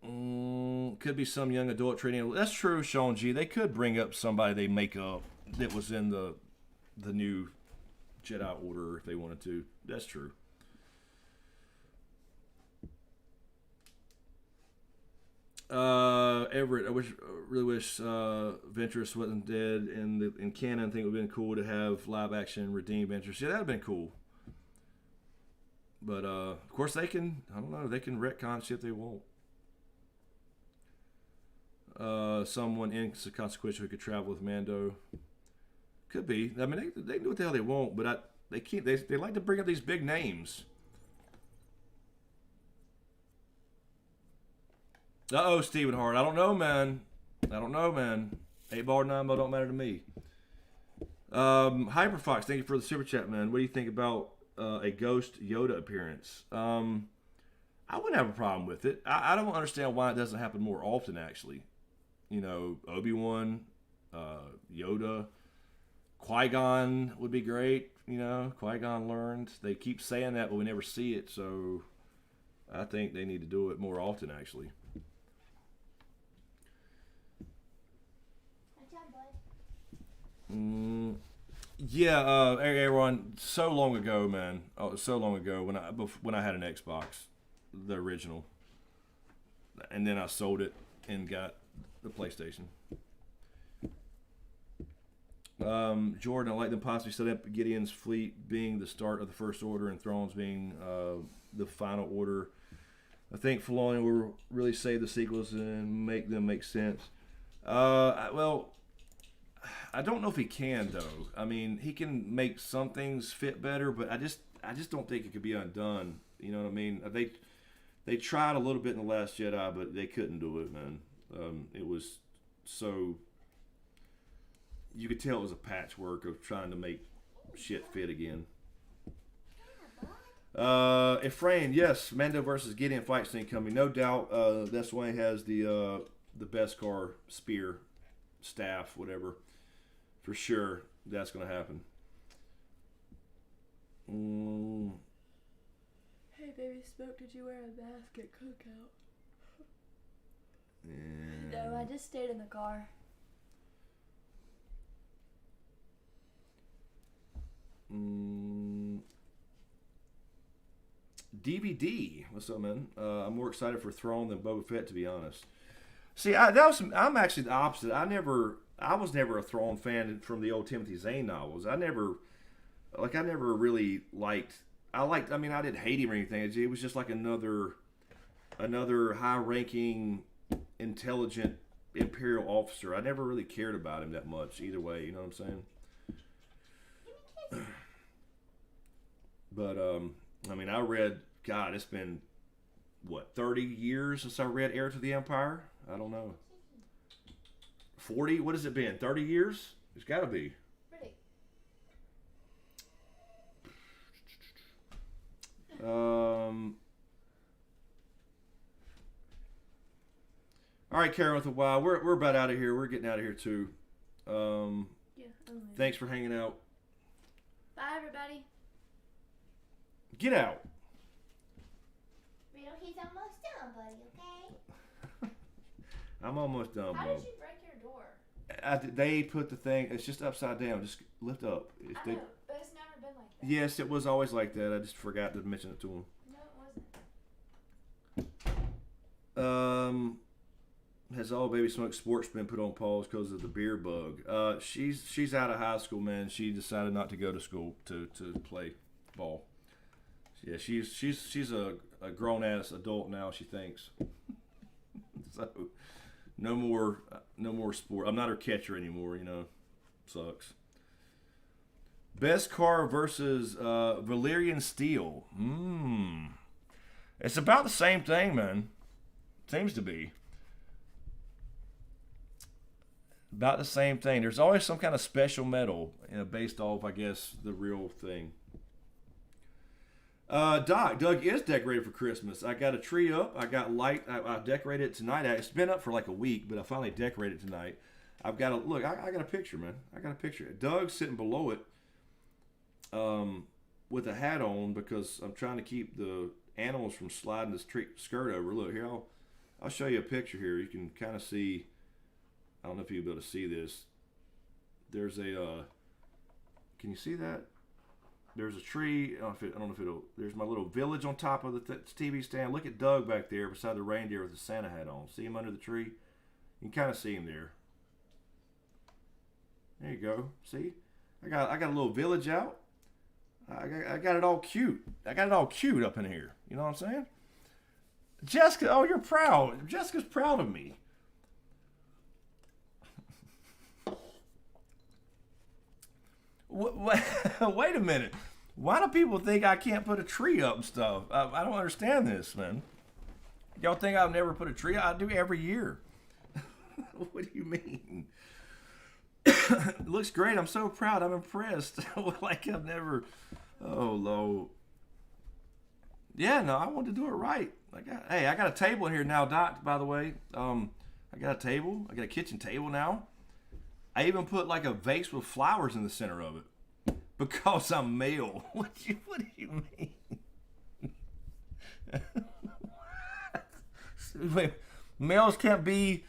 lie. Could be some young adult training. That's true, Sean G. They could bring up somebody they make up that was in the new Jedi Order if they wanted to. That's true. Everett, I really wish Ventress wasn't dead in canon. I think it would have been cool to have live action redeem Ventress. Yeah, that would have been cool. But of course they can. I don't know. They can retcon shit if they want. Someone inconsequential who could travel with Mando. Could be. I mean, they do what the hell they want, but they keep. They like to bring up these big names. Stephen Hart. I don't know, man. 8 ball, 9 ball don't matter to me. Hyperfox, thank you for the super chat, man. What do you think about a ghost Yoda appearance? I wouldn't have a problem with it. I don't understand why it doesn't happen more often, actually. You know, Obi-Wan, Yoda, Qui-Gon would be great. You know, Qui-Gon learned. They keep saying that, but we never see it, so I think they need to do it more often, actually. Good job, bud. Yeah, everyone. So long ago, man. Oh, so long ago when I had an Xbox, the original, and then I sold it and got the PlayStation. Jordan, I like them possibly set up Gideon's fleet being the start of the First Order and Thrones being the final order. I think Filoni will really save the sequels and make them make sense. Well, I don't know if he can though. I mean, he can make some things fit better, but I just don't think it could be undone. You know what I mean? They tried a little bit in The Last Jedi, but they couldn't do it, man. It was so. You could tell it was a patchwork of trying to make shit fit again. Ephraim, yes, Mando versus Gideon fight scene coming, no doubt. That's why he has the Beskar spear, staff, whatever. For sure, that's gonna happen. Hey, baby Smoke, did you wear a mask at cookout? No, I just stayed in the car. DVD, what's up, man? I'm more excited for Throne than Boba Fett, to be honest. See, I'm actually the opposite. I was never a Throne fan from the old Timothy Zahn novels. I never really liked. I didn't hate him or anything. It was just like another high-ranking, intelligent Imperial officer. I never really cared about him that much either way. You know what I'm saying? But I read. God, it's been what 30 years since I read Heir to the Empire. I don't know. 40? What has it been? 30 years? It's got to be. Ready. All right, Karen with a while. We're about out of here. We're getting out of here too. Thanks for hanging out. Bye, everybody. Get out. Riddle, he's almost done, buddy, okay? I'm almost done, How bro. did you break your door? They put the thing. It's just upside down. Just lift up. I know, but it's never been like that. Yes, it was always like that. I just forgot to mention it to him. No, it wasn't. Has all Baby Smoke sports been put on pause because of the beer bug? She's out of high school, man. She decided not to go to school to play ball. Yeah, she's a grown ass adult now. She thinks. So no more sport. I'm not her catcher anymore. You know, sucks. Beskar versus Valyrian Steel. It's about the same thing, man. Seems to be. About the same thing. There's always some kind of special metal, based off, I guess, the real thing. Doug is decorated for Christmas. I got a tree up. I got light. I decorated it tonight. It's been up for like a week, but I finally decorated it tonight. I've got look. I got a picture, man. I got a picture. Doug's sitting below it, with a hat on because I'm trying to keep the animals from sliding this skirt over. Look here. I'll show you a picture here. You can kind of see. I don't know if you'll be able to see this. There's a. Can you see that? There's a tree. I don't know if it'll. There's my little village on top of the TV stand. Look at Doug back there beside the reindeer with the Santa hat on. See him under the tree? You can kind of see him there. There you go. See? I got a little village out. I got it all cute. I got it all cute up in here. You know what I'm saying? Jessica, oh, you're proud. Jessica's proud of me. Wait a minute. Why do people think I can't put a tree up and stuff? I don't understand this, man. Y'all think I've never put a tree up? I do every year. What do you mean? It looks great. I'm so proud. I'm impressed. Like I've never. Oh, Lord. Yeah, no, I want to do it right. I got a table in here now, Doc, by the way. I got a table. I got a kitchen table now. I even put like a vase with flowers in the center of it because I'm male. What do you mean? Wait, males can't be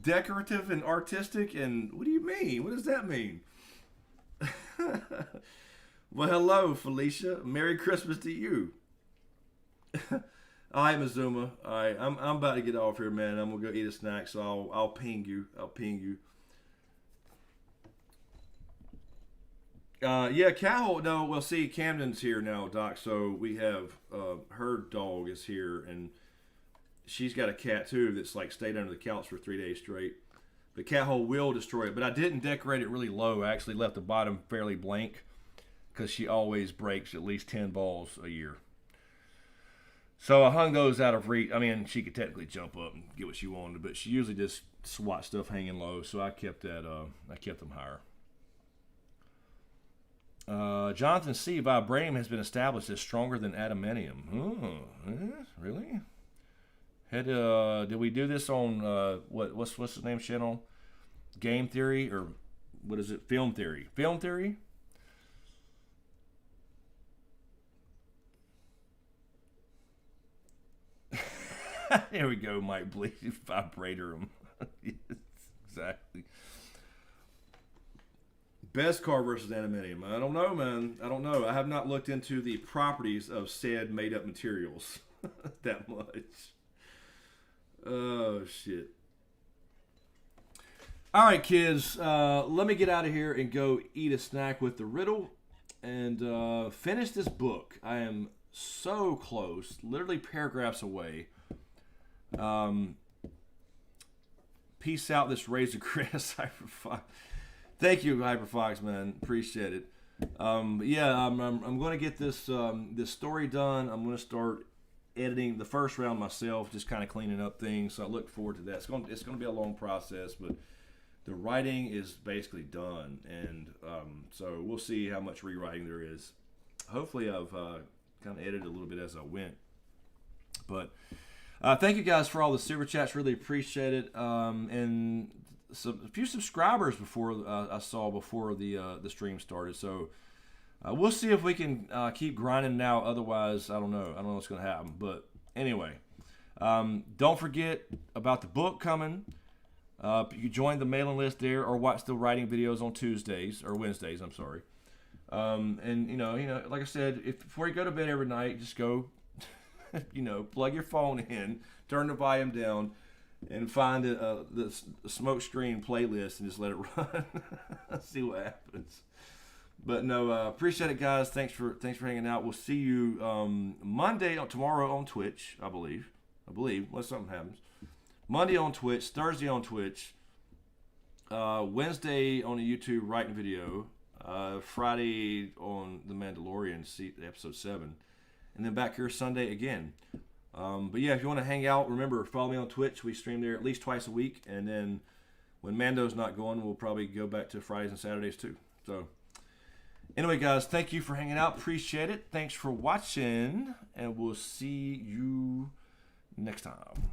decorative and artistic, and what do you mean? What does that mean? Well, hello, Felicia. Merry Christmas to you. All right, Mazuma. All right, I'm about to get off here, man. I'm gonna go eat a snack, so I'll ping you. I'll ping you. Yeah, Cal. No, well, see, Camden's here now, Doc. So we have her dog is here, and she's got a cat too that's like stayed under the couch for 3 days straight. The cat hole will destroy it, but I didn't decorate it really low. I actually left the bottom fairly blank because she always breaks at least 10 balls a year. So I hung those out of reach. I mean, she could technically jump up and get what she wanted, but she usually just swat stuff hanging low. So I kept that. I kept them higher. Jonathan C. Vibranium has been established as stronger than adamantium. Oh, really? Did we do this on what's his name channel? Game Theory, or what is it? Film Theory. Film Theory. There we go, Mike Bleed. Vibrator him. Yes, exactly. Best car versus adamantium. I don't know, man. I don't know. I have not looked into the properties of said made-up materials that much. Oh, shit. All right, kids. Let me get out of here and go eat a snack with the riddle and finish this book. I am so close. Literally paragraphs away. Peace out, this Razor Crest Hyperfox. Thank you, Hyperfox, man. Appreciate it. But yeah, I'm going to get this this story done. I'm going to start editing the first round myself, just kind of cleaning up things. So I look forward to that. It's going to be a long process, but the writing is basically done, and so we'll see how much rewriting there is. Hopefully, I've kind of edited a little bit as I went, but. Thank you guys for all the super chats. Really appreciate it. And a few subscribers I saw before the stream started. So we'll see if we can keep grinding now. Otherwise, I don't know. I don't know what's going to happen. But anyway, don't forget about the book coming. You can join the mailing list there, or watch the writing videos on Tuesdays or Wednesdays. I'm sorry. And you know, like I said, before you go to bed every night, just go. Plug your phone in, turn the volume down, and find the smoke screen playlist and just let it run. See what happens. But no, appreciate it, guys. Thanks for hanging out. We'll see you tomorrow on Twitch, I believe, unless something happens. Monday on Twitch, Thursday on Twitch, Wednesday on the YouTube writing video, Friday on the Mandalorian, episode 7. And then back here Sunday again. But yeah, if you want to hang out, remember, follow me on Twitch. We stream there at least twice a week. And then when Mando's not going, we'll probably go back to Fridays and Saturdays too. So anyway, guys, thank you for hanging out. Appreciate it. Thanks for watching. And we'll see you next time.